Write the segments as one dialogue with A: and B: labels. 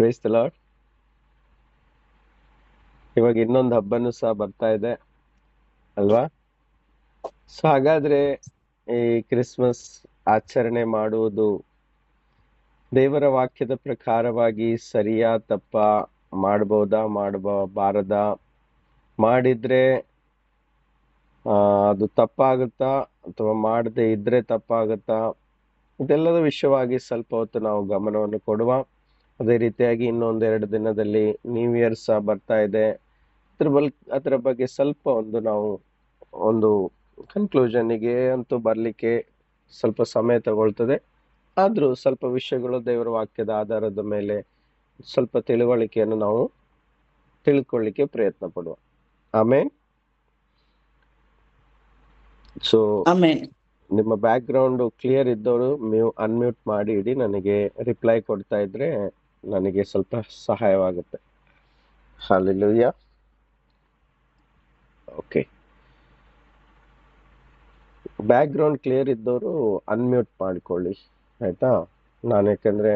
A: Price the lord. ಇವಾಗ ಇನ್ನೊಂದು ಹಬ್ಬನೂ ಸಹ ಬರ್ತಾ ಇದೆ ಅಲ್ವಾ? ಸೊ ಹಾಗಾದ್ರೆ ಈ ಕ್ರಿಸ್ಮಸ್ ಆಚರಣೆ ಮಾಡುವುದು ದೇವರ ವಾಕ್ಯದ ಪ್ರಕಾರವಾಗಿ ಸರಿಯಾ ತಪ್ಪ, ಮಾಡ್ಬೋದಾ ಮಾಡಬಾರದ, ಮಾಡಿದ್ರೆ ಅದು ತಪ್ಪಾಗುತ್ತಾ ಅಥವಾ ಮಾಡದೆ ಇದ್ರೆ ತಪ್ಪಾಗುತ್ತಾ, ಇದೆಲ್ಲದ ವಿಷಯವಾಗಿ ಸ್ವಲ್ಪ ಹೊತ್ತು ನಾವು ಗಮನವನ್ನು ಕೊಡುವ. ಅದೇ ರೀತಿಯಾಗಿ ಇನ್ನೊಂದೆರಡು ದಿನದಲ್ಲಿ ನ್ಯೂ ಇಯರ್ ಸಹ ಬರ್ತಾ ಇದೆ. ಅದರ ಬಗ್ಗೆ ಸ್ವಲ್ಪ ನಾವು ಒಂದು ಕನ್ಕ್ಲೂಷನ್ಗೆ ಅಂತೂ ಬರ್ಲಿಕ್ಕೆ ಸ್ವಲ್ಪ ಸಮಯ ತಗೊಳ್ತದೆ. ಆದ್ರೂ ಸ್ವಲ್ಪ ವಿಷಯಗಳು ದೇವರ ವಾಕ್ಯದ ಆಧಾರದ ಮೇಲೆ ಸ್ವಲ್ಪ ತಿಳುವಳಿಕೆಯನ್ನು ನಾವು ತಿಳ್ಕೊಳ್ಳಿಕ್ಕೆ ಪ್ರಯತ್ನ ಪಡುವ. ಆಮೇಲೆ ಸೊ
B: ಆಮೆನ್.
A: ನಿಮ್ಮ ಬ್ಯಾಕ್ ಗ್ರೌಂಡ್ ಕ್ಲಿಯರ್ ಇದ್ದವರು ಅನ್ಮ್ಯೂಟ್ ಮಾಡಿ ಇಡಿ. ನನಗೆ ರಿಪ್ಲೈ ಕೊಡ್ತಾ ಇದ್ರೆ ನನಗೆ ಸ್ವಲ್ಪ ಸಹಾಯವಾಗುತ್ತೆ. Hallelujah. Okay, back ground clear ಇದ್ದವರು ಅನ್ಮ್ಯೂಟ್ ಮಾಡ್ಕೊಳ್ಳಿ, ಆಯ್ತಾ? ನಾನು ಯಾಕಂದ್ರೆ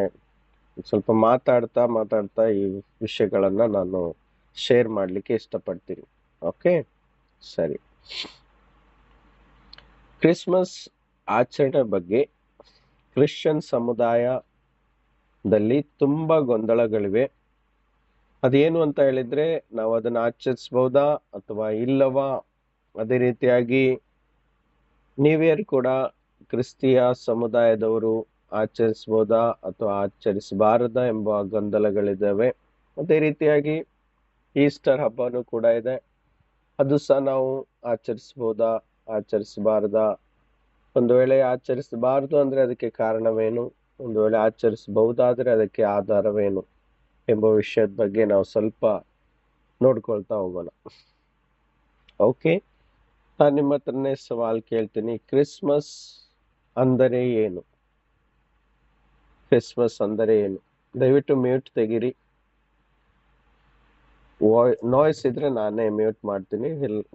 A: ಸ್ವಲ್ಪ ಮಾತಾಡ್ತಾ ಈ ವಿಷಯಗಳನ್ನ ನಾನು ಶೇರ್ ಮಾಡ್ಲಿಕ್ಕೆ ಇಷ್ಟಪಡ್ತೀನಿ. ಓಕೆ, ಸರಿ. ಕ್ರಿಸ್ಮಸ್ ಆಚರಣೆ ಬಗ್ಗೆ ಕ್ರಿಶ್ಚಿಯನ್ ಸಮುದಾಯದಲ್ಲಿ ತುಂಬಾ ಗೊಂದಲಗಳಿವೆ. ಅದೇನು ಅಂತ ಹೇಳಿದ್ರೆ, ನಾವು ಅದನ್ನ ಆಚರಿಸಬಹುದಾ ಅಥವಾ ಇಲ್ಲವಾ? ಅದೇ ರೀತಿಯಾಗಿ ನ್ಯೂ ಇಯರ್ ಕೂಡ ಕ್ರಿಸ್ತಿಯ ಸಮುದಾಯದವರು ಆಚರಿಸಬಹುದಾ ಅಥವಾ ಆಚರಿಸಬಾರದಾ ಎಂಬ ಗೊಂದಲಗಳಿದ್ದಾವೆ. ಅದೇ ರೀತಿಯಾಗಿ ಈಸ್ಟರ್ ಹಬ್ಬನೂ ಕೂಡ ಇದೆ. ಅದು ಸಹ ನಾವು ಆಚರಿಸಬಹುದಾ ಆಚರಿಸಬಾರದಾ? ಒಂದು ವೇಳೆ ಆಚರಿಸಬಾರದು ಅಂದ್ರೆ ಅದಕ್ಕೆ ಕಾರಣವೇನು, ಒಂದು ವೇಳೆ ಆಚರಿಸಬಹುದಾದ್ರೆ ಅದಕ್ಕೆ ಆಧಾರವೇನು ಎಂಬ ವಿಷಯದ ಬಗ್ಗೆ ನಾವು ಸ್ವಲ್ಪ ನೋಡ್ಕೊಳ್ತಾ ಹೋಗೋಣ. ಓಕೆ, ನಾನು ನಿಮ್ಮ ಹತ್ರನೇ ಸವಾಲ್ ಕೇಳ್ತೀನಿ. ಕ್ರಿಸ್ಮಸ್ ಅಂದರೆ ಏನು? ಕ್ರಿಸ್ಮಸ್ ಅಂದರೆ ಏನು? ದಯವಿಟ್ಟು ಮ್ಯೂಟ್ ತೆಗಿರಿ. ನಾಯ್ಸ್ ಇದ್ರೆ ನಾನೇ ಮ್ಯೂಟ್ ಮಾಡ್ತೀನಿ,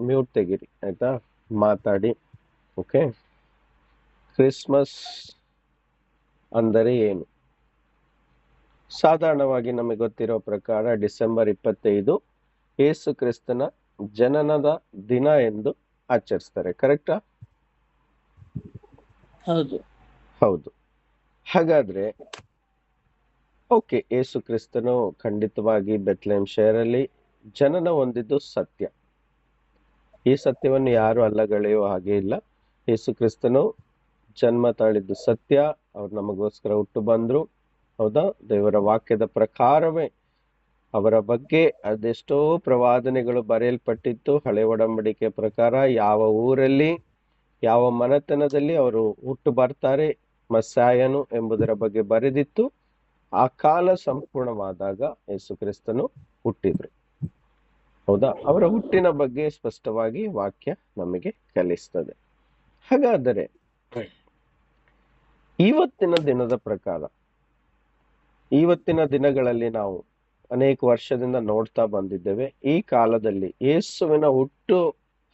A: ಮ್ಯೂಟ್ ತೆಗಿರಿ, ಆಯ್ತಾ? ಮಾತಾಡಿ. ಓಕೆ, ಕ್ರಿಸ್ಮಸ್ ಅಂದರೆ ಏನು? ಸಾಧಾರಣವಾಗಿ ನಮಗೆ ಗೊತ್ತಿರೋ ಪ್ರಕಾರ ಡಿಸೆಂಬರ್ 25 ಯೇಸು ಕ್ರಿಸ್ತನ ಜನನದ ದಿನ ಎಂದು ಆಚರಿಸ್ತಾರೆ. ಕರೆಕ್ಟಾ? ಹೌದು. ಹಾಗಾದ್ರೆ ಓಕೆ, ಯೇಸು ಕ್ರಿಸ್ತನು ಖಂಡಿತವಾಗಿ ಬೆತ್ಲೆಹೇಮ್ ಶಹರಲ್ಲಿ ಜನನ ಹೊಂದಿದ್ದು ಸತ್ಯ. ಈ ಸತ್ಯವನ್ನು ಯಾರು ಅಲ್ಲಗಳೆಯುವ ಹಾಗೆ ಇಲ್ಲ. ಯೇಸು ಕ್ರಿಸ್ತನು ಜನ್ಮ ತಾಳಿದ್ದು ಸತ್ಯ. ಅವ್ರು ನಮಗೋಸ್ಕರ ಹುಟ್ಟು ಬಂದ್ರು, ಹೌದಾ? ದೇವರ ವಾಕ್ಯದ ಪ್ರಕಾರವೇ ಅವರ ಬಗ್ಗೆ ಅದೆಷ್ಟೋ ಪ್ರವಾದನೆಗಳು ಬರೆಯಲ್ಪಟ್ಟಿತ್ತು. ಹಳೆ ಒಡಂಬಡಿಕೆ ಪ್ರಕಾರ ಯಾವ ಊರಲ್ಲಿ ಯಾವ ಮನೆತನದಲ್ಲಿ ಅವರು ಹುಟ್ಟು ಬರ್ತಾರೆ ಮಸ್ಸಾಯನು ಎಂಬುದರ ಬಗ್ಗೆ ಬರೆದಿತ್ತು. ಆ ಕಾಲ ಸಂಪೂರ್ಣವಾದಾಗ ಯೇಸು ಕ್ರಿಸ್ತನು ಹುಟ್ಟಿದ್ರು, ಹೌದಾ? ಅವರ ಹುಟ್ಟಿನ ಬಗ್ಗೆ ಸ್ಪಷ್ಟವಾಗಿ ವಾಕ್ಯ ನಮಗೆ ಕಲಿಸ್ತದೆ. ಹಾಗಾದರೆ ಇವತ್ತಿನ ದಿನದ ಪ್ರಕಾರ, ಇವತ್ತಿನ ದಿನಗಳಲ್ಲಿ ನಾವು ಅನೇಕ ವರ್ಷದಿಂದ ನೋಡ್ತಾ ಬಂದಿದ್ದೇವೆ, ಈ ಕಾಲದಲ್ಲಿ ಯೇಸುವಿನ ಹುಟ್ಟು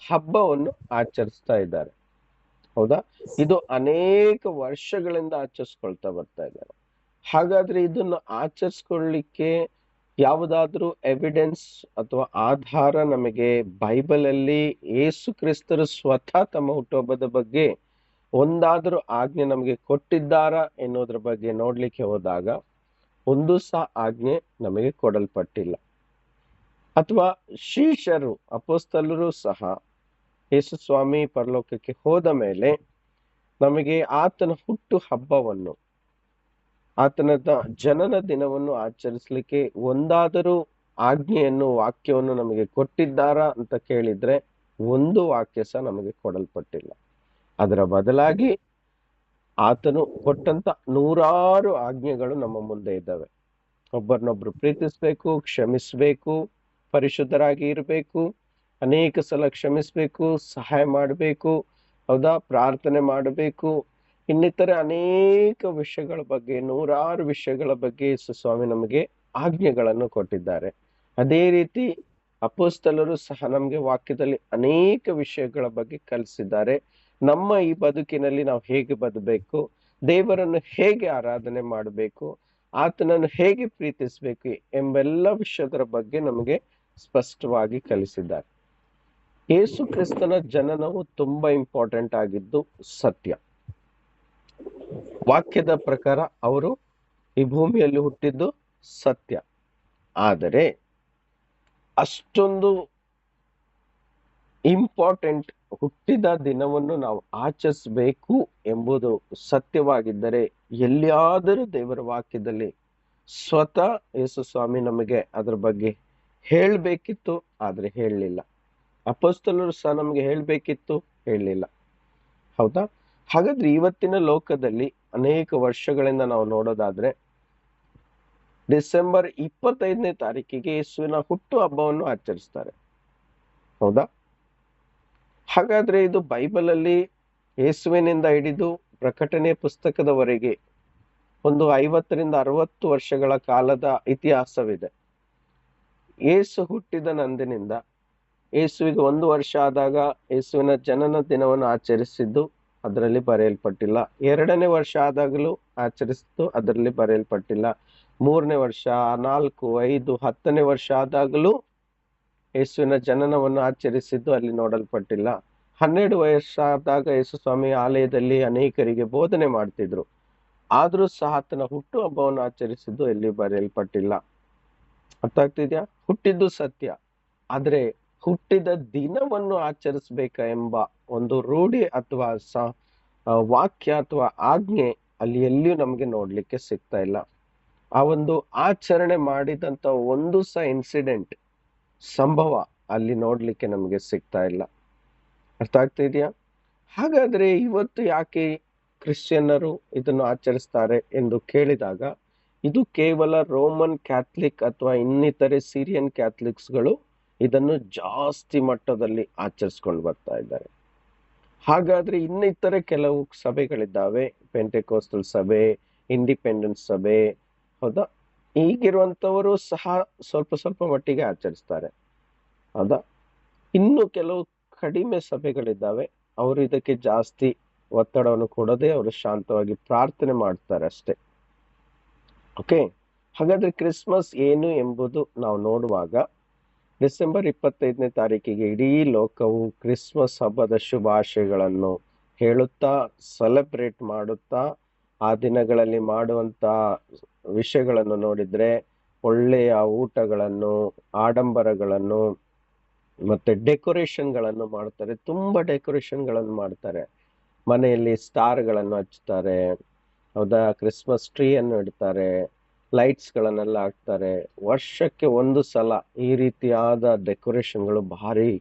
A: ಹಬ್ಬವನ್ನು ಆಚರಿಸ್ತಾ ಇದ್ದಾರೆ, ಹೌದಾ? ಇದು ಅನೇಕ ವರ್ಷಗಳಿಂದ ಆಚರಿಸ್ಕೊಳ್ತಾ ಬರ್ತಾ ಇದ್ದಾರೆ. ಹಾಗಾದ್ರೆ ಇದನ್ನು ಆಚರಿಸ್ಕೊಳ್ಳಿಕ್ಕೆ ಯಾವುದಾದ್ರೂ ಎವಿಡೆನ್ಸ್ ಅಥವಾ ಆಧಾರ ನಮಗೆ ಬೈಬಲ್ ಅಲ್ಲಿ ಯೇಸು ಕ್ರಿಸ್ತರು ಸ್ವತಃ ತಮ್ಮ ಹುಟ್ಟುಹಬ್ಬದ ಬಗ್ಗೆ ಒಂದಾದ್ರೂ ಆಜ್ಞೆ ನಮಗೆ ಕೊಟ್ಟಿದ್ದಾರಾ ಎನ್ನುವುದ್ರ ಬಗ್ಗೆ ನೋಡ್ಲಿಕ್ಕೆ ಹೋದಾಗ ಒಂದು ಸಹ ಆಜ್ಞೆ ನಮಗೆ ಕೊಡಲ್ಪಟ್ಟಿಲ್ಲ. ಅಥವಾ ಶಿಷ್ಯರು ಅಪೊಸ್ತಲರು ಸಹ ಯೇಸು ಸ್ವಾಮಿ ಪರಲೋಕಕ್ಕೆ ಹೋದ ಮೇಲೆ ನಮಗೆ ಆತನ ಹುಟ್ಟು ಹಬ್ಬವನ್ನು, ಆತನ ಜನನ ದಿನವನ್ನು ಆಚರಿಸ್ಲಿಕ್ಕೆ ಒಂದಾದರೂ ಆಜ್ಞೆಯನ್ನು, ವಾಕ್ಯವನ್ನು ನಮಗೆ ಕೊಟ್ಟಿದ್ದಾರಾ ಅಂತ ಕೇಳಿದ್ರೆ ಒಂದು ವಾಕ್ಯ ಸಹ ನಮಗೆ ಕೊಡಲ್ಪಟ್ಟಿಲ್ಲ. ಅದರ ಬದಲಾಗಿ ಆತನು ಕೊಟ್ಟಂತ ನೂರಾರು ಆಜ್ಞೆಗಳು ನಮ್ಮ ಮುಂದೆ ಇದ್ದಾವೆ. ಒಬ್ಬರನ್ನೊಬ್ರು ಪ್ರೀತಿಸ್ಬೇಕು, ಕ್ಷಮಿಸ್ಬೇಕು, ಪರಿಶುದ್ಧರಾಗಿ ಇರಬೇಕು, ಅನೇಕ ಸಲ ಕ್ಷಮಿಸ್ಬೇಕು, ಸಹಾಯ ಮಾಡಬೇಕು, ಹೌದಾ? ಪ್ರಾರ್ಥನೆ ಮಾಡಬೇಕು, ಇನ್ನಿತರ ಅನೇಕ ವಿಷಯಗಳ ಬಗ್ಗೆ, ನೂರಾರು ವಿಷಯಗಳ ಬಗ್ಗೆ ಯೇಸು ಸ್ವಾಮಿ ನಮಗೆ ಆಜ್ಞೆಗಳನ್ನು ಕೊಟ್ಟಿದ್ದಾರೆ. ಅದೇ ರೀತಿ ಅಪೊಸ್ತಲರು ಸಹ ನಮಗೆ ವಾಕ್ಯದಲ್ಲಿ ಅನೇಕ ವಿಷಯಗಳ ಬಗ್ಗೆ ಕಲಿಸಿದ್ದಾರೆ. ನಮ್ಮ ಈ ಬದುಕಿನಲ್ಲಿ ನಾವು ಹೇಗೆ ಬದುಕಬೇಕು, ದೇವರನ್ನು ಹೇಗೆ ಆರಾಧನೆ ಮಾಡಬೇಕು, ಆತನನ್ನು ಹೇಗೆ ಪ್ರೀತಿಸಬೇಕು ಎಂಬೆಲ್ಲ ವಿಷಯದ ಬಗ್ಗೆ ನಮಗೆ ಸ್ಪಷ್ಟವಾಗಿ ಕಲಿಸಿದ್ದಾರೆ. ಯೇಸು ಕ್ರಿಸ್ತನ ಜನನವು ತುಂಬಾ ಇಂಪಾರ್ಟೆಂಟ್ ಆಗಿದ್ದು ಸತ್ಯ. ವಾಕ್ಯದ ಪ್ರಕಾರ ಅವರು ಈ ಭೂಮಿಯಲ್ಲಿ ಹುಟ್ಟಿದ್ದು ಸತ್ಯ. ಆದರೆ ಅಷ್ಟೊಂದು ಇಂಪಾರ್ಟೆಂಟ್ ಹುಟ್ಟಿದ ದಿನವನ್ನು ನಾವು ಆಚರಿಸಬೇಕು ಎಂಬುದು ಸತ್ಯವಾಗಿದ್ದರೆ ಎಲ್ಲಿಯಾದರೂ ದೇವರ ವಾಕ್ಯದಲ್ಲಿ ಸ್ವತಃ ಯೇಸು ಸ್ವಾಮಿ ನಮಗೆ ಅದರ ಬಗ್ಗೆ ಹೇಳಬೇಕಿತ್ತು, ಆದ್ರೆ ಹೇಳಲಿಲ್ಲ. ಅಪೊಸ್ತಲರು ಸಹ ನಮಗೆ ಹೇಳಬೇಕಿತ್ತು, ಹೇಳಲಿಲ್ಲ. ಹೌದಾ? ಹಾಗಾದ್ರೆ ಇವತ್ತಿನ ಲೋಕದಲ್ಲಿ ಅನೇಕ ವರ್ಷಗಳಿಂದ ನಾವು ನೋಡೋದಾದ್ರೆ ಡಿಸೆಂಬರ್ 25ನೇ ತಾರೀಕಿಗೆ ಯೇಸುವಿನ ಹುಟ್ಟು ಹಬ್ಬವನ್ನು ಆಚರಿಸ್ತಾರೆ. ಹೌದಾ? ಹಾಗಾದ್ರೆ ಇದು ಬೈಬಲ್ ಅಲ್ಲಿ ಯೇಸುವಿನಿಂದ ಹಿಡಿದು ಪ್ರಕಟಣೆ ಪುಸ್ತಕದವರೆಗೆ ಒಂದು 50ರಿಂದ 60 ವರ್ಷಗಳ ಕಾಲದ ಇತಿಹಾಸವಿದೆ. ಯೇಸು ಹುಟ್ಟಿದ ನಂದಿನಿಂದ ಯೇಸುವಿಗೆ 1 ವರ್ಷ ಆದಾಗ ಯೇಸುವಿನ ಜನನ ದಿನವನ್ನು ಆಚರಿಸಿದ್ದು ಅದರಲ್ಲಿ ಬರೆಯಲ್ಪಟ್ಟಿಲ್ಲ. 2ನೇ ವರ್ಷ ಆದಾಗಲೂ ಆಚರಿಸಿದ್ದು ಅದರಲ್ಲಿ ಬರೆಯಲ್ಪಟ್ಟಿಲ್ಲ. 3ನೇ ವರ್ಷ, 4, 5, 10ನೇ ವರ್ಷ ಆದಾಗಲೂ ಯೇಸುವಿನ ಜನನವನ್ನು ಆಚರಿಸಿದ್ದು ಅಲ್ಲಿ ನೋಡಲ್ಪಟ್ಟಿಲ್ಲ. 12 ವರ್ಷ ಆದಾಗ ಯೇಸು ಸ್ವಾಮಿ ಆಲಯದಲ್ಲಿ ಅನೇಕರಿಗೆ ಬೋಧನೆ ಮಾಡ್ತಿದ್ರು. ಆದ್ರೂ ಸಹ ಆತನ ಹುಟ್ಟು ಹಬ್ಬವನ್ನು ಆಚರಿಸಿದ್ದು ಎಲ್ಲಿ ಬರೆಯಲ್ಪಟ್ಟಿಲ್ಲ. ಅರ್ಥ ಆಗ್ತಿದ್ಯಾ? ಹುಟ್ಟಿದ್ದು ಸತ್ಯ, ಆದ್ರೆ ಹುಟ್ಟಿದ ದಿನವನ್ನು ಆಚರಿಸ್ಬೇಕ ಎಂಬ ಒಂದು ರೂಢಿ ಅಥವಾ ವಾಕ್ಯ ಅಥವಾ ಆಜ್ಞೆ ಅಲ್ಲಿ ಎಲ್ಲಿಯೂ ನಮ್ಗೆ ನೋಡ್ಲಿಕ್ಕೆ ಸಿಗ್ತಾ ಇಲ್ಲ. ಆ ಒಂದು ಆಚರಣೆ ಮಾಡಿದಂತ ಒಂದು ಸಹ ಇನ್ಸಿಡೆಂಟ್ ಸಂಭವ ಅಲ್ಲಿ ನೋಡ್ಲಿಕ್ಕೆ ನಮಗೆ ಸಿಗ್ತಾ ಇಲ್ಲ. ಅರ್ಥ ಆಗ್ತಿದ್ಯಾ? ಹಾಗಾದ್ರೆ ಇವತ್ತು ಯಾಕೆ ಕ್ರಿಶ್ಚಿಯನ್ನರು ಇದನ್ನು ಆಚರಿಸ್ತಾರೆ ಎಂದು ಕೇಳಿದಾಗ ಇದು ಕೇವಲ ರೋಮನ್ ಕ್ಯಾಥಲಿಕ್ ಅಥವಾ ಇನ್ನಿತರೆ ಸಿರಿಯನ್ ಕ್ಯಾಥಲಿಕ್ಸ್ಗಳು ಇದನ್ನು ಜಾಸ್ತಿ ಮಟ್ಟದಲ್ಲಿ ಆಚರಿಸ್ಕೊಂಡು ಬರ್ತಾ ಇದ್ದಾರೆ. ಹಾಗಾದ್ರೆ ಇನ್ನಿತರೆ ಕೆಲವು ಸಭೆಗಳಿದ್ದಾವೆ, ಪೆಂಟೆಕೋಸ್ಟಲ್ ಸಭೆ, ಇಂಡಿಪೆಂಡೆನ್ಸ್ ಸಭೆ, ಹೌದಾ? ಈಗಿರುವಂತವರು ಸಹ ಸ್ವಲ್ಪ ಮಟ್ಟಿಗೆ ಆಚರಿಸ್ತಾರೆ. ಹೌದಾ? ಇನ್ನು ಕೆಲವು ಕಡಿಮೆ ಸಭೆಗಳಿದ್ದಾವೆ, ಅವರು ಇದಕ್ಕೆ ಜಾಸ್ತಿ ಒತ್ತಡವನ್ನು ಕೊಡದೆ ಅವರು ಶಾಂತವಾಗಿ ಪ್ರಾರ್ಥನೆ ಮಾಡ್ತಾರೆ ಅಷ್ಟೇ. ಓಕೆ, ಹಾಗಾದ್ರೆ ಕ್ರಿಸ್ಮಸ್ ಏನು ಎಂಬುದು ನಾವು ನೋಡುವಾಗ ಡಿಸೆಂಬರ್ 25ನೇ ತಾರೀಕಿಗೆ ಇಡೀ ಲೋಕವು ಕ್ರಿಸ್ಮಸ್ ಹಬ್ಬದ ಶುಭಾಶಯಗಳನ್ನು ಹೇಳುತ್ತಾ ಸೆಲೆಬ್ರೇಟ್ ಮಾಡುತ್ತಾ ಆ ದಿನಗಳಲ್ಲಿ ಮಾಡುವಂತ ವಿಷಯಗಳನ್ನು ನೋಡಿದ್ರೆ ಒಳ್ಳೆಯ ಊಟಗಳನ್ನು, ಆಡಂಬರಗಳನ್ನು ಮತ್ತೆ ಡೆಕೋರೇಷನ್ಗಳನ್ನು ಮಾಡ್ತಾರೆ. ತುಂಬಾ ಡೆಕೋರೇಷನ್ಗಳನ್ನು ಮಾಡ್ತಾರೆ. ಮನೆಯಲ್ಲಿ ಸ್ಟಾರ್ಗಳನ್ನು ಹಚ್ತಾರೆ, ಹೌದಾ? ಕ್ರಿಸ್ಮಸ್ ಟ್ರೀ ಅನ್ನು ಇಡ್ತಾರೆ, ಲೈಟ್ಸ್ ಗಳನ್ನೆಲ್ಲ ಹಾಕ್ತಾರೆ. ವರ್ಷಕ್ಕೆ 1 ಸಲ ಈ ರೀತಿಯಾದ ಡೆಕೋರೇಷನ್ಗಳು ಭಾರಿ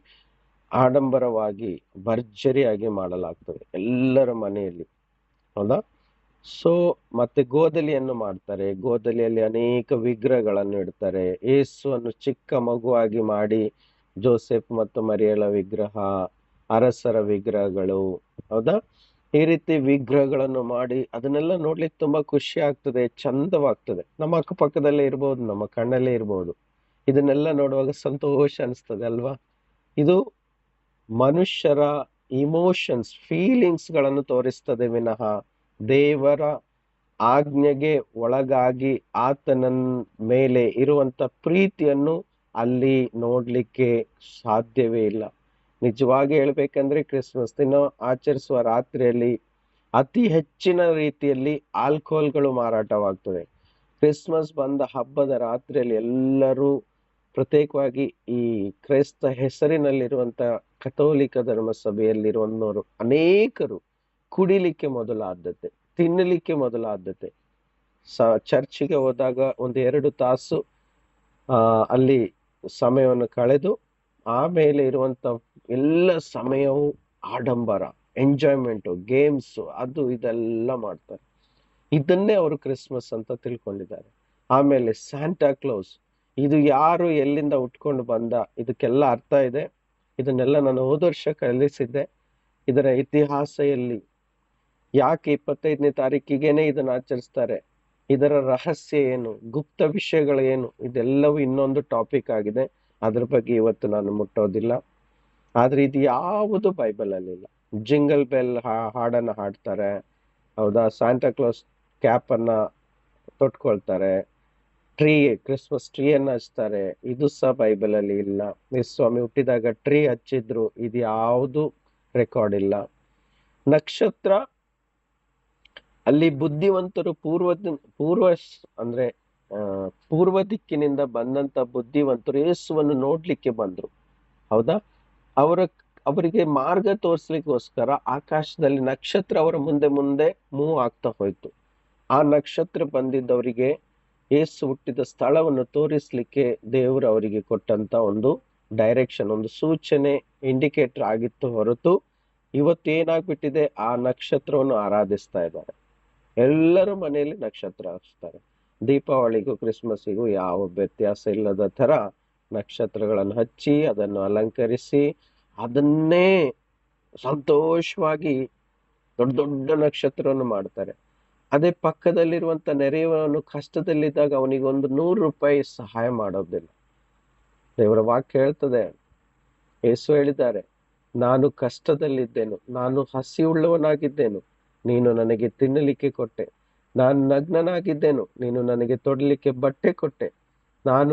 A: ಆಡಂಬರವಾಗಿ ಭರ್ಜರಿಯಾಗಿ ಮಾಡಲಾಗ್ತದೆ ಎಲ್ಲರ ಮನೆಯಲ್ಲಿ. ಹೌದಾ? ಸೊ ಮತ್ತೆ ಗೋದಲಿಯನ್ನು ಮಾಡ್ತಾರೆ. ಗೋದಲಿಯಲ್ಲಿ ಅನೇಕ ವಿಗ್ರಹಗಳನ್ನು ಇಡ್ತಾರೆ. ಯೇಸುವನ್ನು ಚಿಕ್ಕ ಮಗುವಾಗಿ ಮಾಡಿ ಜೋಸೆಫ್ ಮತ್ತು ಮರಿಯಳ ವಿಗ್ರಹ, ಅರಸರ ವಿಗ್ರಹಗಳು, ಹೌದಾ? ಈ ರೀತಿ ವಿಗ್ರಹಗಳನ್ನು ಮಾಡಿ ಅದನ್ನೆಲ್ಲ ನೋಡ್ಲಿಕ್ಕೆ ತುಂಬಾ ಖುಷಿ ಆಗ್ತದೆ, ಚಂದವಾಗ್ತದೆ. ನಮ್ಮ ಅಕ್ಕಪಕ್ಕದಲ್ಲೇ ಇರ್ಬೋದು, ನಮ್ಮ ಕಣ್ಣಲ್ಲೇ ಇರ್ಬೋದು. ಇದನ್ನೆಲ್ಲ ನೋಡುವಾಗ ಸಂತೋಷ ಅನಿಸ್ತದೆ ಅಲ್ವಾ? ಇದು ಮನುಷ್ಯರ ಇಮೋಷನ್ಸ್, ಫೀಲಿಂಗ್ಸ್ ಗಳನ್ನು ತೋರಿಸ್ತದೆ ವಿನಃ ದೇವರ ಆಜ್ಞೆಗೆ ಒಳಗಾಗಿ ಆತನ ಮೇಲೆ ಇರುವಂತ ಪ್ರೀತಿಯನ್ನು ಅಲ್ಲಿ ನೋಡ್ಲಿಕ್ಕೆ ಸಾಧ್ಯವೇ ಇಲ್ಲ. ನಿಜವಾಗಿ ಹೇಳ್ಬೇಕಂದ್ರೆ ಕ್ರಿಸ್ಮಸ್ ದಿನ ಆಚರಿಸುವ ರಾತ್ರಿಯಲ್ಲಿ ಅತಿ ಹೆಚ್ಚಿನ ರೀತಿಯಲ್ಲಿ ಆಲ್ಕೋಹಾಲ್ಗಳು ಮಾರಾಟವಾಗ್ತದೆ. ಕ್ರಿಸ್ಮಸ್ ಬಂದ ಹಬ್ಬದ ರಾತ್ರಿಯಲ್ಲಿ ಎಲ್ಲರೂ, ಪ್ರತ್ಯೇಕವಾಗಿ ಈ ಕ್ರೈಸ್ತ ಹೆಸರಿನಲ್ಲಿರುವಂತ ಕಥೋಲಿಕ ಧರ್ಮ ಸಭೆಯಲ್ಲಿರುವವರು ಅನೇಕರು ಕುಡಿಲಿಕ್ಕೆ ಮೊದಲ ಆದ್ಯತೆ, ತಿನ್ನಲಿಕ್ಕೆ ಮೊದಲ ಆದ್ಯತೆ. ಚರ್ಚಿಗೆ ಹೋದಾಗ 1-2 ತಾಸು ಅಲ್ಲಿ ಸಮಯವನ್ನು ಕಳೆದು ಆಮೇಲೆ ಇರುವಂತ ಎಲ್ಲ ಸಮಯವು ಆಡಂಬರ, ಎಂಜಾಯ್ಮೆಂಟ್, ಗೇಮ್ಸ್, ಅದು ಇದೆಲ್ಲ ಮಾಡ್ತಾರೆ. ಇದನ್ನೇ ಅವರು ಕ್ರಿಸ್ಮಸ್ ಅಂತ ತಿಳ್ಕೊಂಡಿದ್ದಾರೆ. ಆಮೇಲೆ ಸ್ಯಾಂಟಾ ಕ್ಲೌಸ್, ಇದು ಯಾರು ಎಲ್ಲಿಂದ ಉಟ್ಕೊಂಡು ಬಂದ, ಇದಕ್ಕೆಲ್ಲ ಅರ್ಥ ಇದೆ. ಇದನ್ನೆಲ್ಲ ನಾನು ಹೋದ ವರ್ಷ ಕಲಿಸಿದ್ದೆ. ಇದರ ಇತಿಹಾಸ ಎಲ್ಲಿ, ಯಾಕೆ 25ನೇ ತಾರೀಕಿಗೇನೆ ಇದನ್ನು ಆಚರಿಸ್ತಾರೆ, ಇದರ ರಹಸ್ಯ ಏನು, ಗುಪ್ತ ವಿಷಯಗಳು ಏನು, ಇದೆಲ್ಲವೂ ಇನ್ನೊಂದು ಟಾಪಿಕ್ ಆಗಿದೆ. ಅದ್ರ ಬಗ್ಗೆ ಇವತ್ತು ನಾನು ಮುಟ್ಟೋದಿಲ್ಲ. ಆದ್ರೆ ಇದು ಯಾವುದು ಬೈಬಲ್ ಅಲ್ಲಿ ಇಲ್ಲ. ಜಿಂಗಲ್ ಬೆಲ್ ಹಾಡನ್ನ ಹಾಡ್ತಾರೆ, ಹೌದಾ? ಸ್ಯಾಂಟಾ ಕ್ಲಾಸ್ ಕ್ಯಾಪ್ ಅನ್ನ ತೊಟ್ಕೊಳ್ತಾರೆ. ಕ್ರಿಸ್ಮಸ್ ಟ್ರೀಯನ್ನು ಹಚ್ತಾರೆ. ಇದು ಸಹ ಬೈಬಲ್ ಅಲ್ಲಿ ಇಲ್ಲ. ಯೇಸು ಸ್ವಾಮಿ ಹುಟ್ಟಿದಾಗ ಟ್ರೀ ಹಚ್ಚಿದ್ರು, ಇದು ಯಾವುದು ರೆಕಾರ್ಡ್ ಇಲ್ಲ. ನಕ್ಷತ್ರ, ಅಲ್ಲಿ ಬುದ್ಧಿವಂತರು ಅಂದ್ರೆ ಪೂರ್ವ ದಿಕ್ಕಿನಿಂದ ಬಂದಂತ ಬುದ್ಧಿವಂತರು ಯೇಸುವನ್ನು ನೋಡ್ಲಿಕ್ಕೆ ಬಂದ್ರು. ಹೌದಾ? ಅವರಿಗೆ ಮಾರ್ಗ ತೋರಿಸ್ಲಿಕ್ಕೋಸ್ಕರ ಆಕಾಶದಲ್ಲಿ ನಕ್ಷತ್ರ ಅವರ ಮುಂದೆ ಮುಂದೆ ಮೂವ್ ಆಗ್ತಾ ಹೋಯ್ತು. ಆ ನಕ್ಷತ್ರ ಬಂದಿದ್ದವರಿಗೆ ಯೇಸು ಹುಟ್ಟಿದ ಸ್ಥಳವನ್ನು ತೋರಿಸ್ಲಿಕ್ಕೆ ದೇವರು ಅವರಿಗೆ ಕೊಟ್ಟಂತ ಒಂದು ಡೈರೆಕ್ಷನ್, ಒಂದು ಸೂಚನೆ, ಇಂಡಿಕೇಟರ್ ಆಗಿತ್ತು ಹೊರತು ಇವತ್ತು ಏನಾಗ್ಬಿಟ್ಟಿದೆ, ಆ ನಕ್ಷತ್ರವನ್ನು ಆರಾಧಿಸ್ತಾ ಇದ್ದಾರೆ. ಎಲ್ಲರ ಮನೆಯಲ್ಲಿ ನಕ್ಷತ್ರ ಹಚ್ತಾರೆ. ದೀಪಾವಳಿಗೂ ಕ್ರಿಸ್ಮಸ್ಸಿಗೂ ಯಾವ ವ್ಯತ್ಯಾಸ ಇಲ್ಲದ ತರ ನಕ್ಷತ್ರಗಳನ್ನು ಹಚ್ಚಿ ಅದನ್ನು ಅಲಂಕರಿಸಿ ಅದನ್ನೇ ಸಂತೋಷವಾಗಿ ದೊಡ್ಡ ದೊಡ್ಡ ನಕ್ಷತ್ರವನ್ನು ಮಾಡ್ತಾರೆ. ಅದೇ ಪಕ್ಕದಲ್ಲಿರುವಂತ ನೆರೆಯವನು ಕಷ್ಟದಲ್ಲಿದ್ದಾಗ ಅವನಿಗೆ ಒಂದು 100 ರೂಪಾಯಿ ಸಹಾಯ ಮಾಡೋದಿಲ್ಲ. ದೇವರ ವಾಕ್ಯ ಹೇಳ್ತದೆ, ಯೇಸು ಹೇಳಿದ್ದಾರೆ, ನಾನು ಕಷ್ಟದಲ್ಲಿದ್ದೇನು, ನಾನು ಹಸಿವುಳ್ಳವನಾಗಿದ್ದೇನು, ನೀನು ನನಗೆ ತಿನ್ನಲಿಕ್ಕೆ ಕೊಟ್ಟೆ. ನಾನು ನಗ್ನನಾಗಿದ್ದೇನು, ನೀನು ನನಗೆ ತೊಡಲಿಕ್ಕೆ ಬಟ್ಟೆ ಕೊಟ್ಟೆ. ನಾನು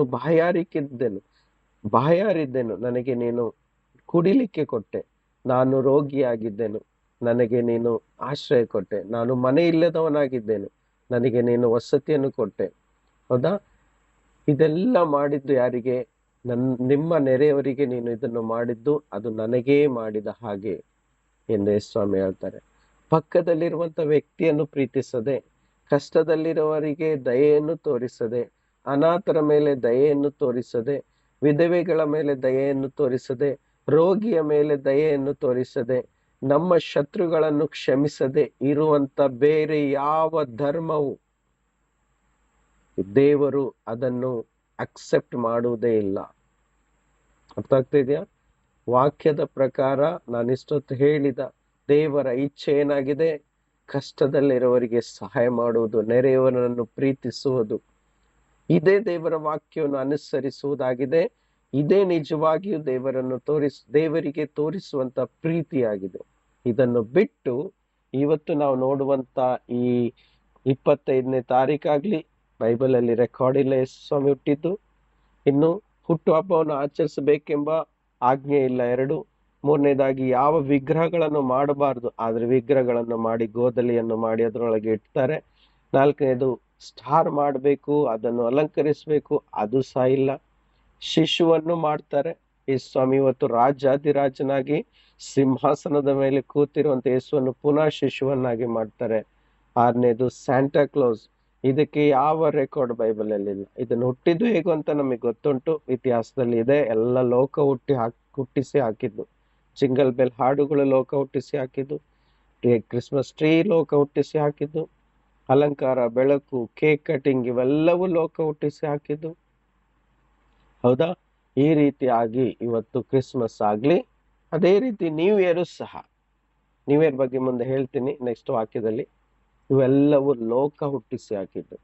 A: ಬಾಯಾರಿದ್ದೇನು, ನನಗೆ ನೀನು ಕುಡಿಲಿಕ್ಕೆ ಕೊಟ್ಟೆ. ನಾನು ರೋಗಿಯಾಗಿದ್ದೇನು, ನನಗೆ ನೀನು ಆಶ್ರಯ ಕೊಟ್ಟೆ. ನಾನು ಮನೆ ಇಲ್ಲದವನಾಗಿದ್ದೇನು, ನನಗೆ ನೀನು ವಸತಿಯನ್ನು ಕೊಟ್ಟೆ. ಹೌದಾ? ಇದೆಲ್ಲ ಮಾಡಿದ್ದು ಯಾರಿಗೆ? ನಿಮ್ಮ ನೆರೆಯವರಿಗೆ ನೀನು ಇದನ್ನು ಮಾಡಿದ್ದು ಅದು ನನಗೇ ಮಾಡಿದ ಹಾಗೆ ಎಂದು ಯೇಸು ಸ್ವಾಮಿ ಹೇಳ್ತಾರೆ. ಪಕ್ಕದಲ್ಲಿರುವಂತ ವ್ಯಕ್ತಿಯನ್ನು ಪ್ರೀತಿಸದೆ, ಕಷ್ಟದಲ್ಲಿರುವವರಿಗೆ ದಯೆಯನ್ನು ತೋರಿಸದೆ, ಅನಾಥರ ಮೇಲೆ ದಯೆಯನ್ನು ತೋರಿಸದೆ, ವಿಧವೆಗಳ ಮೇಲೆ ದಯೆಯನ್ನು ತೋರಿಸದೆ, ರೋಗಿಯ ಮೇಲೆ ದಯೆಯನ್ನು ತೋರಿಸದೆ, ನಮ್ಮ ಶತ್ರುಗಳನ್ನು ಕ್ಷಮಿಸದೆ ಇರುವಂತ ಬೇರೆ ಯಾವ ಧರ್ಮವು ದೇವರು ಅದನ್ನು ಅಕ್ಸೆಪ್ಟ್ ಮಾಡುವುದೇ ಇಲ್ಲ. ಅರ್ಥ ಆಗ್ತಾ ಇದೆಯಾ? ವಾಕ್ಯದ ಪ್ರಕಾರ ನಾನಿಷ್ಟೊತ್ತು ಹೇಳಿದ ದೇವರ ಇಚ್ಛೆ ಏನಾಗಿದೆ? ಕಷ್ಟದಲ್ಲಿರುವವರಿಗೆ ಸಹಾಯ ಮಾಡುವುದು, ನೆರೆಯವರನ್ನು ಪ್ರೀತಿಸುವುದು. ಇದೇ ದೇವರ ವಾಕ್ಯವನ್ನು ಅನುಸರಿಸುವುದಾಗಿದೆ. ಇದೇ ನಿಜವಾಗಿಯೂ ದೇವರಿಗೆ ತೋರಿಸುವಂತ ಪ್ರೀತಿಯಾಗಿದೆ. ಇದನ್ನು ಬಿಟ್ಟು ಇವತ್ತು ನಾವು ನೋಡುವಂತ ಈ 25ನೇ ತಾರೀಕಾಗ್ಲಿ ಬೈಬಲ್ ಅಲ್ಲಿ ರೆಕಾರ್ಡ್ ಇಲ್ಲ ಯೇಸು ಸ್ವಾಮಿ ಹುಟ್ಟಿದ್ದು. ಇನ್ನು ಹುಟ್ಟುಹಬ್ಬವನ್ನು ಆಚರಿಸಬೇಕೆಂಬ ಆಜ್ಞೆ ಇಲ್ಲ. 2, ಮೂರನೇದಾಗಿ ಯಾವ ವಿಗ್ರಹಗಳನ್ನು ಮಾಡಬಾರದು, ಆದ್ರೆ ವಿಗ್ರಹಗಳನ್ನು ಮಾಡಿ ಗೋದಲಿಯನ್ನು ಮಾಡಿ ಅದರೊಳಗೆ ಇಡ್ತಾರೆ. 4ನೇದು ಸ್ಟಾರ್ ಮಾಡಬೇಕು, ಅದನ್ನು ಅಲಂಕರಿಸಬೇಕು, ಅದು ಸಹ ಇಲ್ಲ. ಶಿಶುವನ್ನು ಮಾಡ್ತಾರೆ. ಯೇಸು ಸ್ವಾಮಿ ಇವತ್ತು ರಾಜಾದಿರಾಜನಾಗಿ ಸಿಂಹಾಸನದ ಮೇಲೆ ಕೂತಿರುವಂತ ಯೇಸುವನ್ನು ಪುನಃ ಶಿಶುವನ್ನಾಗಿ ಮಾಡ್ತಾರೆ. 6ನೇದು ಸ್ಯಾಂಟಾ ಕ್ಲೋಸ್. ಇದಕ್ಕೆ ಯಾವ ರೆಕಾರ್ಡ್ ಬೈಬಲ್ ಅಲ್ಲಿ ಇಲ್ಲ. ಇದನ್ನು ಹುಟ್ಟಿದ್ದು ಹೇಗೂ ಅಂತ ನಮಗೆ ಗೊತ್ತುಂಟು, ಇತಿಹಾಸದಲ್ಲಿ ಇದೆ. ಎಲ್ಲ ಲೋಕ ಹುಟ್ಟಿಸಿ ಹಾಕಿದ್ದು. ಜಿಂಗಲ್ ಬೆಲ್ ಹಾಡುಗಳು ಲೋಕ ಹುಟ್ಟಿಸಿ ಹಾಕಿದ್ದು. ಕ್ರಿಸ್ಮಸ್ ಟ್ರೀ ಲೋಕ ಹುಟ್ಟಿಸಿ ಹಾಕಿದ್ದು. ಅಲಂಕಾರ, ಬೆಳಕು, ಕೇಕ್ ಕಟಿಂಗ್ ಇವೆಲ್ಲವೂ ಲೋಕ ಹುಟ್ಟಿಸಿ ಹಾಕಿದ್ದು. ಹೌದಾ? ಈ ರೀತಿಯಾಗಿ ಇವತ್ತು ಕ್ರಿಸ್ಮಸ್ ಆಗ್ಲಿ, ಅದೇ ರೀತಿ ನ್ಯೂ ಇಯರ್ ಸಹ. ನ್ಯೂ ಇಯರ್ ಬಗ್ಗೆ ಮುಂದೆ ಹೇಳ್ತೀನಿ ನೆಕ್ಸ್ಟ್ ವಾಕ್ಯದಲ್ಲಿ. ಇವೆಲ್ಲವೂ ಲೋಕ ಹುಟ್ಟಿಸಿ ಹಾಕಿದ್ದು.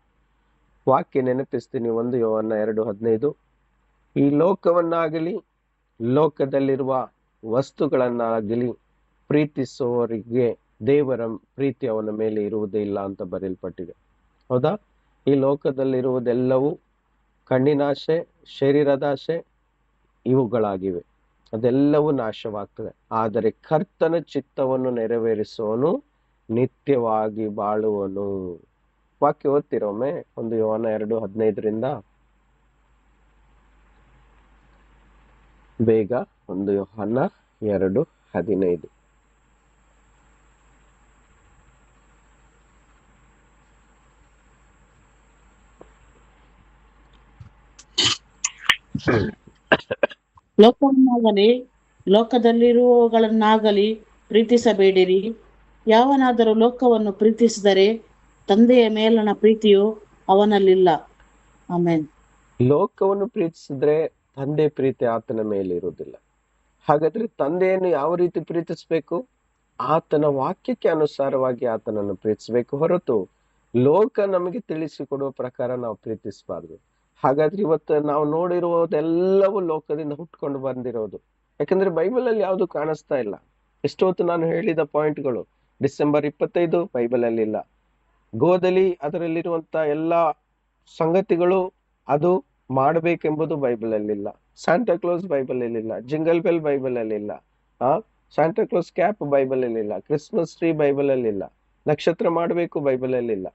A: ವಾಕ್ಯ ನೆನಪಿಸ್ತೀನಿ, 1 ಯೋಹನ್ನ 2:15. ಈ ಲೋಕವನ್ನಾಗಲಿ ಲೋಕದಲ್ಲಿರುವ ವಸ್ತುಗಳನ್ನಾಗಲಿ ಪ್ರೀತಿಸುವವರಿಗೆ ದೇವರ ಪ್ರೀತಿ ಅವನ ಮೇಲೆ ಇರುವುದೇ ಇಲ್ಲ ಅಂತ ಬರೆಯಲ್ಪಟ್ಟಿದೆ. ಹೌದಾ? ಈ ಲೋಕದಲ್ಲಿರುವುದೆಲ್ಲವೂ ಕಣ್ಣಿನಾಶೆ, ಶರೀರದಾಶೆ ಇವುಗಳಾಗಿವೆ. ಅದೆಲ್ಲವೂ ನಾಶವಾಗ್ತದೆ. ಆದರೆ ಕರ್ತನ ಚಿತ್ತವನ್ನು ನೆರವೇರಿಸುವನು ನಿತ್ಯವಾಗಿ ಬಾಳುವನು. ವಾಕ್ಯ ಓದ್ತಿರೊಮ್ಮೆ, 1 ಯೋಹನ್ನ 2:15 ಬೇಗ. 1 ಯೋಹನ್ನ 2:15.
B: ಲೋಕವನ್ನಾಗಲಿ ಲೋಕದಲ್ಲಿರುವವುಗಳನ್ನಾಗಲಿ ಪ್ರೀತಿಸಬೇಡಿರಿ. ಯಾವನಾದರೂ ಲೋಕವನ್ನು ಪ್ರೀತಿಸಿದರೆ ತಂದೆಯ ಮೇಲಣ ಪ್ರೀತಿಯು ಅವನಲ್ಲಿಲ್ಲ. ಆಮೆನ್.
A: ಲೋಕವನ್ನು ಪ್ರೀತಿಸಿದ್ರೆ ತಂದೆ ಪ್ರೀತಿ ಆತನ ಮೇಲೆ ಇರುವುದಿಲ್ಲ. ಹಾಗಾದ್ರೆ ತಂದೆಯನ್ನು ಯಾವ ರೀತಿ ಪ್ರೀತಿಸ್ಬೇಕು? ಆತನ ವಾಕ್ಯಕ್ಕೆ ಅನುಸಾರವಾಗಿ ಆತನನ್ನು ಪ್ರೀತಿಸ್ಬೇಕು ಹೊರತು ಲೋಕ ನಮಗೆ ತಿಳಿಸಿಕೊಡುವ ಪ್ರಕಾರ ನಾವು ಪ್ರೀತಿಸಬಾರ್ದು. ಹಾಗಾದ್ರೆ ಇವತ್ತು ನಾವು ನೋಡಿರುವುದೆಲ್ಲವೂ ಲೋಕದಿಂದ ಹುಟ್ಕೊಂಡು ಬಂದಿರೋದು. ಯಾಕಂದ್ರೆ ಬೈಬಲ್ ಅಲ್ಲಿ ಯಾವುದು ಕಾಣಿಸ್ತಾ ಇಲ್ಲ. ಎಷ್ಟೊತ್ತು ನಾನು ಹೇಳಿದ ಪಾಯಿಂಟ್ಗಳು ಡಿಸೆಂಬರ್ 25 ಬೈಬಲ್ ಅಲ್ಲಿ ಇಲ್ಲ. ಗೋಧಲಿ ಅದರಲ್ಲಿರುವಂತ ಎಲ್ಲ ಸಂಗತಿಗಳು ಅದು ಮಾಡಬೇಕೆಂಬುದು ಬೈಬಲ್ ಅಲ್ಲಿಲ್ಲ. ಸ್ಯಾಂಟಾ ಕ್ಲೋಸ್ ಬೈಬಲ್ ಅಲ್ಲಿಲ್ಲ, ಜಿಂಗಲ್ ಬೆಲ್ ಬೈಬಲ್ ಅಲ್ಲಿಲ್ಲ, ಆ ಸ್ಯಾಂಟಾ ಕ್ಲೋಸ್ ಕ್ಯಾಪ್ ಬೈಬಲ್ ಅಲ್ಲಿಲ್ಲ, ಕ್ರಿಸ್ಮಸ್ ಟ್ರೀ ಬೈಬಲ್ ಅಲ್ಲಿಲ್ಲ, ನಕ್ಷತ್ರ ಮಾಡಬೇಕು ಬೈಬಲ್ ಅಲ್ಲಿಲ್ಲ,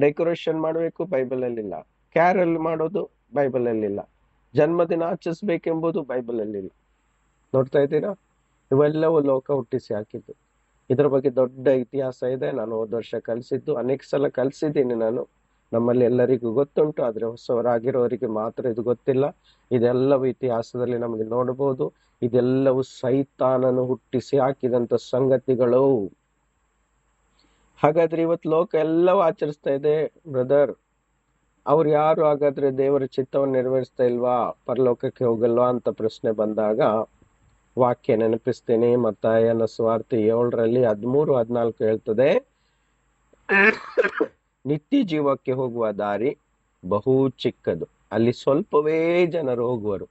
A: ಡೆಕೋರೇಷನ್ ಮಾಡಬೇಕು ಬೈಬಲ್ ಅಲ್ಲಿಲ್ಲ, ಕ್ಯಾರಲ್ ಮಾಡೋದು ಬೈಬಲ್ ಅಲ್ಲಿಲ್ಲ, ಜನ್ಮದಿನ ಆಚರಿಸ್ಬೇಕೆಂಬುದು ಬೈಬಲ್ ಅಲ್ಲಿಲ್ಲ. ನೋಡ್ತಾ ಇದ್ದೀರಾ, ಇವೆಲ್ಲವೂ ಲೋಕ ಹುಟ್ಟಿಸಿ ಹಾಕಿದ್ದು. ಇದ್ರ ಬಗ್ಗೆ ದೊಡ್ಡ ಇತಿಹಾಸ ಇದೆ. ನಾನು ಹೋದ ವರ್ಷ ಕಲಿಸಿದ್ದು, ಅನೇಕ ಸಲ ಕಲಿಸಿದ್ದೀನಿ ನಾನು. ನಮ್ಮಲ್ಲಿ ಎಲ್ಲರಿಗೂ ಗೊತ್ತುಂಟು, ಆದ್ರೆ ಹೊಸವರಾಗಿರೋರಿಗೆ ಮಾತ್ರ ಇದು ಗೊತ್ತಿಲ್ಲ. ಇದೆಲ್ಲವೂ ಇತಿಹಾಸದಲ್ಲಿ ನಮಗೆ ನೋಡಬಹುದು. ಇದೆಲ್ಲವೂ ಸೈತಾನನು ಹುಟ್ಟಿಸಿ ಹಾಕಿದಂತ ಸಂಗತಿಗಳು. ಹಾಗಾದ್ರೆ ಇವತ್ತು ಲೋಕ ಎಲ್ಲವೂ ಆಚರಿಸ್ತಾ ಇದೆ ಬ್ರದರ್. ಅವ್ರು ಯಾರು ಹಾಗಾದ್ರೆ ದೇವರ ಚಿತ್ತವನ್ನು ನೆರವೇರಿಸ್ತಾ ಇಲ್ವಾ, ಪರಲೋಕಕ್ಕೆ ಹೋಗಲ್ವಾ ಅಂತ ಪ್ರಶ್ನೆ ಬಂದಾಗ ವಾಕ್ಯ ನೆನಪಿಸ್ತೇನೆ. ಮತ್ತಾಯನ ಸುವಾರ್ತೆ 7ರಲ್ಲಿ 13-14 ಹೇಳ್ತದೆ, ನಿತ್ಯ ಜೀವಕ್ಕೆ ಹೋಗುವ ದಾರಿ ಬಹು ಚಿಕ್ಕದು, ಅಲ್ಲಿ ಸ್ವಲ್ಪವೇ ಜನರು ಹೋಗುವರು.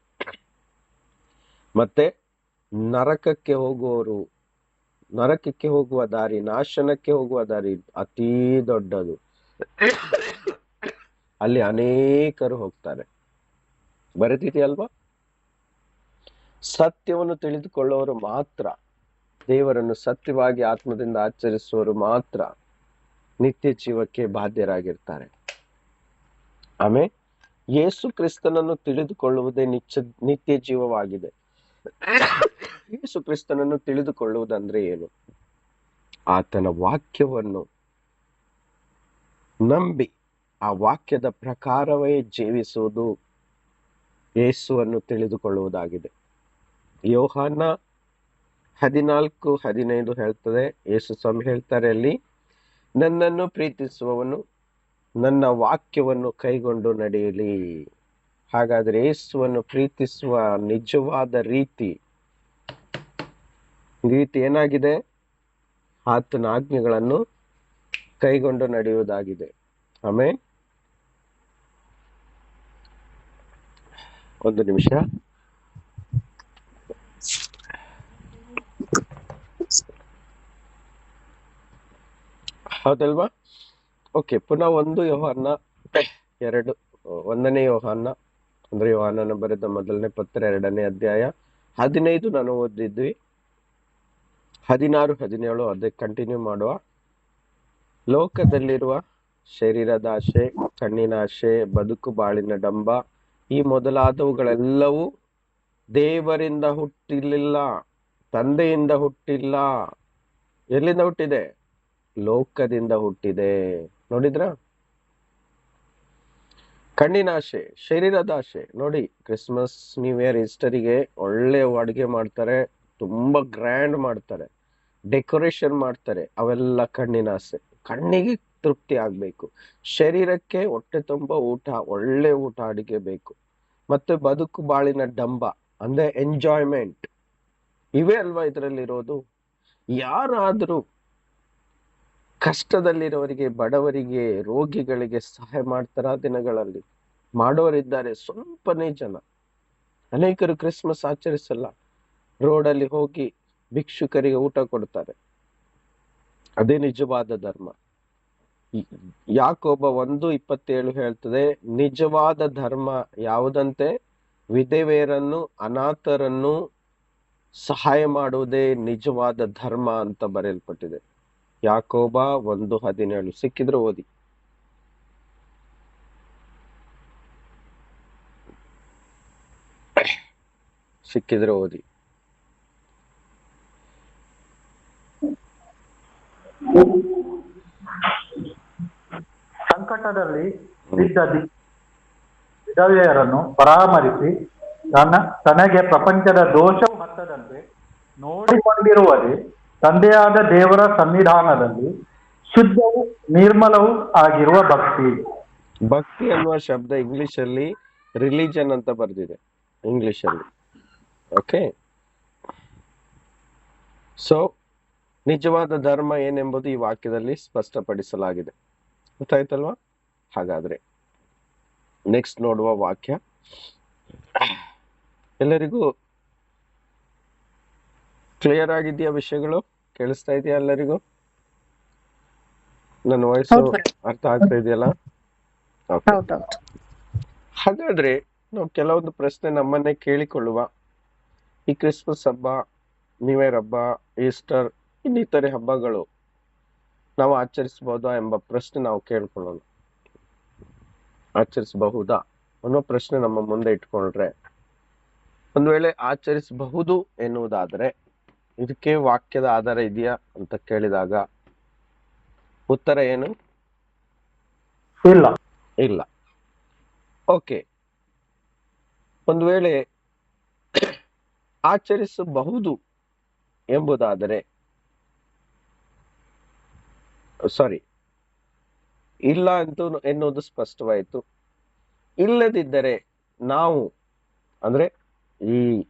A: ಮತ್ತೆ ನರಕಕ್ಕೆ ಹೋಗುವ ದಾರಿ, ನಾಶನಕ್ಕೆ ಹೋಗುವ ದಾರಿ ಅತೀ ದೊಡ್ಡದು, ಅಲ್ಲಿ ಅನೇಕರು ಹೋಗ್ತಾರೆ. ಬರೆದಿದೆಯಲ್ವಾ? ಸತ್ಯವನ್ನು ತಿಳಿದುಕೊಳ್ಳುವವರು ಮಾತ್ರ, ದೇವರನ್ನು ಸತ್ಯವಾಗಿ ಆತ್ಮದಿಂದ ಆಚರಿಸುವವರು ಮಾತ್ರ ನಿತ್ಯ ಜೀವಕ್ಕೆ ಬಾಧ್ಯರಾಗಿರ್ತಾರೆ. ಆಮೇಲೆ ಯೇಸು ಕ್ರಿಸ್ತನನ್ನು ತಿಳಿದುಕೊಳ್ಳುವುದೇ ನಿತ್ಯ ಜೀವವಾಗಿದೆ. ಯೇಸು ಕ್ರಿಸ್ತನನ್ನು ತಿಳಿದುಕೊಳ್ಳುವುದಂದ್ರೆ ಏನು? ಆತನ ವಾಕ್ಯವನ್ನು ನಂಬಿ ಆ ವಾಕ್ಯದ ಪ್ರಕಾರವೇ ಜೀವಿಸುವುದು ಯೇಸುವನ್ನು ತಿಳಿದುಕೊಳ್ಳುವುದಾಗಿದೆ. ಯೋಹಾನ 14:15 ಹೇಳ್ತದೆ, ಯೇಸು ಸ್ವಾಮಿ ಹೇಳ್ತಾರೆ ಅಲ್ಲಿ, ನನ್ನನ್ನು ಪ್ರೀತಿಸುವವನು ನನ್ನ ವಾಕ್ಯವನ್ನು ಕೈಗೊಂಡು ನಡೆಯಲಿ. ಹಾಗಾದ್ರೆ ಯೇಸುವನ್ನು ಪ್ರೀತಿಸುವ ನಿಜವಾದ ರೀತಿ ಏನಾಗಿದೆ? ಆತನ ಆಜ್ಞೆಗಳನ್ನು ಕೈಗೊಂಡು ನಡೆಯುವುದಾಗಿದೆ. ಆಮೇಲೆ ಒಂದು ನಿಮಿಷ. ಹೌದಲ್ವಾ? ಓಕೆ, ಪುನಃ 1 ಯೋಹಾನ 1ನೇ ಯೋಹಾನ ಅಂದ್ರೆ ಯೋಹಾನನ ಬರೆದ ಮೊದಲನೇ ಪತ್ರ 2ನೇ ಅಧ್ಯಾಯ 15 ನಾನು ಓದಿದ್ವಿ. 16, 17 ಅದೇ ಕಂಟಿನ್ಯೂ ಮಾಡುವ. ಲೋಕದಲ್ಲಿರುವ ಶರೀರದ ಆಶೆ, ಕಣ್ಣಿನ ಆಶೆ, ಬದುಕು ಬಾಳಿನ ಡಂಬ, ಈ ಮೊದಲಾದವುಗಳೆಲ್ಲವೂ ದೇವರಿಂದ ಹುಟ್ಟಿಲ್ಲ, ತಂದೆಯಿಂದ ಹುಟ್ಟಿಲ್ಲ. ಎಲ್ಲಿಂದ ಹುಟ್ಟಿದೆ? ಲೋಕದಿಂದ ಹುಟ್ಟಿದೆ. ನೋಡಿದ್ರ? ಕಣ್ಣಿನ ಆಶೆ, ಶರೀರದ ಆಶೆ. ನೋಡಿ, ಕ್ರಿಸ್ಮಸ್, ನ್ಯೂ ಇಯರ್, ಈಸ್ಟರಿಗೆ ಒಳ್ಳೆ ಅಡುಗೆ ಮಾಡ್ತಾರೆ, ತುಂಬಾ ಗ್ರ್ಯಾಂಡ್ ಮಾಡ್ತಾರೆ, ಡೆಕೋರೇಷನ್ ಮಾಡ್ತಾರೆ. ಅವೆಲ್ಲ ಕಣ್ಣಿನ ಆಸೆ. ಕಣ್ಣಿಗೆ ತೃಪ್ತಿ ಆಗ್ಬೇಕು, ಶರೀರಕ್ಕೆ ಹೊಟ್ಟೆ ತುಂಬ ಊಟ, ಒಳ್ಳೆ ಊಟ, ಅಡಿಗೆ ಬೇಕು. ಮತ್ತೆ ಬದುಕು ಬಾಳಿನ ಡಂಬ ಅಂದ್ರೆ ಎಂಜಾಯ್ಮೆಂಟ್. ಇವೇ ಅಲ್ವಾ ಇದರಲ್ಲಿರೋದು. ಯಾರಾದ್ರೂ ಕಷ್ಟದಲ್ಲಿರೋರಿಗೆ, ಬಡವರಿಗೆ, ರೋಗಿಗಳಿಗೆ ಸಹಾಯ ಮಾಡ್ತಾರ? ದಿನಗಳಲ್ಲಿ ಮಾಡೋರಿದ್ದಾರೆ, ಸ್ವಲ್ಪನೇ ಜನ. ಅನೇಕರು ಕ್ರಿಸ್ಮಸ್ ಆಚರಿಸಲ್ಲ, ರೋಡಲ್ಲಿ ಹೋಗಿ ಭಿಕ್ಷುಕರಿಗೆ ಊಟ ಕೊಡ್ತಾರೆ. ಅದೇ ನಿಜವಾದ ಧರ್ಮ. ಯಾಕೋಬ 1:27 ಹೇಳ್ತದೆ, ನಿಜವಾದ ಧರ್ಮ ಯಾವುದಂತೆ? ವಿಧವೆಯರನ್ನು, ಅನಾಥರನ್ನು ಸಹಾಯ ಮಾಡುವುದೇ ನಿಜವಾದ ಧರ್ಮ ಅಂತ ಬರೆಯಲ್ಪಟ್ಟಿದೆ. ಯಾಕೋಬ 1:17 ಸಿಕ್ಕಿದ್ರೆ ಓದಿ.
C: ಸಂಕಟದಲ್ಲಿ ಬಿದ್ದ ವಿಧವೆಯರನ್ನು ಪರಾಮರಿಸಿ ತನಗೆ ಪ್ರಪಂಚದ ದೋಷವು ಹತ್ತದಂತೆ ನೋಡಿಕೊಂಡಿರುವುದೇ ತಂದೆಯಾದ ದೇವರ ಸನ್ನಿಧಾನದಲ್ಲಿ ಶುದ್ಧವೂ ನಿರ್ಮಲವೂ ಆಗಿರುವ ಭಕ್ತಿ.
A: ಭಕ್ತಿ ಅನ್ನುವ ಶಬ್ದ ಇಂಗ್ಲಿಷ್ ಅಲ್ಲಿ ರಿಲಿಜನ್ ಅಂತ ಬರ್ದಿದೆ, ಇಂಗ್ಲಿಷ್ ಅಲ್ಲಿ. ಓಕೆ, ಸೊ ನಿಜವಾದ ಧರ್ಮ ಏನೆಂಬುದು ಈ ವಾಕ್ಯದಲ್ಲಿ ಸ್ಪಷ್ಟಪಡಿಸಲಾಗಿದೆ. ಗೊತ್ತಾಯ್ತಲ್ವಾ? ಹಾಗಾದ್ರೆ ನೆಕ್ಸ್ಟ್ ನೋಡುವ ವಾಕ್ಯ. ಎಲ್ಲರಿಗೂ ಕ್ಲಿಯರ್ ಆಗಿದೆಯಾ? ವಿಷಯಗಳು ಕೇಳಿಸ್ತಾ ಇದೆಯಾ ಎಲ್ಲರಿಗೂ? ನನ್ನ ವಾಯ್ಸು
D: ಹೌದು brother.
A: ಅರ್ಥ ಆಗ್ತಾ ಇದೆಯಲ್ಲ? ಓಕೆ.
D: ಹೌದೌದು.
A: ಹಾಗಾದ್ರೆ ನಾವು ಕೆಲವೊಂದು ಪ್ರಶ್ನೆ ನಮ್ಮನ್ನೇ ಕೇಳಿಕೊಳ್ಳುವ. ಈ ಕ್ರಿಸ್ಮಸ್ ಹಬ್ಬ, ನ್ಯೂ ಇಯರ್ ಹಬ್ಬ, ಈಸ್ಟರ್, ಇನ್ನಿತರೆ ಹಬ್ಬಗಳು ನಾವು ಆಚರಿಸಬಹುದಾ ಎಂಬ ಪ್ರಶ್ನೆ ನಾವು ಕೇಳ್ಕೊಳ್ಳೋಣ. ಆಚರಿಸಬಹುದಾ ಅನ್ನೋ ಪ್ರಶ್ನೆ ನಮ್ಮ ಮುಂದೆ ಇಟ್ಕೊಂಡ್ರೆ, ಒಂದು ವೇಳೆ ಆಚರಿಸಬಹುದು ಎನ್ನುವುದಾದರೆ ಇದಕ್ಕೆ ವಾಕ್ಯದ ಆಧಾರ ಇದೆಯಾ ಅಂತ ಕೇಳಿದಾಗ ಉತ್ತರ ಏನು?
C: ಇಲ್ಲ.
A: ಇಲ್ಲ. ಓಕೆ. ಒಂದು ವೇಳೆ ಆಚರಿಸಬಹುದು ಎಂಬುದಾದರೆ, ಸಾರಿ, ಇಲ್ಲ ಅಂತೂ ಎನ್ನುವುದು ಸ್ಪಷ್ಟವಾಯಿತು. ಇಲ್ಲದಿದ್ದರೆ ನಾವು ಅಂದ್ರೆ ಈ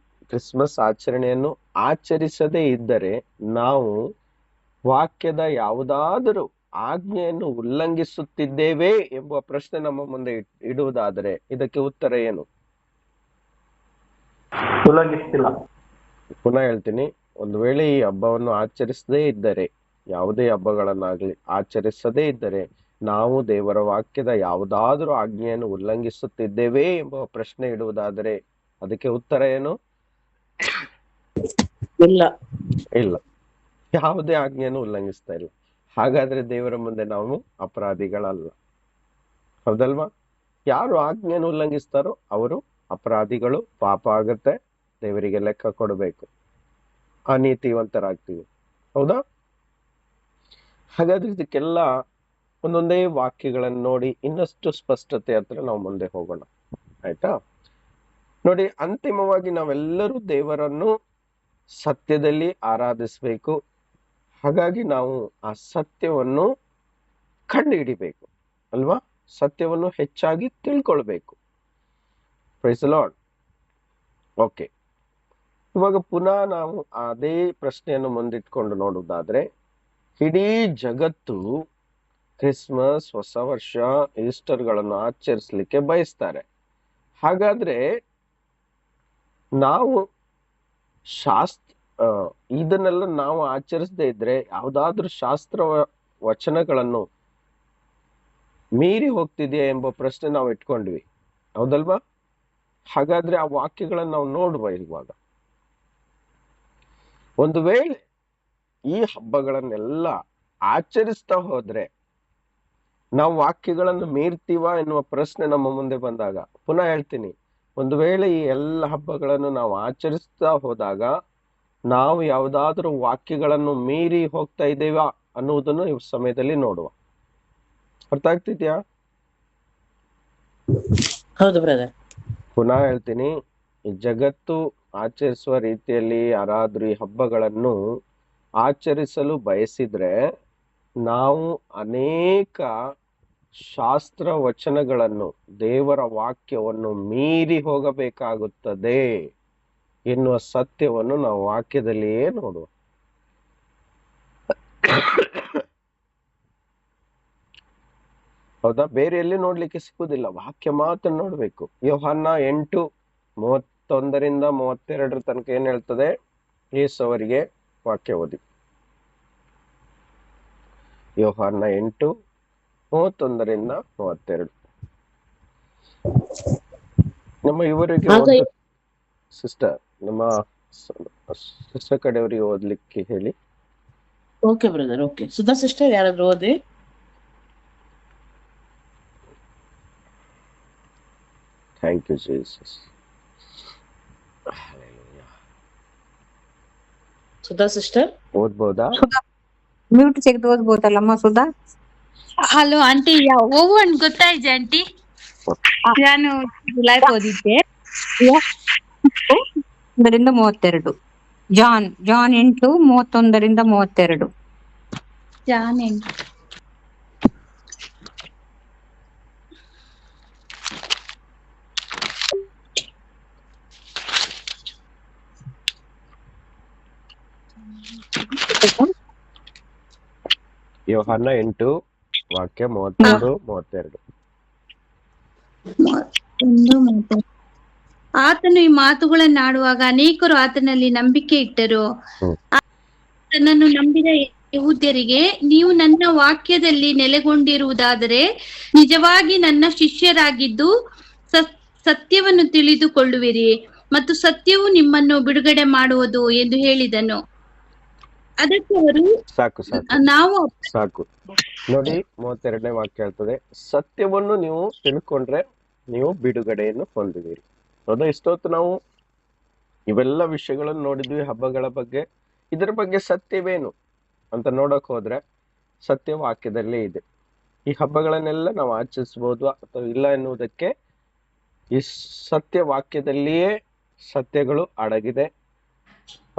A: ಕ್ರಿಸ್ಮಸ್ ಆಚರಣೆಯನ್ನು ಆಚರಿಸದೇ ಇದ್ದರೆ ನಾವು ವಾಕ್ಯದ ಯಾವುದಾದರೂ ಆಜ್ಞೆಯನ್ನು ಉಲ್ಲಂಘಿಸುತ್ತಿದ್ದೇವೆ ಎಂಬ ಪ್ರಶ್ನೆ ನಮ್ಮ ಮುಂದೆ ಇಡುವುದಾದರೆ ಇದಕ್ಕೆ ಉತ್ತರ ಏನು?
C: ಉಲ್ಲಂಘಿಸ್ತಿಲ್ಲ.
A: ಪುನಃ ಹೇಳ್ತೀನಿ, ಒಂದು ವೇಳೆ ಈ ಹಬ್ಬವನ್ನು ಆಚರಿಸದೇ ಇದ್ದರೆ, ಯಾವುದೇ ಹಬ್ಬಗಳನ್ನಾಗ್ಲಿ ಆಚರಿಸದೇ ಇದ್ದರೆ ನಾವು ದೇವರ ವಾಕ್ಯದ ಯಾವುದಾದರೂ ಆಜ್ಞೆಯನ್ನು ಉಲ್ಲಂಘಿಸುತ್ತಿದ್ದೇವೆ ಎಂಬ ಪ್ರಶ್ನೆ ಇಡುವುದಾದರೆ ಅದಕ್ಕೆ ಉತ್ತರ ಏನು?
B: ಇಲ್ಲ.
A: ಇಲ್ಲ, ಯಾವುದೇ ಆಜ್ಞೆಯನ್ನು ಉಲ್ಲಂಘಿಸ್ತಾ ಇಲ್ಲ. ಹಾಗಾದ್ರೆ ದೇವರ ಮುಂದೆ ನಾವು ಅಪರಾಧಿಗಳಲ್ಲ, ಹೌದಲ್ವಾ? ಯಾರು ಆಜ್ಞೆಯನ್ನು ಉಲ್ಲಂಘಿಸ್ತಾರೋ ಅವರು ಅಪರಾಧಿಗಳು. ಪಾಪ ಆಗತ್ತೆ, ದೇವರಿಗೆ ಲೆಕ್ಕ ಕೊಡಬೇಕು, ಅನೀತಿವಂತರಾಗ್ತೀವಿ, ಹೌದಾ? ಹಾಗಾದ್ರೆ ಇದಕ್ಕೆಲ್ಲ ಒಂದೊಂದೇ ವಾಕ್ಯಗಳನ್ನು ನೋಡಿ ಇನ್ನಷ್ಟು ಸ್ಪಷ್ಟತೆ ಹತ್ರ ನಾವು ಮುಂದೆ ಹೋಗೋಣ, ಆಯ್ತಾ? ನೋಡಿ, ಅಂತಿಮವಾಗಿ ನಾವೆಲ್ಲರೂ ದೇವರನ್ನು ಸತ್ಯದಲ್ಲಿ ಆರಾಧಿಸಬೇಕು. ಹಾಗಾಗಿ ನಾವು ಆ ಸತ್ಯವನ್ನು ಕಂಡು ಹಿಡಿಬೇಕು ಅಲ್ವಾ? ಸತ್ಯವನ್ನು ಹೆಚ್ಚಾಗಿ ತಿಳ್ಕೊಳ್ಬೇಕು. Price the lord. ಓಕೆ, ಇವಾಗ ಪುನಃ ನಾವು ಅದೇ ಪ್ರಶ್ನೆಯನ್ನು ಮುಂದಿಟ್ಕೊಂಡು ನೋಡುವುದಾದ್ರೆ, ಇಡೀ ಜಗತ್ತು ಕ್ರಿಸ್ಮಸ್, ಹೊಸ ವರ್ಷ, ಈಸ್ಟರ್ಗಳನ್ನು ಆಚರಿಸಲಿಕ್ಕೆ ಬಯಸ್ತಾರೆ. ಹಾಗಾದ್ರೆ ನಾವು ಇದನ್ನೆಲ್ಲ ನಾವು ಆಚರಿಸದೇ ಇದ್ರೆ ಯಾವುದಾದ್ರೂ ಶಾಸ್ತ್ರ ವಚನಗಳನ್ನು ಮೀರಿ ಹೋಗ್ತಿದೆಯಾ ಎಂಬ ಪ್ರಶ್ನೆ ನಾವು ಇಟ್ಕೊಂಡ್ವಿ, ಹೌದಲ್ವಾ? ಹಾಗಾದ್ರೆ ಆ ವಾಕ್ಯಗಳನ್ನು ನಾವು ನೋಡುವ. ಇವಾಗ ಒಂದು ವೇಳೆ ಈ ಹಬ್ಬಗಳನ್ನೆಲ್ಲ ಆಚರಿಸ್ತಾ ಹೋದ್ರೆ ನಾವು ವಾಕ್ಯಗಳನ್ನು ಮೀರ್ತೀವ ಎನ್ನುವ ಪ್ರಶ್ನೆ ನಮ್ಮ ಮುಂದೆ ಬಂದಾಗ, ಪುನಃ ಹೇಳ್ತೀನಿ, ಒಂದು ವೇಳೆ ಈ ಎಲ್ಲ ಹಬ್ಬಗಳನ್ನು ನಾವು ಆಚರಿಸ್ತಾ ಹೋದಾಗ ನಾವು ಯಾವುದಾದ್ರೂ ವಾಕ್ಯಗಳನ್ನು ಮೀರಿ ಹೋಗ್ತಾ ಇದ್ದೇವಾ ಅನ್ನುವುದನ್ನು ಈ ಸಮಯದಲ್ಲಿ ನೋಡುವ. ಅರ್ಥ ಆಗ್ತಿದ್ಯಾ?
B: ಹೌದು ಬ್ರದರ್.
A: ಪುನಃ ಹೇಳ್ತೀನಿ, ಈ ಜಗತ್ತು ಆಚರಿಸುವ ರೀತಿಯಲ್ಲಿ ಯಾರಾದ್ರೂ ಈ ಹಬ್ಬಗಳನ್ನು ಆಚರಿಸಲು ಬಯಸಿದ್ರೆ ನಾವು ಅನೇಕ ಶಾಸ್ತ್ರ ವಚನಗಳನ್ನು, ದೇವರ ವಾಕ್ಯವನ್ನು ಮೀರಿ ಹೋಗಬೇಕಾಗುತ್ತದೆ ಎನ್ನುವ ಸತ್ಯವನ್ನು ನಾವು ವಾಕ್ಯದಲ್ಲಿಯೇ ನೋಡುವ. ಹೌದಾ? ಬೇರೆ ಎಲ್ಲಿ ನೋಡ್ಲಿಕ್ಕೆ ಸಿಕ್ಕುದಿಲ್ಲ, ವಾಕ್ಯ ಮಾತ್ರ ನೋಡ್ಬೇಕು. ಯೋಹಾನ 8:31-32 ತನಕ ಏನ್ ಹೇಳ್ತದೆ? ಯೇಸು ಅವರಿಗೆ ವಾಕ್ಯ ಓದಿ. ಯೋಹಾನ 8:31-32. ನಮ್ಮ ಇವರಿಗೆ ಸಿಸ್ಟರ್, ನಮ್ಮ ಸಿಸ್ಟರ್ ಕಡೆಯವರಿಗೆ ಓದ್ಲಿಕ್ಕೆ ಹೇಳಿ.
B: Okay brother, okay. Sudha sister ಯಾರಾದ್ರೂ ಓದಿ.
A: Thank you Jesus.
B: Sudha sister
A: ಓದ್ಬೋದಾ?
D: ಮ್ಯೂಟ್ ತೆಗೆದು ಓದ್ಬೋದಲ್ಲಮ್ಮ ಸುಧಾ?
E: ಹಲೋ ಆಂಟಿ, ಓವು ಅಂತ ಗೊತ್ತಾಯ್ತು ಆಂಟಿ. ನಾನು ಲೈವ್ ಓದಿದ್ದೆ.
D: 1-32 ಜಾನ್ 8:31-32.
E: ಜಾನ್ 8.
A: ಯೋಹಾನ 8 ವಾಕ್ಯ 33-32.
E: ಆತನು ಈ ಮಾತುಗಳನ್ನಾಡುವಾಗ ಅನೇಕರು ಆತನಲ್ಲಿ ನಂಬಿಕೆ ಇಟ್ಟರು. ತನ್ನನ್ನು ನಂಬಿದ ಯೆಹೂದ್ಯರಿಗೆ, ನೀವು ನನ್ನ ವಾಕ್ಯದಲ್ಲಿ ನೆಲೆಗೊಂಡಿರುವುದಾದರೆ ನಿಜವಾಗಿ ನನ್ನ ಶಿಷ್ಯರಾಗಿದ್ದು ಸತ್ಯವನ್ನು ತಿಳಿದುಕೊಳ್ಳುವಿರಿ ಮತ್ತು ಸತ್ಯವು ನಿಮ್ಮನ್ನು ಬಿಡುಗಡೆ ಮಾಡುವುದು ಎಂದು ಹೇಳಿದನು. ಅದಕ್ಕೆ ಅವರು,
A: ಸಾಕು ಸಾಕು
E: ನಾವು
A: ಸಾಕು. ನೋಡಿ 32ನೇ ವಾಕ್ಯ ಹೇಳ್ತದೆ, ಸತ್ಯವನ್ನು ನೀವು ತಿಳ್ಕೊಂಡ್ರೆ ನೀವು ಬಿಡುಗಡೆಯನ್ನು ಹೊಂದುವಿರಿ. ಹೌದಾ? ಇಷ್ಟೊತ್ತು ನಾವು ಇವೆಲ್ಲ ವಿಷಯಗಳನ್ನು ನೋಡಿದ್ವಿ, ಹಬ್ಬಗಳ ಬಗ್ಗೆ. ಇದರ ಬಗ್ಗೆ ಸತ್ಯವೇನು ಅಂತ ನೋಡಕ್ ಹೋದ್ರೆ ಸತ್ಯ ವಾಕ್ಯದಲ್ಲೇ ಇದೆ. ಈ ಹಬ್ಬಗಳನ್ನೆಲ್ಲ ನಾವು ಆಚರಿಸಬಹುದು ಅಥವಾ ಇಲ್ಲ ಎನ್ನುವುದಕ್ಕೆ ಈ ಸತ್ಯ ವಾಕ್ಯದಲ್ಲಿಯೇ ಸತ್ಯಗಳು ಅಡಗಿದೆ.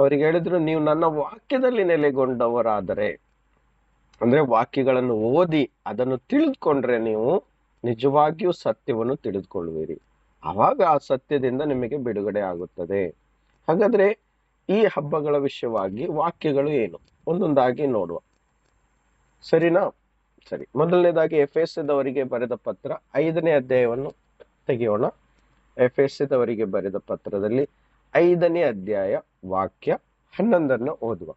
A: ಅವ್ರಿಗೆ ಹೇಳಿದ್ರು, ನೀವು ನನ್ನ ವಾಕ್ಯದಲ್ಲಿ ನೆಲೆಗೊಂಡವರಾದರೆ, ಅಂದ್ರೆ ವಾಕ್ಯಗಳನ್ನು ಓದಿ ಅದನ್ನು ತಿಳಿದುಕೊಂಡ್ರೆ ನೀವು ನಿಜವಾಗಿಯೂ ಸತ್ಯವನ್ನು ತಿಳಿದುಕೊಳ್ಳುವಿರಿ. ಆವಾಗ ಆ ಸತ್ಯದಿಂದ ನಿಮಗೆ ಬಿಡುಗಡೆ ಆಗುತ್ತದೆ. ಹಾಗಾದ್ರೆ ಈ ಹಬ್ಬಗಳ ವಿಷಯವಾಗಿ ವಾಕ್ಯಗಳು ಏನು ಒಂದೊಂದಾಗಿ ನೋಡುವ, ಸರಿನಾ? ಸರಿ. ಮೊದಲನೇದಾಗಿ ಎಫೆಸದವರಿಗೆ ಬರೆದ ಪತ್ರ 5ನೇ ಅಧ್ಯಾಯವನ್ನು ತೆಗೆಯೋಣ. ಎಫೆಸದವರಿಗೆ ಬರೆದ ಪತ್ರದಲ್ಲಿ 5ನೇ ಅಧ್ಯಾಯ ವಾಕ್ಯ 11 ಓದುವ.